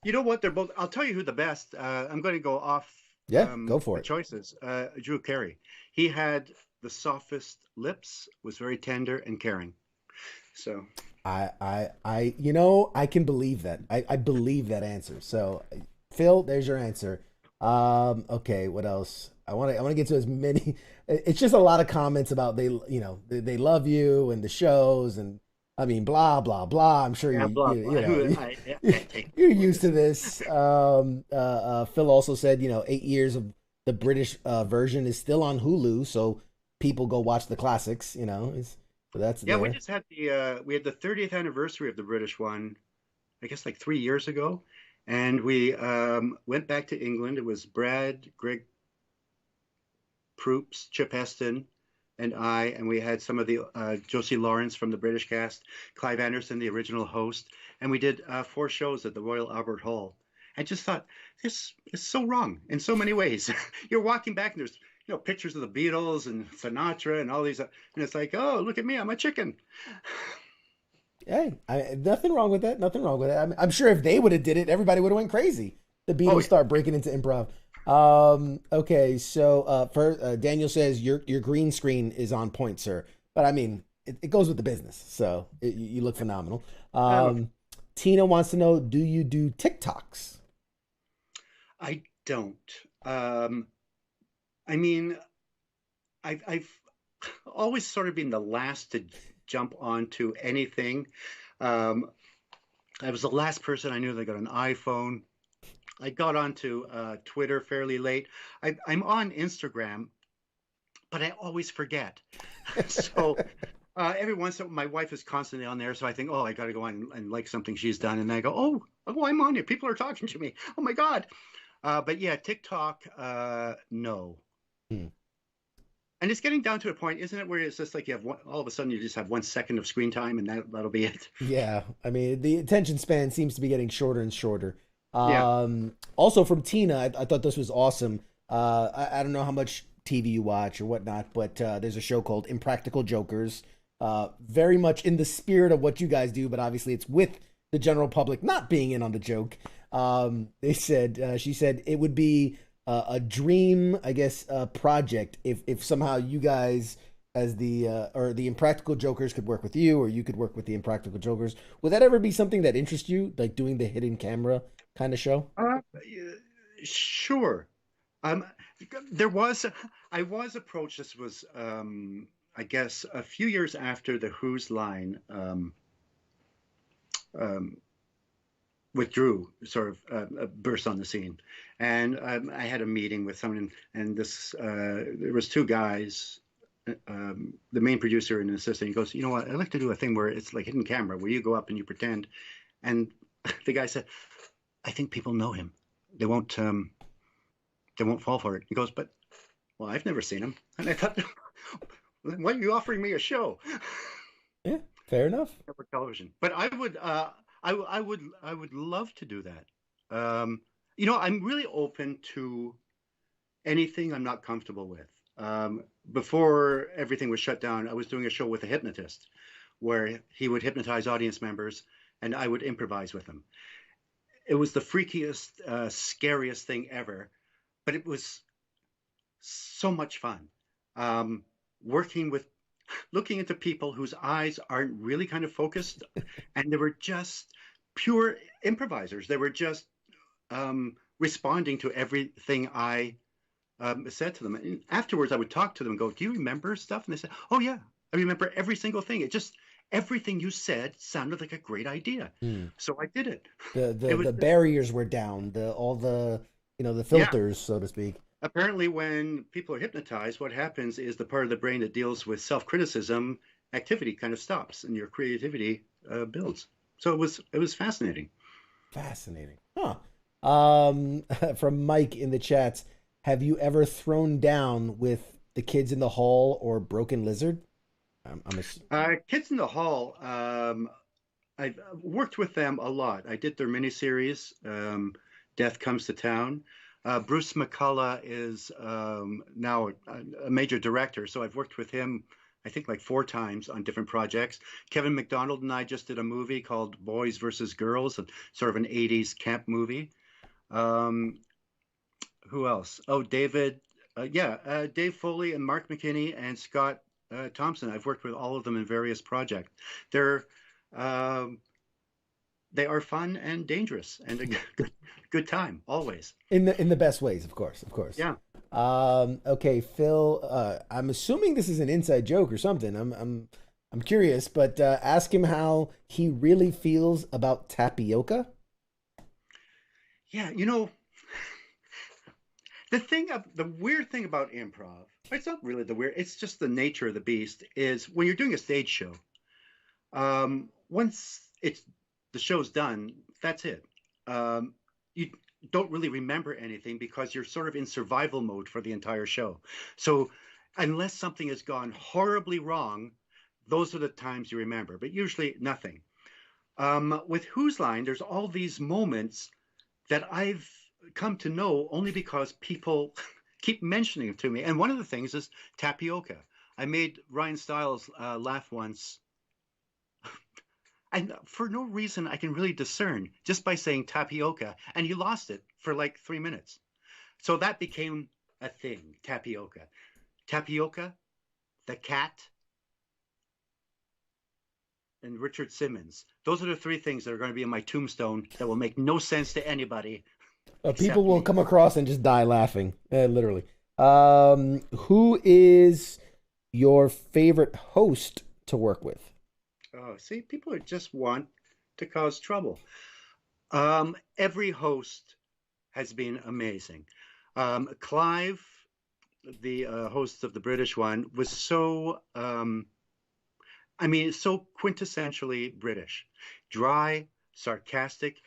You know what? They're both. I'll tell you who the best. I'm going to go off. Yeah, go for it. Choices. Drew Carey. He had the softest lips. Was very tender and caring. So. I can believe that. I believe that answer. So, Phil, there's your answer. Okay, what else? I want to get to as many. It's just a lot of comments about they love you and the shows, and I mean blah blah blah. I'm sure you're used to this. Phil also said 8 years of the British version is still on Hulu, so people go watch the classics. So that's there. We just had we had the 30th anniversary of the British one, I guess like 3 years ago. And we went back to England. It was Brad, Greg Proops, Chip Heston, and I. And we had some of the Josie Lawrence from the British cast, Clive Anderson, the original host. And we did 4 shows at the Royal Albert Hall. I just thought, this is so wrong in so many ways. You're walking back and there's pictures of the Beatles and Sinatra and all these. And it's like, oh, look at me, I'm a chicken. Hey, nothing wrong with that. Nothing wrong with that. I'm sure if they would have did it, everybody would have went crazy. The Beatles start breaking into improv. Okay, so Daniel says your green screen is on point, sir. But I mean, it goes with the business, so you look phenomenal. Tina wants to know: do you do TikToks? I don't. I mean, I've always sort of been the last to jump onto anything. I was the last person I knew that got an iPhone. I got onto Twitter fairly late. I'm on Instagram, but I always forget. So every once in a while, my wife is constantly on there. So I think, oh, I got to go on and like something she's done. And then I go, oh, I'm on it. People are talking to me. Oh, my God. But yeah, TikTok, no. And it's getting down to a point, isn't it, where it's just like you have all of a sudden you just have 1 second of screen time and that'll be it. Yeah. I mean, the attention span seems to be getting shorter and shorter. Also from Tina, I thought this was awesome. I don't know how much TV you watch or whatnot, but there's a show called Impractical Jokers. Very much in the spirit of what you guys do, but obviously it's with the general public not being in on the joke. She said it would be a dream, I guess, project if somehow you guys as the Impractical Jokers could work with you, or you could work with the Impractical Jokers. Would that ever be something that interests you, like doing the hidden camera kind of show? Sure. I was approached. This was, I guess, a few years after the Who's line withdrew, sort of burst on the scene, and I had a meeting with someone, and this there was 2 guys, the main producer and an assistant. He goes, you know what? I'd like to do a thing where it's like hidden camera, where you go up and you pretend. And the guy said, I think people know him. They won't fall for it. He goes, but well, I've never seen him. And I thought, why are you offering me a show? Yeah, fair enough. For television, but I would love to do that. I'm really open to anything I'm not comfortable with. Before everything was shut down, I was doing a show with a hypnotist where he would hypnotize audience members and I would improvise with them. It was the freakiest, scariest thing ever, but it was so much fun. Working with looking into people whose eyes aren't really kind of focused, and they were just pure improvisers. They were just responding to everything I said to them. And afterwards, I would talk to them and go, "Do you remember stuff?" And they said, "Oh yeah, I remember every single thing. It just everything you said sounded like a great idea." So I did it. The barriers were down. All the the filters, so to speak. Apparently, when people are hypnotized, what happens is the part of the brain that deals with self-criticism activity kind of stops, and your creativity builds. So it was fascinating. Fascinating, huh? From Mike in the chats, have you ever thrown down with the kids in the hall or Broken Lizard? Kids in the Hall. I've worked with them a lot. I did their miniseries, Death Comes to Town. Bruce McCullough is now a major director, so I've worked with him, I think, like 4 times on different projects. Kevin McDonald and I just did a movie called Boys versus Girls, sort of an 80s camp movie. Who else? Oh, Dave Foley and Mark McKinney and Scott Thompson. I've worked with all of them in various projects. They are fun and dangerous and a good time always. In the best ways, of course. Yeah. Okay, Phil. I'm assuming this is an inside joke or something. I'm curious, but ask him how he really feels about tapioca. Yeah, the weird thing about improv, it's not really the weird, it's just the nature of the beast, is when you're doing a stage show, once the show's done, that's it. You don't really remember anything because you're sort of in survival mode for the entire show. So unless something has gone horribly wrong, those are the times you remember, but usually nothing. With Whose Line, there's all these moments that I've come to know only because people keep mentioning it to me. And one of the things is tapioca. I made Ryan Stiles laugh once, and for no reason I can really discern, just by saying tapioca, and he lost it for like 3 minutes. So that became a thing, tapioca. Tapioca, the cat, and Richard Simmons. Those are the 3 things that are going to be in my tombstone that will make no sense to anybody. People will come across and just die laughing, literally. Who is your favorite host to work with? Oh, see, people just want to cause trouble. Every host has been amazing. Clive, the host of the British one, was so, so quintessentially British. Dry, sarcastic,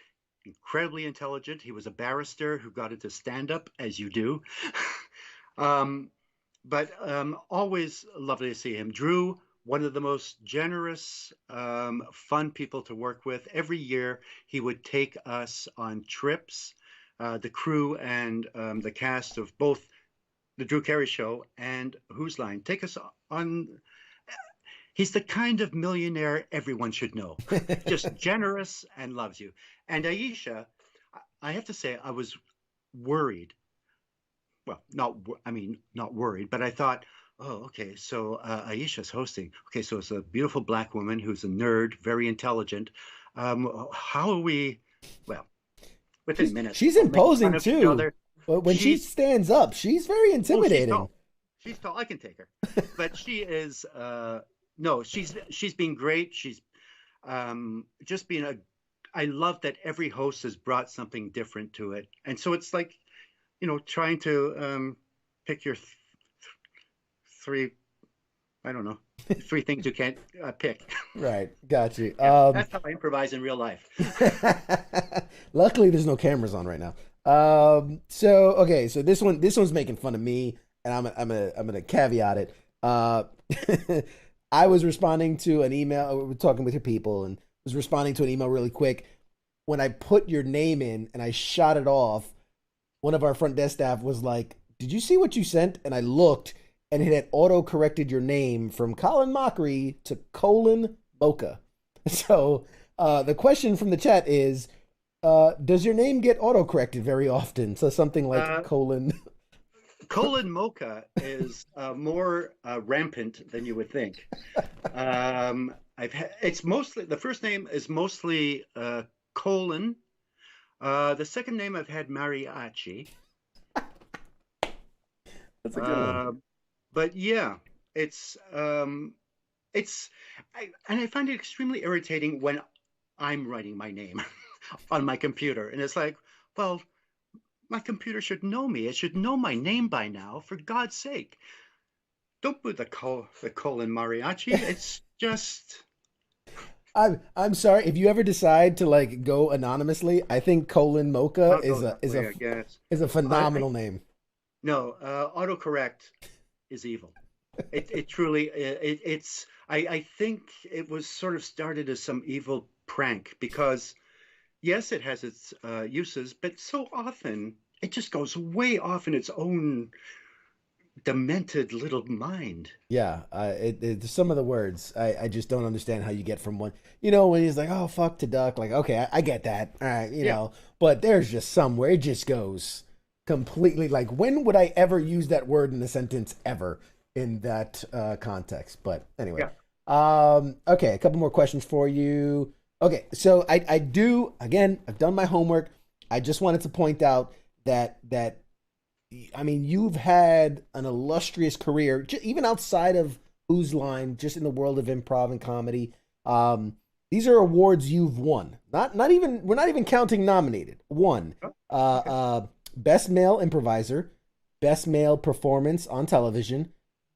incredibly intelligent. He was a barrister who got into stand-up, as you do. But always lovely to see him. Drew, one of the most generous, fun people to work with. Every year, he would take us on trips, the crew and the cast of both The Drew Carey Show and Whose Line. Take us on... He's the kind of millionaire everyone should know. Just generous and loves you. And Aisha, I have to say, I was worried. Well, not worried, but I thought, oh, okay, so Aisha's hosting. Okay, so it's a beautiful black woman who's a nerd, very intelligent. How are we? Well, within minutes. She's imposing too. When she stands up, she's very intimidating. Oh, she's tall. I can take her. But she is. No, she's been great. She's just been I love that every host has brought something different to it, and so it's like, trying to pick your 3 things you can't pick. Right, got you. That's how I improvise in real life. Luckily, there's no cameras on right now. So this one's making fun of me, and I'm gonna caveat it. I was responding to an email. We were talking with your people, and was responding to an email really quick. When I put your name in and I shot it off, one of our front desk staff was like, "Did you see what you sent?" And I looked, and it had auto-corrected your name from Colin Mochrie to Colin Mocha. So the question from the chat is, does your name get auto-corrected very often? So something like Colin... Colin Mocha is more rampant than you would think. It's mostly, the first name is mostly Colin. The second name I've had Mariachi. That's a good one. But yeah, and I find it extremely irritating when I'm writing my name on my computer, and it's like, well, my computer should know me. It should know my name by now. For God's sake, don't put the colon mariachi. It's just. I'm sorry if you ever decide to like go anonymously. I think Colin Mocha is a phenomenal name. No, autocorrect is evil. It truly it's. I think it was sort of started as some evil prank because. Yes, it has its uses, but so often it just goes way off in its own demented little mind. Yeah, some of the words I just don't understand how you get from one. You know, when he's like, "Oh fuck" to duck, like, okay, I get that. All right, you know, but there's just somewhere it just goes completely. Like, when would I ever use that word in a sentence ever in that context? But anyway, okay, a couple more questions for you. Okay, so I do, again, I've done my homework. I just wanted to point out that I mean, you've had an illustrious career, even outside of Whose Line, just in the world of improv and comedy. These are awards you've won. Not even, we're not even counting nominated. Won. Best Male Improviser, Best Male Performance on Television,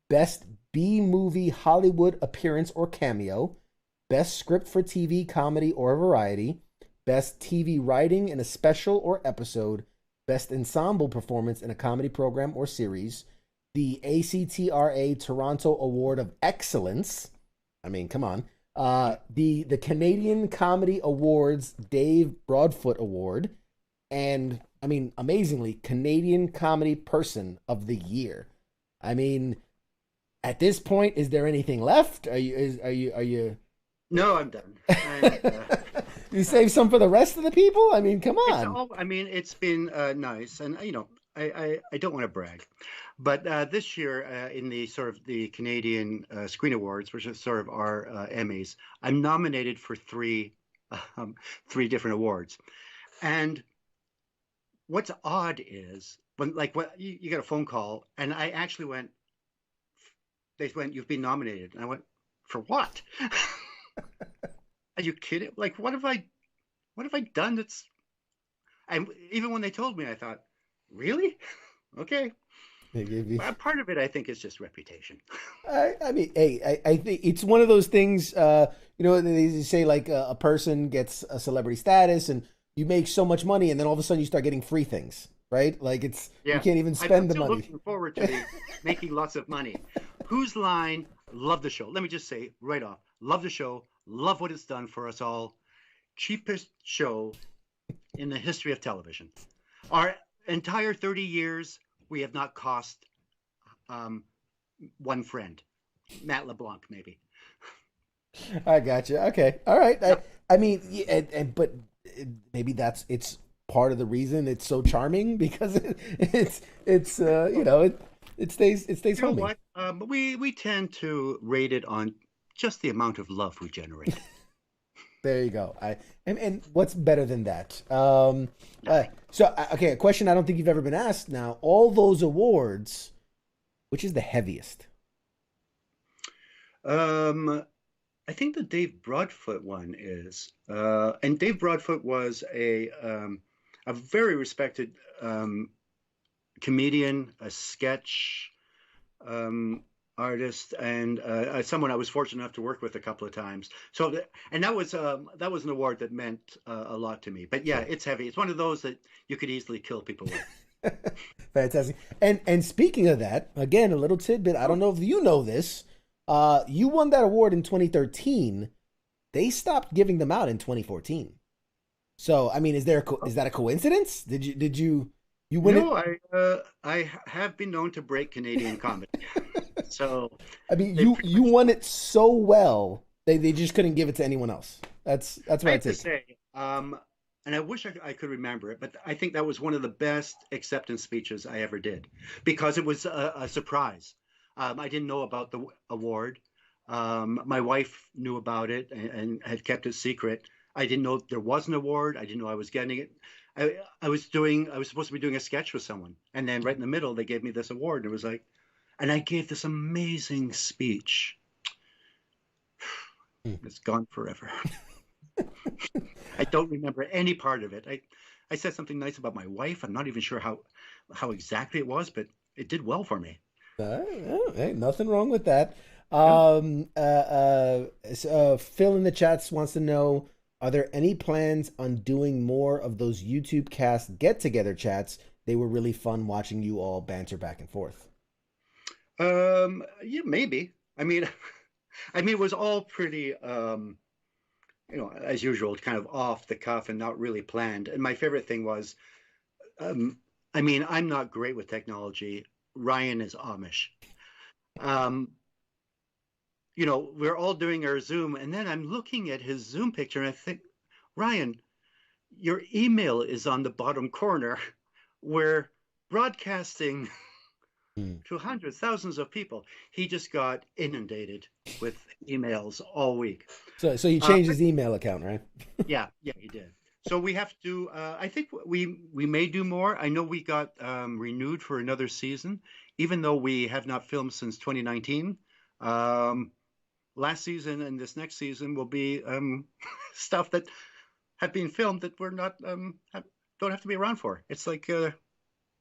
Best B-Movie Hollywood Appearance or Cameo, Best Script for TV, Comedy, or Variety, Best TV Writing in a Special or Episode, Best Ensemble Performance in a Comedy Program or Series, the ACTRA Toronto Award of Excellence. I mean, come on. The Canadian Comedy Awards Dave Broadfoot Award, and, I mean, amazingly, Canadian Comedy Person of the Year. I mean, at this point, is there anything left? Are you... No, I'm done. You save some for the rest of the people? I mean, come on. It's been nice, and you know, I don't want to brag, but this year in the sort of the Canadian Screen Awards, which is sort of our Emmys, I'm nominated for three different awards, and what's odd is when you get a phone call, and I actually went. They went, "You've been nominated," and I went, "For what?" Are you kidding? Like, what have I done that's... And even when they told me, I thought, really? Okay. Part of it, I think, is just reputation. I mean, hey, I think it's one of those things, you know, they say like a person gets a celebrity status and you make so much money and then all of a sudden you start getting free things, right? Like you can't even spend the money. I'm looking forward to making lots of money. Whose Line? Love the show. Let me just say right off, love the show. Love what it's done for us all. Cheapest show in the history of television. Our entire 30 years, we have not cost one friend. Matt LeBlanc, maybe. I got you. Okay. All right. Yep. I mean, but maybe it's part of the reason it's so charming because it's you know, it stays homey. You know what? We tend to rate it on just the amount of love we generate. There you go. And what's better than that? Okay, a question I don't think you've ever been asked. Now, all those awards, which is the heaviest? I think the Dave Broadfoot one is, and Dave Broadfoot was a very respected comedian, a sketch artist, and someone I was fortunate enough to work with a couple of times. So, and that was an award that meant a lot to me. But yeah, it's heavy. It's one of those that you could easily kill people with. Fantastic. And speaking of that, again, a little tidbit. I don't know if you know this. You won that award in 2013. They stopped giving them out in 2014. So, I mean, is that a coincidence? Did you win it? No, I have been known to break Canadian comedy. So, I mean, you won it so well, they just couldn't give it to anyone else. That's what I take. To say, and I wish I could remember it, but I think that was one of the best acceptance speeches I ever did because it was a surprise. I didn't know about the award. My wife knew about it and had kept it secret. I didn't know there was an award. I didn't know I was getting it. I was supposed to be doing a sketch with someone, and then right in the middle they gave me this award, and it was like, and I gave this amazing speech. It's gone forever. I don't remember any part of it. I said something nice about my wife. I'm not even sure how exactly it was, but it did well for me. Hey, nothing wrong with that. Phil in the chats wants to know, are there any plans on doing more of those YouTube cast get-together chats? They were really fun watching you all banter back and forth. Yeah, maybe. I mean, it was all pretty, as usual, kind of off the cuff and not really planned. And my favorite thing was, I'm not great with technology. Ryan is Amish. We're all doing our Zoom, and then I'm looking at his Zoom picture, and I think, Ryan, your email is on the bottom corner. We're broadcasting to hundreds, thousands of people. He just got inundated with emails all week. So you changed his email account, right? yeah, he did. So we have to. I think we may do more. I know we got renewed for another season, even though we have not filmed since 2019. Last season and this next season will be stuff that have been filmed that we're not don't have to be around for. It's like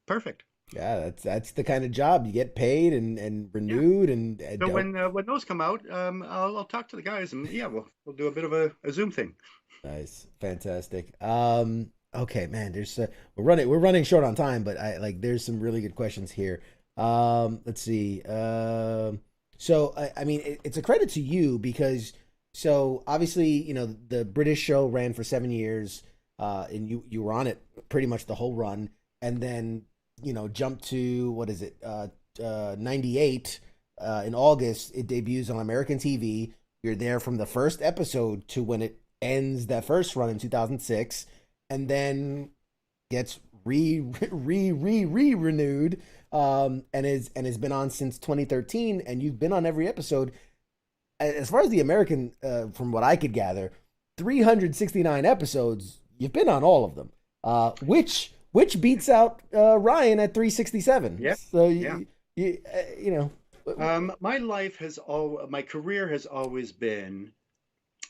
perfect. Yeah, that's the kind of job you get paid and renewed. And so when those come out, I'll talk to the guys, and we'll do a bit of a Zoom thing. Nice, fantastic. Okay, man, we're running short on time, but there's some really good questions here. Let's see. So it's a credit to you because obviously the British show ran for 7 years, and you were on it pretty much the whole run, and then jumped to 98 in August. It debuts on American TV. You're there from the first episode to when it ends that first run in 2006, and then gets renewed, and has been on since 2013, and you've been on every episode. As far as the American, from what I could gather, 369 episodes, you've been on all of them, which beats out Ryan at 367. Yeah. So my career has always been,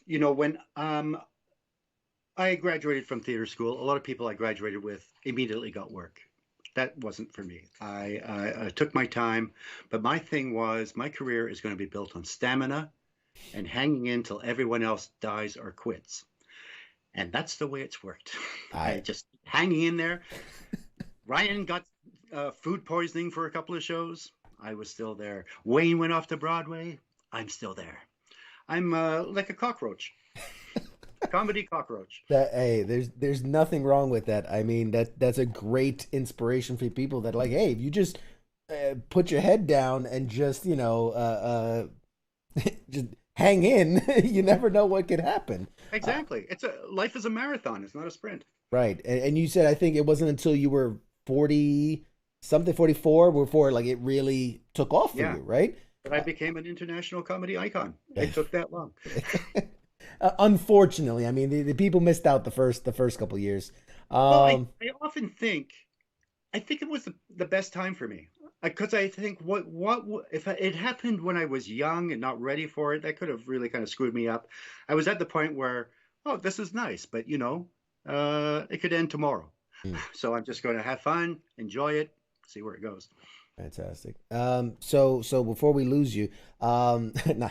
when I graduated from theater school, a lot of people I graduated with immediately got work. That wasn't for me. I took my time, but my thing was my career is going to be built on stamina and hanging in till everyone else dies or quits. And that's the way it's worked. I just hanging in there. Ryan got food poisoning for a couple of shows. I was still there. Wayne went off to Broadway. I'm still there. I'm like a cockroach. Comedy cockroach. There's nothing wrong with that. I mean, that's a great inspiration for people that if you just put your head down and just just hang in, you never know what could happen. Exactly. Life is a marathon. It's not a sprint. Right. And you said, I think it wasn't until you were 44, before it really took off for you, right? But I became an international comedy icon. It took that long. Unfortunately, I mean, the people missed out the first couple of years. I often think, it was the best time for me, because I think what if it happened when I was young and not ready for it, that could have really kind of screwed me up. I was at the point where, this is nice, but it could end tomorrow. So I'm just going to have fun, enjoy it, see where it goes. Fantastic. So before we lose you, what's happening?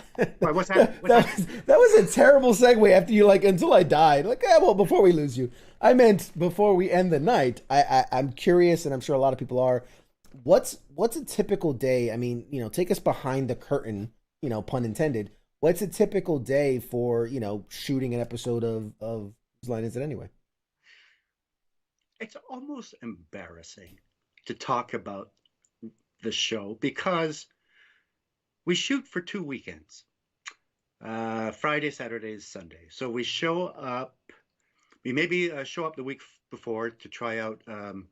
That was a terrible segue after you until I died. Before we lose you, I meant before we end the night. I'm curious, and I'm sure a lot of people are. What's a typical day? I mean, take us behind the curtain, pun intended. What's a typical day for shooting an episode of Whose Line Is It Anyway? It's almost embarrassing to talk about the show because we shoot for 2 weekends, Friday, Saturday, Sunday. So we show up we maybe show up the week before to try out, the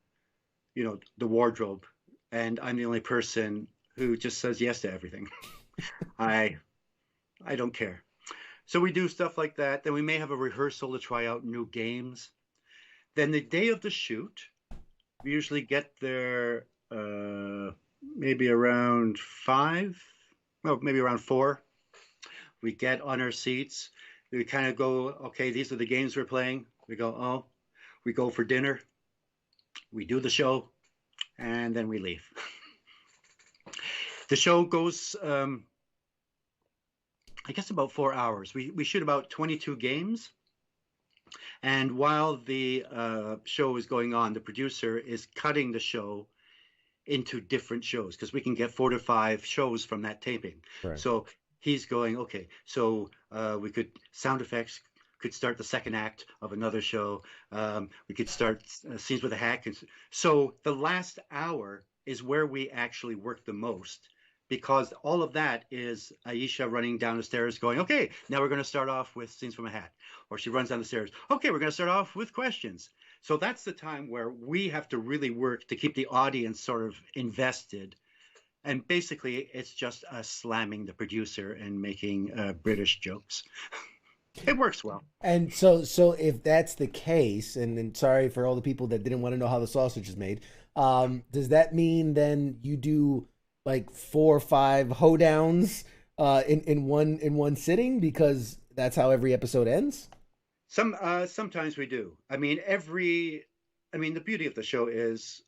wardrobe, and I'm the only person who just says yes to everything. I don't care. So we do stuff like that. Then we may have a rehearsal to try out new games. Then the day of the shoot, we usually get there maybe around 5, maybe around 4. We get on our seats. We kind of go, okay, these are the games we're playing. We go, we go for dinner. We do the show, and then we leave. The show goes, I guess, about 4 hours. We shoot about 22 games. And while the show is going on, the producer is cutting the show into different shows, because we can get 4 to 5 shows from that taping. Right. So he's going, okay, so we could, sound effects could start the second act of another show. We could start scenes with a hack. So the last hour is where we actually work the most, because all of that is Aisha running down the stairs going, okay, now we're going to start off with scenes from a hat. Or she runs down the stairs, okay, we're going to start off with questions. So that's the time where we have to really work to keep the audience sort of invested. And basically, it's just us slamming the producer and making British jokes. It works well. And so if that's the case, and sorry for all the people that didn't want to know how the sausage is made, does that mean then you do like 4 or 5 hoedowns in one sitting, because that's how every episode ends? Sometimes we do. I mean, the beauty of the show is,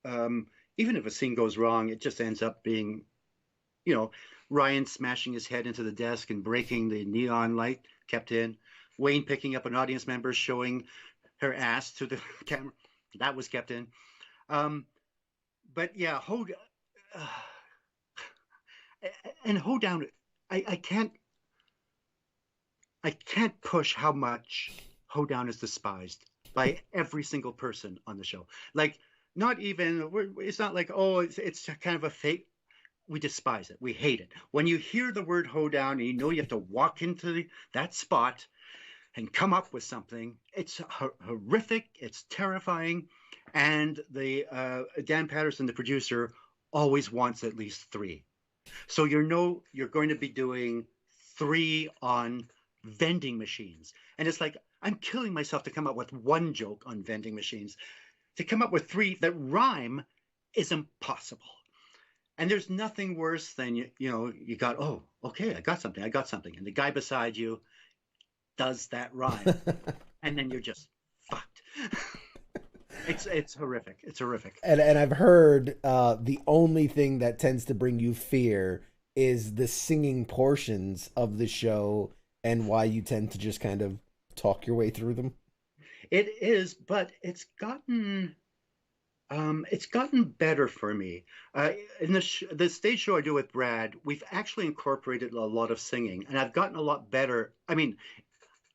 even if a scene goes wrong, it just ends up being, Ryan smashing his head into the desk and breaking the neon light kept in. Wayne picking up an audience member, showing her ass to the camera. That was kept in. But yeah, and hoedown, I can't push how much hoedown is despised by every single person on the show. Like, not even, it's not like, it's kind of a fake. We despise it. We hate it. When you hear the word hoedown and you have to walk into that spot and come up with something, it's horrific. It's terrifying. And the Dan Patterson, the producer, always wants at least 3. So you're going to be doing 3 on vending machines. And it's like, I'm killing myself to come up with 1 joke on vending machines. To come up with 3 that rhyme is impossible. And there's nothing worse than, you got, okay, I got something. And the guy beside you does that rhyme. And then you're just fucked. It's horrific. It's horrific. And I've heard the only thing that tends to bring you fear is the singing portions of the show, and why you tend to just kind of talk your way through them. It is, but it's gotten better for me. In the stage show I do with Brad, we've actually incorporated a lot of singing, and I've gotten a lot better. I mean,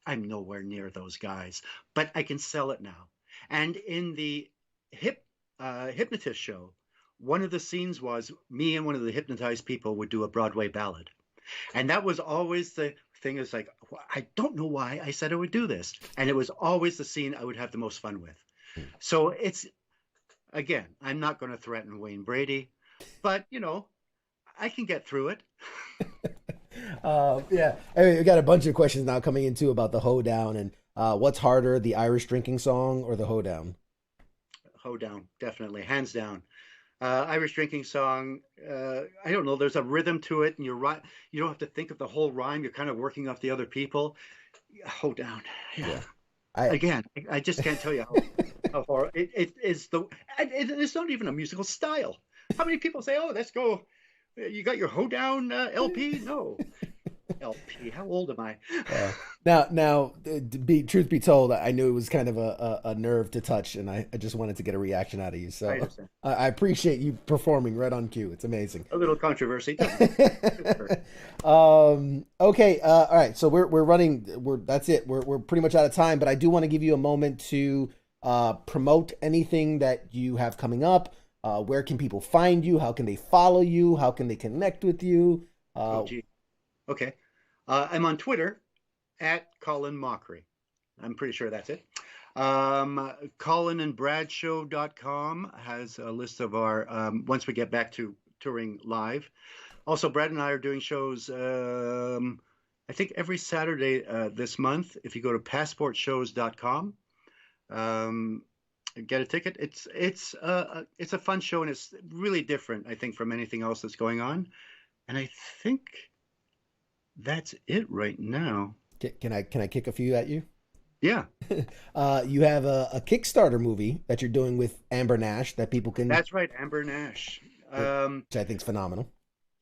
I'm nowhere near those guys, but I can sell it now. And in the hypnotist show, one of the scenes was me and one of the hypnotized people would do a Broadway ballad. And that was always the thing. Is like, I don't know why I said I would do this. And it was always the scene I would have the most fun with. So it's, again, I'm not going to threaten Wayne Brady, but, I can get through it. Yeah. I mean, we got a bunch of questions now coming in too about the hoedown, and what's harder, the Irish drinking song or the hoedown? Hoedown, definitely, hands down. Irish drinking song, I don't know, there's a rhythm to it, and you're right. You don't have to think of the whole rhyme. You're kind of working off the other people. Hoedown. Yeah. I just can't tell you how horrible it is. It's not even a musical style. How many people say, let's go, you got your hoedown LP? No. LP, how old am I? Now, truth be told, I knew it was kind of a nerve to touch, and I just wanted to get a reaction out of you. So I appreciate you performing right on cue. It's amazing. A little controversy. Okay. All right. So we're running. That's it. We're pretty much out of time. But I do want to give you a moment to promote anything that you have coming up. Where can people find you? How can they follow you? How can they connect with you? Okay. I'm on Twitter at Colin Mochrie. I'm pretty sure that's it. ColinandBradshow.com has a list of our, once we get back to touring live. Also, Brad and I are doing shows, I think every Saturday this month. If you go to passportshows.com, get a ticket. It's a fun show, and it's really different, I think, from anything else that's going on. And I think that's it right now. Can I kick a few at you? Yeah. You have a Kickstarter movie that you're doing with Amber Nash that people can. That's right, Amber Nash. Which I think is phenomenal.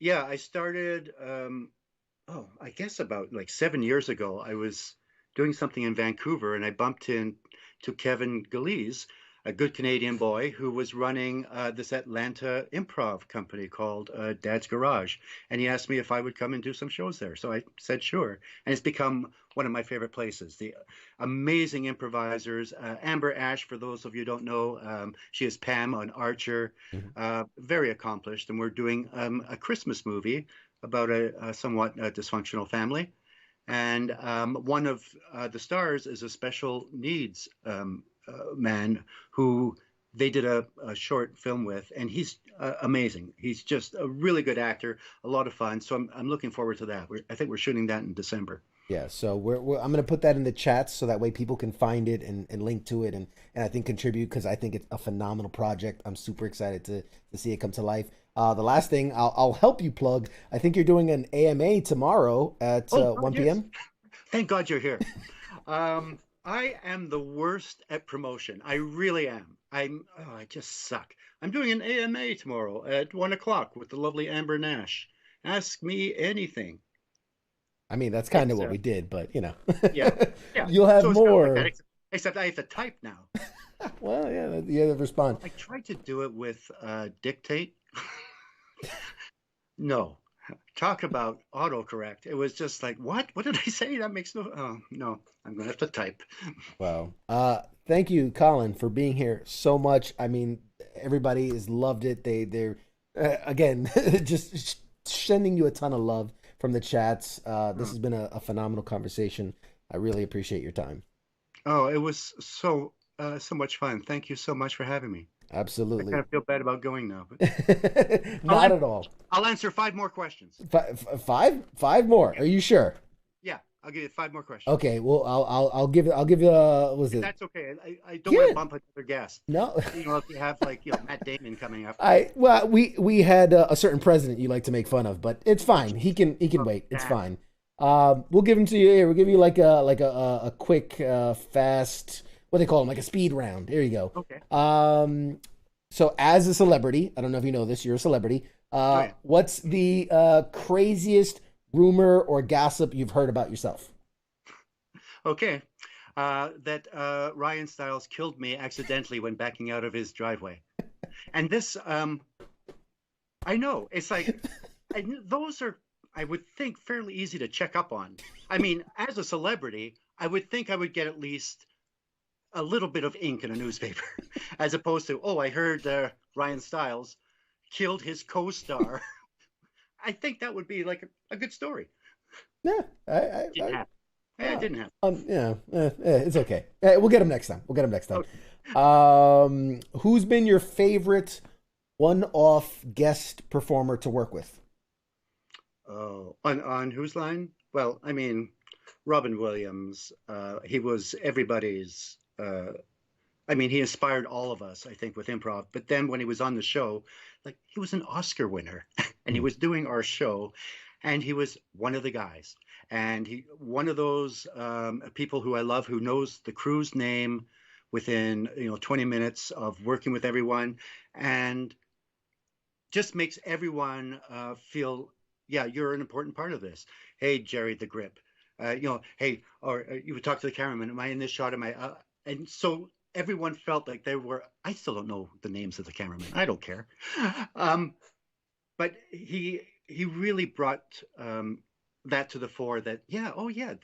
Yeah, I started. I guess about like 7 years ago. I was doing something in Vancouver, and I bumped into Kevin Galeese, a good Canadian boy who was running this Atlanta improv company called Dad's Garage. And he asked me if I would come and do some shows there. So I said, sure. And it's become one of my favorite places. The amazing improvisers. Amber Ash, for those of you who don't know, she is Pam on Archer, very accomplished. And we're doing a Christmas movie about a somewhat dysfunctional family. And one of the stars is a special needs man who they did a short film with, and he's amazing. He's just a really good actor, a lot of fun. So I'm looking forward to that. I think we're shooting that in December. Yeah, so I'm going to put that in the chats so that way people can find it and link to it and I think contribute, because I think it's a phenomenal project. I'm super excited to see it come to life. The last thing I'll help you plug. I think you're doing an AMA tomorrow at 1 p.m. Thank God you're here. I am the worst at promotion. I really am. I just suck. I'm doing an AMA tomorrow at 1 o'clock with the lovely Amber Nash. Ask me anything. I mean, that's kind of what we did, but you know. Yeah. You'll have so more. Kind of like that, except I have to type now. Well, yeah, you have to respond. I tried to do it with dictate. No. Talk about autocorrect. It was just like, what? What did I say? That makes no... Oh, no. I'm going to have to type. Wow. Thank you, Colin, for being here so much. I mean, everybody has loved it. They're again, just sending you a ton of love from the chats. This has been a phenomenal conversation. I really appreciate your time. Oh, it was so much fun. Thank you so much for having me. Absolutely. I kind of feel bad about going now. But... Not at all. I'll answer 5 more questions. Five more. Are you sure? Yeah, I'll give you 5 more questions. Okay. Well, I'll give you. Was it? That's okay. I don't want to bump another guest. No. You know, if you have like Matt Damon coming up. We had a certain president you like to make fun of, but it's fine. He can wait. It's fine. We'll give him to you here. We'll give you like a quick, fast. What they call them, like a speed round. Here you go. Okay. So as a celebrity, I don't know if you know this, you're a celebrity. What's the craziest rumor or gossip you've heard about yourself? Okay. That Ryan Stiles killed me accidentally when backing out of his driveway. And this, I know, it's like, those are, I would think, fairly easy to check up on. I mean, as a celebrity, I would think I would get at least a little bit of ink in a newspaper, as opposed to, I heard Ryan Stiles killed his co-star. I think that would be like a good story. Yeah, it didn't happen. It's okay. We'll get him next time. Okay. Who's been your favorite one-off guest performer to work with? Oh, on whose line? Well, I mean, Robin Williams. He was everybody's. He inspired all of us, I think, with improv. But then when he was on the show, like, he was an Oscar winner and he was doing our show, and he was one of the guys. And one of those people who I love, who knows the crew's name within 20 minutes of working with everyone, and just makes everyone feel, yeah, you're an important part of this. Hey, Jerry the Grip. Hey, or you would talk to the cameraman. Am I in this shot? Am I? And so everyone felt like they were. I still don't know the names of the cameramen. I don't care. But he really brought that to the fore. That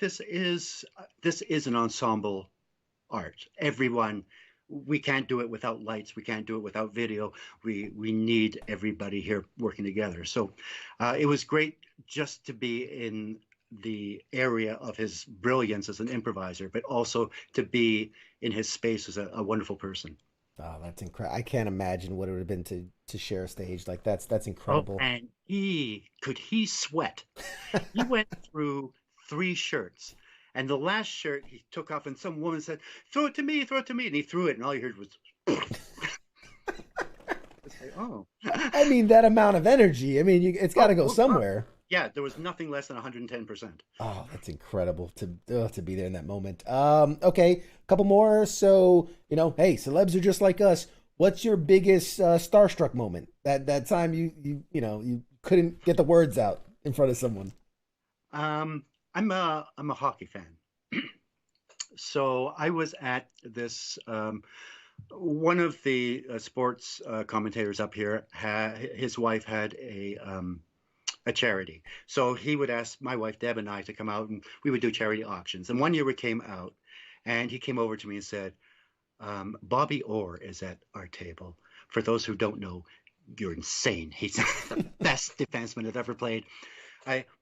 this is an ensemble art. Everyone. We can't do it without lights. We can't do it without video. We need everybody here working together. So it was great just to be in the area of his brilliance as an improviser, but also to be in his space as a wonderful person. Oh, that's incredible. I can't imagine what it would have been to share a stage like that's Oh, incredible. and he sweat. He went through 3 shirts. And the last shirt he took off, and some woman said, throw it to me, throw it to me. And he threw it, and all you heard was, oh. I mean, that amount of energy. I mean, it's got to go somewhere. Yeah, there was nothing less than 110%. Oh, that's incredible to be there in that moment. Okay, a couple more. So, hey, celebs are just like us. What's your biggest starstruck moment? That time you couldn't get the words out in front of someone. I'm a hockey fan. So I was at this one of the sports commentators up here. His wife had a charity, so he would ask my wife Deb and I to come out, and we would do charity auctions. And one year we came out, and he came over to me and said, Bobby Orr is at our table. For those who don't know, you're insane. He's the best defenseman that ever played.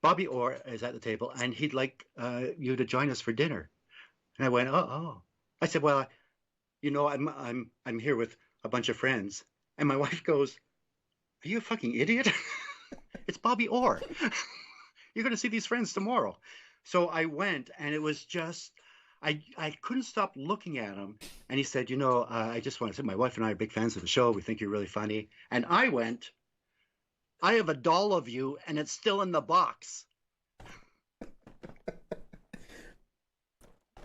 Bobby Orr is at the table, and he'd like you to join us for dinner. And I went, oh. I said, well, I'm here with a bunch of friends. And my wife goes, are you a fucking idiot? It's Bobby Orr. You're going to see these friends tomorrow. So I went, and it was just, I couldn't stop looking at him. And he said, I just want to say my wife and I are big fans of the show. We think you're really funny. And I went, I have a doll of you, and it's still in the box. I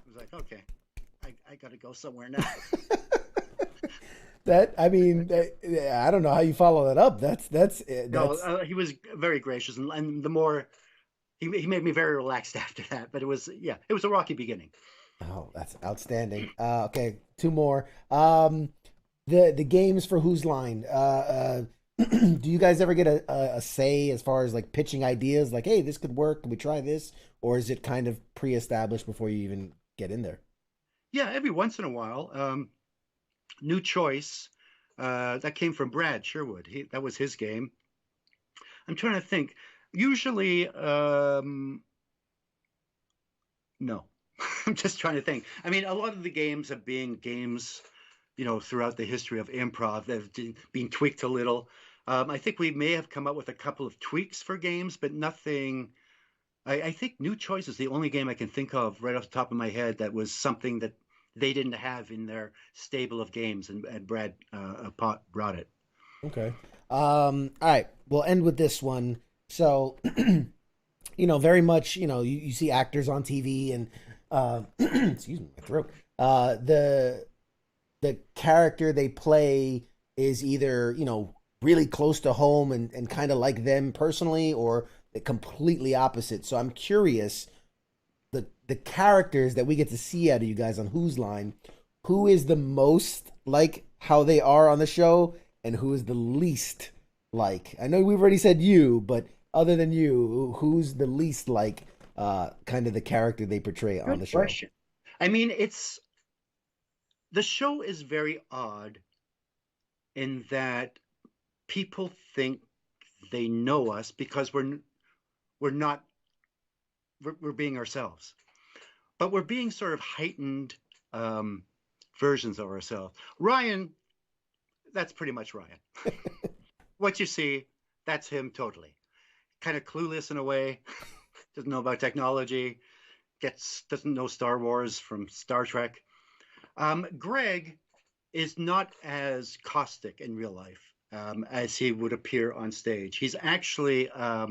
was like, okay, I got to go somewhere now. I don't know how you follow that up. That's No, he was very gracious, and the more he made me very relaxed after that. But it was a rocky beginning. Oh, that's outstanding. Okay, 2 more. The games for Whose Line. Do you guys ever get a say as far as like pitching ideas? Like, hey, this could work. Can we try this? Or is it kind of pre-established before you even get in there? Yeah, every once in a while. New Choice, that came from Brad Sherwood. That was his game. I'm trying to think. Usually, no. I'm just trying to think. I mean, a lot of the games have been games, throughout the history of improv that have been tweaked a little. I think we may have come up with a couple of tweaks for games, but nothing. I think New Choice is the only game I can think of right off the top of my head that was something that they didn't have in their stable of games, and Brad brought it. Okay. All right. We'll end with this one. So, very much, you see actors on TV and, excuse me, my throat. The character they play is either, really close to home and kind of like them personally, or the completely opposite. So I'm curious, the characters that we get to see out of you guys on Whose Line, who is the most like how they are on the show, and who is the least like? I know we've already said you, but other than you, who's the least like kind of the character they portray on the show? Question. I mean, the show is very odd in that people think they know us because we're being ourselves. But we're being sort of heightened versions of ourselves. Ryan, that's pretty much Ryan. What you see, that's him totally. Kind of clueless in a way, doesn't know about technology, doesn't know Star Wars from Star Trek. Greg is not as caustic in real life as he would appear on stage. He's actually a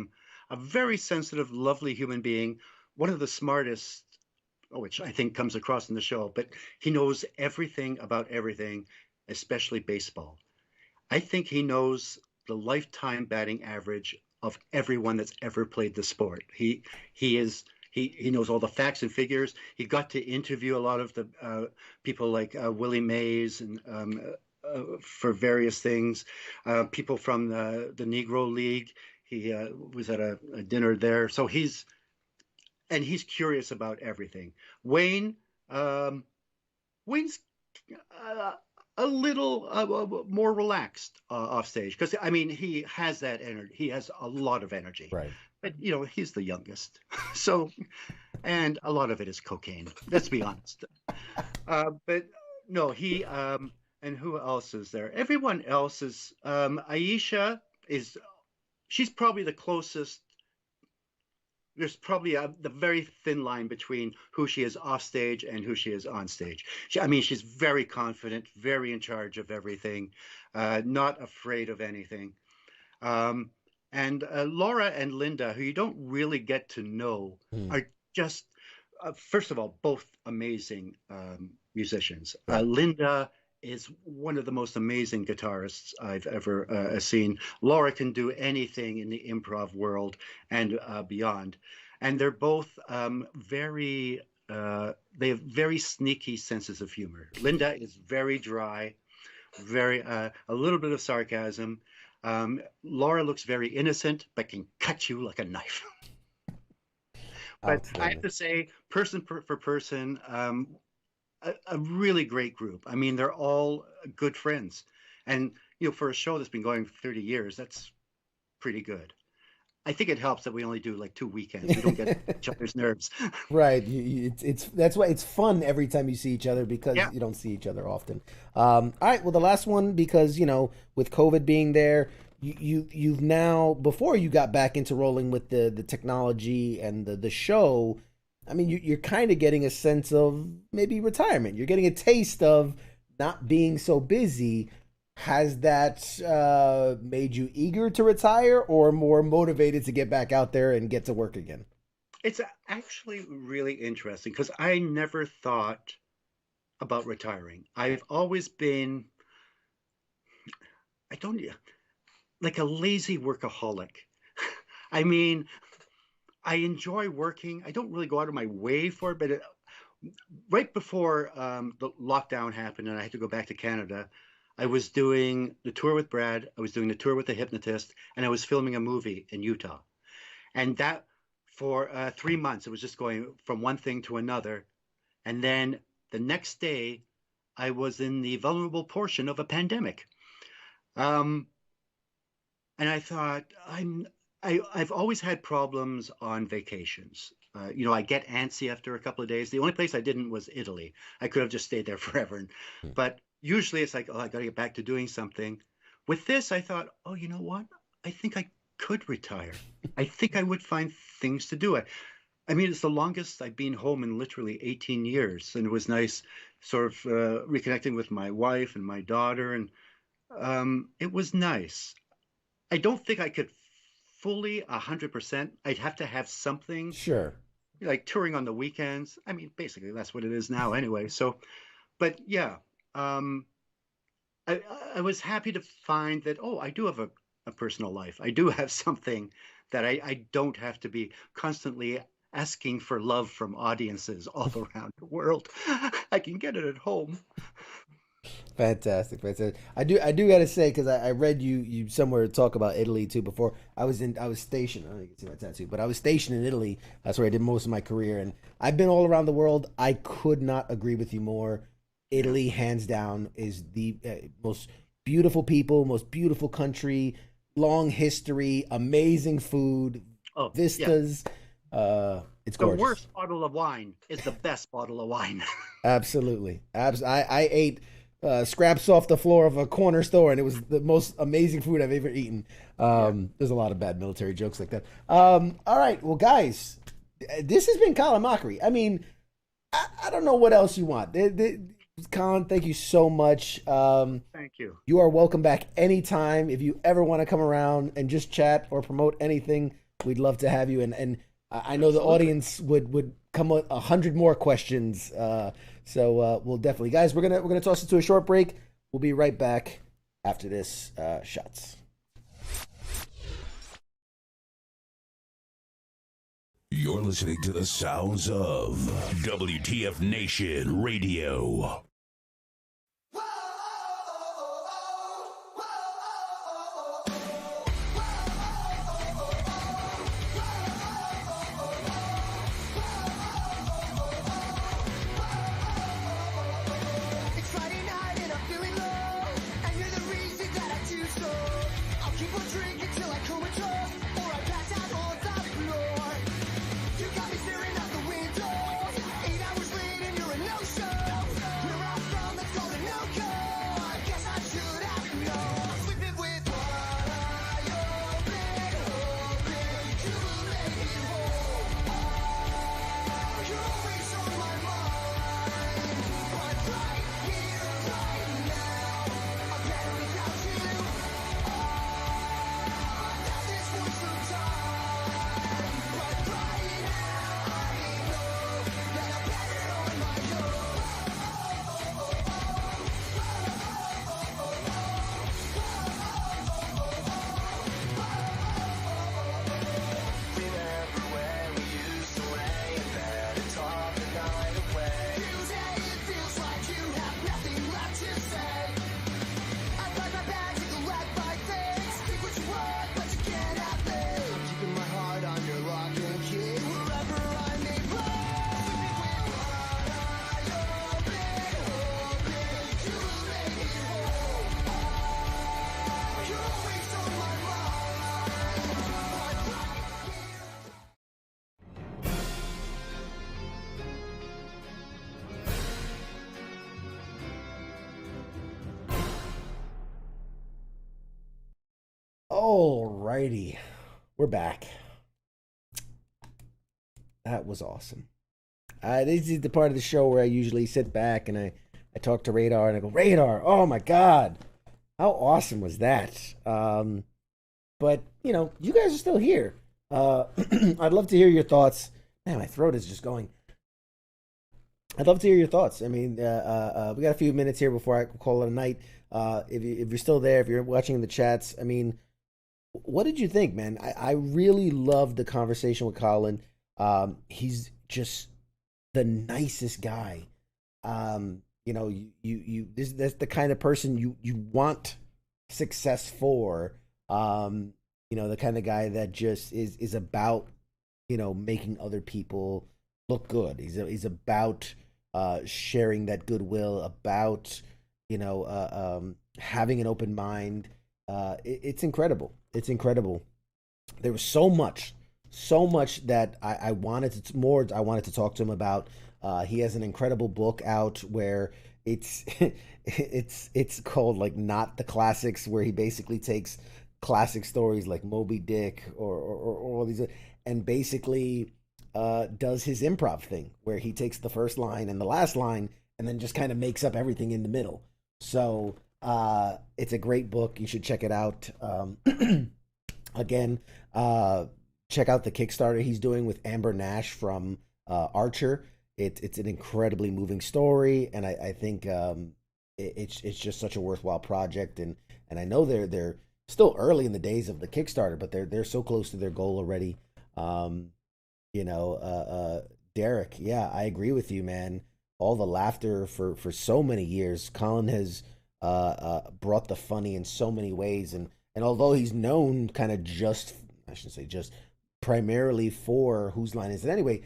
very sensitive, lovely human being, one of the smartest, which I think comes across in the show, but he knows everything about everything, especially baseball. I think he knows the lifetime batting average of everyone that's ever played the sport. He knows all the facts and figures. He got to interview a lot of the people like Willie Mays and for various things, people from the Negro League. He was at a dinner there. So he's curious about everything. Wayne's a little more relaxed off stage, because I mean he has that energy. He has a lot of energy, Right. but he's the youngest, so, and a lot of it is cocaine. Let's be honest. But no, he and who else is there? Everyone else is. Aisha she's probably the closest. There's probably the very thin line between who she is off stage and who she is on stage. She's very confident, very in charge of everything, not afraid of anything. And Laura and Linda, who you don't really get to know, are just, first of all, both amazing musicians. Linda is one of the most amazing guitarists I've ever seen. Laura can do anything in the improv world and beyond. And they're both they have very sneaky senses of humor. Linda is very dry, very a little bit of sarcasm. Laura looks very innocent, but can cut you like a knife. But I have to say, person for person, a really great group. I mean, they're all good friends. And, for a show that's been going for 30 years, that's pretty good. I think it helps that we only do like 2 weekends. We don't get each other's nerves. Right. That's why it's fun every time you see each other, because you don't see each other often. All right. Well, the last one, because, with COVID being there, you've now, before you got back into rolling with the technology and the show, I mean, you're kind of getting a sense of maybe retirement. You're getting a taste of not being so busy. Has that made you eager to retire, or more motivated to get back out there and get to work again? It's actually really interesting, because I never thought about retiring. I've always been, like a lazy workaholic. I mean, I enjoy working. I don't really go out of my way for it, but right before the lockdown happened and I had to go back to Canada, I was doing the tour with Brad. I was doing the tour with the hypnotist, and I was filming a movie in Utah. And that, for 3 months, it was just going from one thing to another. And then the next day, I was in the vulnerable portion of a pandemic. And I thought, I've always had problems on vacations. I get antsy after a couple of days. The only place I didn't was Italy. I could have just stayed there forever. But usually it's like, I got to get back to doing something. With this, I thought, you know what? I think I could retire. I think I would find things to do. I mean, it's the longest I've been home in literally 18 years. And it was nice sort of reconnecting with my wife and my daughter. And it was nice. I don't think I could fully 100%. I'd have to have something. Sure. Like touring on the weekends. I mean, basically that's what it is now anyway. So, but yeah, I was happy to find that, I do have a personal life. I do have something that I don't have to be constantly asking for love from audiences all around the world. I can get it at home. Fantastic. I do gotta say, because I read you somewhere talk about Italy too before. I was stationed. I don't know if you can see my tattoo, but I was stationed in Italy. That's where I did most of my career, and I've been all around the world. I could not agree with you more. Italy, hands down, is the most beautiful people, most beautiful country, long history, amazing food, vistas. Yeah. It's gorgeous. The worst bottle of wine is the best bottle of wine. Absolutely. I ate scraps off the floor of a corner store, and it was the most amazing food I've ever eaten. There's a lot of bad military jokes like that. All right. Well, guys, this has been Colin Mochrie. I mean, I don't know what else you want. Colin, thank you so much. Thank you. You are welcome back anytime. If you ever want to come around and just chat or promote anything, we'd love to have you. And I know the audience would come with 100 more questions. So we'll definitely, guys, we're gonna toss it to a short break. We'll be right back after this. Shots. You're listening to the sounds of WTF Nation Radio. It's Friday night and I'm feeling low. Alrighty, we're back. That was awesome. This is the part of the show where I usually sit back and I talk to Radar and I go, Radar, oh my God, how awesome was that? But, you know, you guys are still here. I'd love to hear your thoughts. Man, my throat is just going. I'd love to hear your thoughts. I mean, we got a few minutes here before I call it a night. If you're still there, if you're watching in the chats, I mean, what did you think, man? I really loved the conversation with Colin. He's just the nicest guy. You know, that's the kind of person you want success for. You know, the kind of guy that just is about, you know, making other people look good. He's about sharing that goodwill, about, you know, having an open mind. It's incredible. It's incredible. There was so much that I wanted to talk to him about. He has an incredible book out where it's it's called like Not the Classics, where he basically takes classic stories like Moby Dick or all these and basically does his improv thing where he takes the first line and the last line and then just kind of makes up everything in the middle. So it's a great book. You should check it out. Again, check out the Kickstarter he's doing with Amber Nash from Archer. It's an incredibly moving story, and I think it's just such a worthwhile project. And I know they're still early in the days of the Kickstarter, but they're so close to their goal already. You know, Derek, yeah, I agree with you, man. All the laughter for so many years. Colin has brought the funny in so many ways, and although he's known kind of I shouldn't say just primarily for Whose Line Is It Anyway,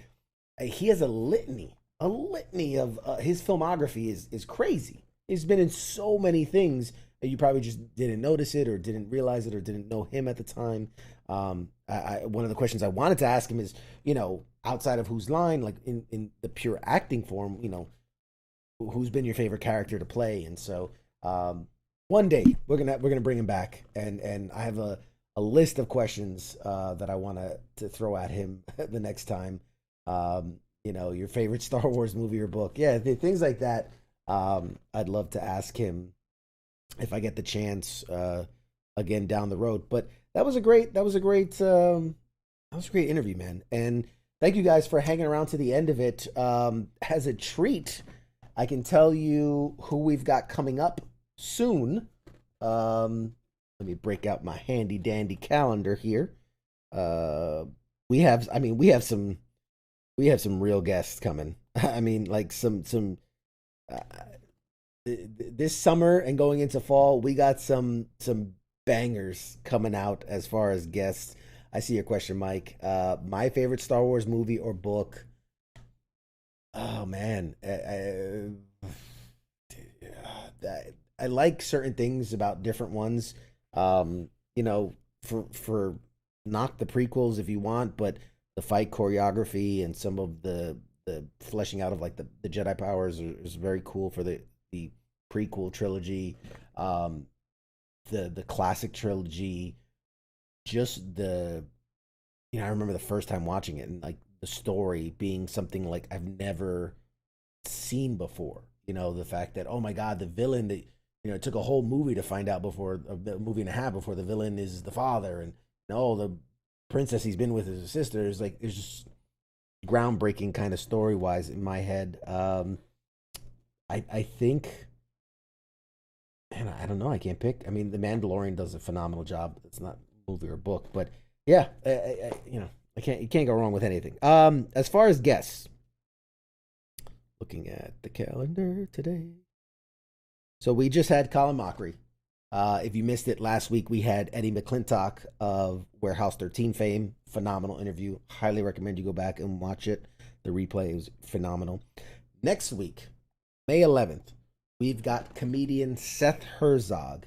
he has a litany of his filmography is crazy. He's been in so many things that you probably just didn't notice it or didn't realize it or didn't know him at the time. One of the questions I wanted to ask him is, you know, outside of Whose Line, like in the pure acting form, you know, who's been your favorite character to play? And so one day we're gonna bring him back, and I have a list of questions that I want to throw at him the next time. You know, your favorite Star Wars movie or book, yeah, things like that. I'd love to ask him if I get the chance again down the road. But that was a great interview, man. And thank you guys for hanging around to the end of it. As a treat, I can tell you who we've got coming up soon. Let me break out my handy dandy calendar here. We have some real guests coming. I mean, like some this summer and going into fall, we got some bangers coming out as far as guests. I see your question, Mike. My favorite Star Wars movie or book. Oh man, I like certain things about different ones. You know, for not the prequels if you want, but the fight choreography and some of the fleshing out of like the Jedi powers is very cool for the prequel trilogy. The classic trilogy, just I remember the first time watching it and like the story being something like I've never seen before. You know, the fact that, oh my God, the villain that, you know, it took a whole movie to find out a movie and a half before the villain is the father, and the princess he's been with is his sister. It's like, it's just groundbreaking kind of story wise in my head. I think, and I don't know, I can't pick. I mean, The Mandalorian does a phenomenal job. It's not a movie or book, but yeah, you can't go wrong with anything. As far as guests, looking at the calendar today. So we just had Colin Mochrie. If you missed it last week, we had Eddie McClintock of Warehouse 13 fame. Phenomenal interview. Highly recommend you go back and watch it. The replay is phenomenal. Next week, May 11th, we've got comedian Seth Herzog.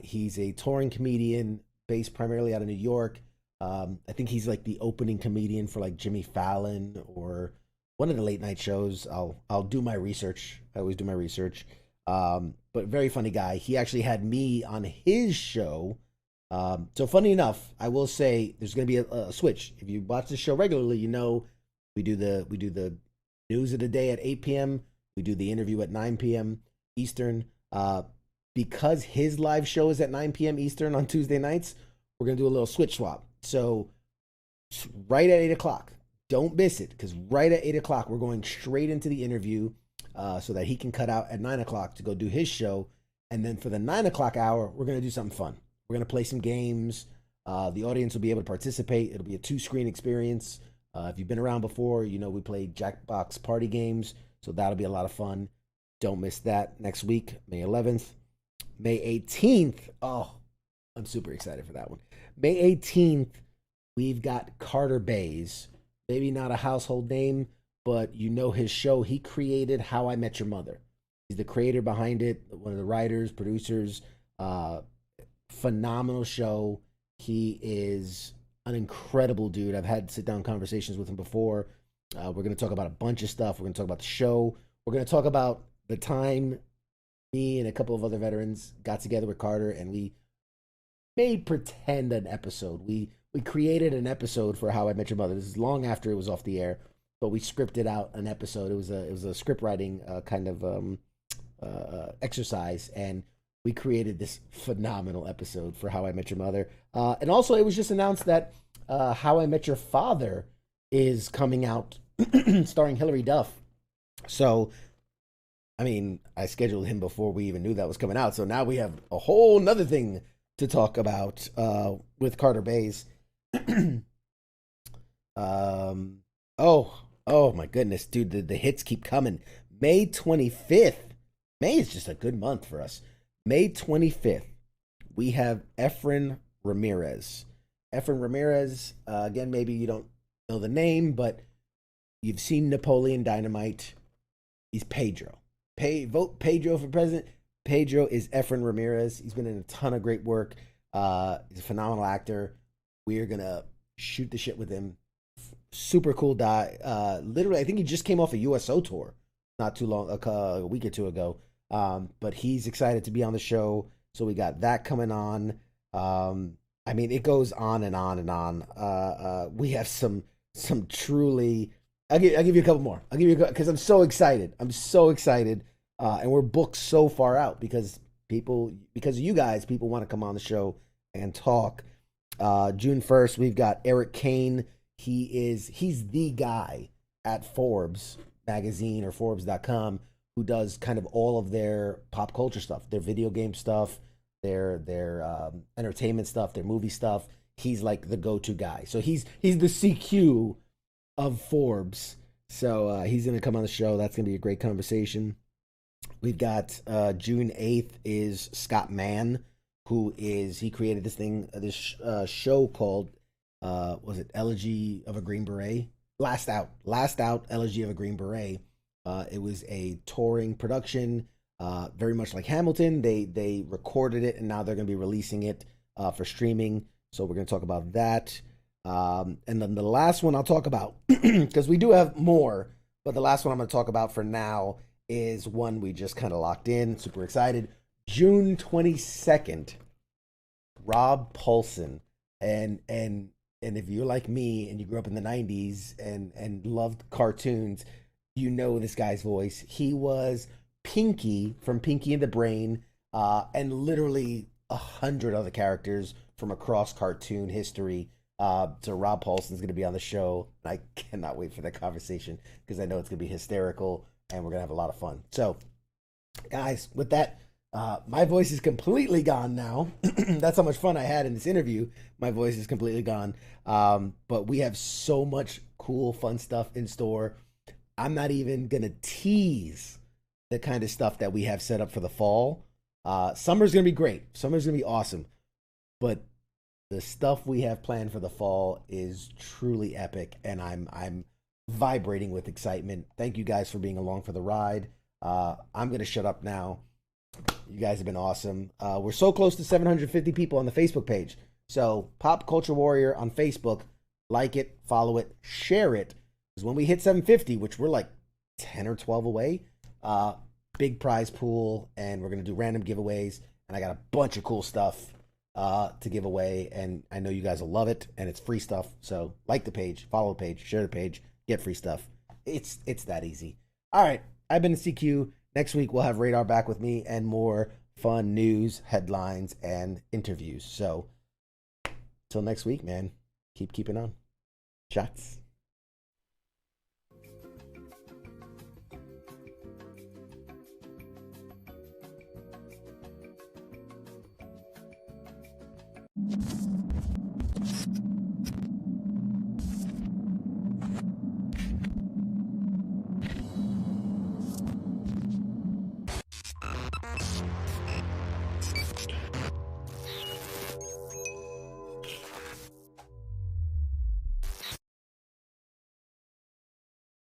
He's a touring comedian based primarily out of New York. I think he's like the opening comedian for like Jimmy Fallon or one of the late night shows. I'll do my research. I always do my research. But very funny guy. He actually had me on his show So funny enough, I will say there's going to be a switch. If you watch the show regularly, you know we do the news of the day at 8 p.m. We do the interview at 9 p.m. Eastern. Because his live show is at 9 p.m. Eastern on Tuesday nights, we're going to do a little switch swap. So right at 8 o'clock, don't miss it, because right at 8 o'clock, we're going straight into the interview so that he can cut out at 9 o'clock to go do his show. And then for the 9 o'clock hour, we're going to do something fun. We're going to play some games. The audience will be able to participate. It'll be a 2-screen experience. If you've been around before, you know we play Jackbox party games, so that'll be a lot of fun. Don't miss that next week, May 11th. May 18th, oh, I'm super excited for that one. May 18th, we've got Carter Bays. Maybe not a household name, but you know his show. He created How I Met Your Mother. He's the creator behind it, one of the writers, producers. Phenomenal show. He is an incredible dude. I've had sit-down conversations with him before. We're going to talk about a bunch of stuff. We're going to talk about the show. We're going to talk about the time me and a couple of other veterans got together with Carter and we made pretend an episode. We created an episode for How I Met Your Mother. This is long after it was off the air, but we scripted out an episode. It was a script writing kind of exercise, and we created this phenomenal episode for How I Met Your Mother. And also, it was just announced that How I Met Your Father is coming out, starring Hilary Duff. So, I mean, I scheduled him before we even knew that was coming out. So now we have a whole nother thing to talk about with Carter Bays. Oh my goodness, dude, the hits keep coming. May 25th. May is just a good month for us. May 25th, we have Efren Ramirez. Efren Ramirez, again, maybe you don't know the name, but you've seen Napoleon Dynamite. He's Pedro. Vote Pedro for president. Pedro is Efren Ramirez. He's been in a ton of great work. He's a phenomenal actor. We're going to shoot the shit with him. Super cool guy. Literally, I think he just came off a USO tour not too long, a week or two ago. But he's excited to be on the show. So we got that coming on. I mean, it goes on and on and on. We have some truly... I'll give you a couple more. Because I'm so excited. And we're booked so far out because of you guys, people want to come on the show and talk. June 1st, we've got Eric Kane. He's the guy at Forbes magazine or Forbes.com who does kind of all of their pop culture stuff, their video game stuff, their entertainment stuff, their movie stuff. He's like the go-to guy. So he's the CQ of Forbes. So he's going to come on the show. That's going to be a great conversation. We've got June 8th is Scott Mann, he created this show called, was it Elegy of a Green Beret? Last Out, Elegy of a Green Beret. It was a touring production, very much like Hamilton. They recorded it, and now they're going to be releasing it for streaming. So we're going to talk about that. And then the last one I'll talk about, because we do have more, but the last one I'm going to talk about for now is one we just kind of locked in. Super excited. June 22nd, Rob Paulsen. And if you're like me and you grew up in the 90s and loved cartoons, you know this guy's voice. He was Pinky from Pinky and the Brain, and literally 100 other characters from across cartoon history. So Rob Paulsen's going to be on the show. I cannot wait for that conversation because I know it's going to be hysterical and we're going to have a lot of fun. So, guys, with that, my voice is completely gone now. That's how much fun I had in this interview. My voice is completely gone. But we have so much cool, fun stuff in store. I'm not even going to tease the kind of stuff that we have set up for the fall. Summer's going to be great. Summer's going to be awesome. But the stuff we have planned for the fall is truly epic, and I'm vibrating with excitement. Thank you guys for being along for the ride. I'm going to shut up now. You guys have been awesome. We're so close to 750 people on the Facebook page. So Pop Culture Warrior on Facebook, like it, follow it, share it. Because when we hit 750, which we're like 10 or 12 away, big prize pool, and we're going to do random giveaways. And I got a bunch of cool stuff to give away, and I know you guys will love it, and it's free stuff. So like the page, follow the page, share the page, get free stuff. It's that easy. All right, I've been CQ. Next week we'll have Radar back with me and more fun news, headlines, and interviews. So till next week, man, keep keeping on. Shots. You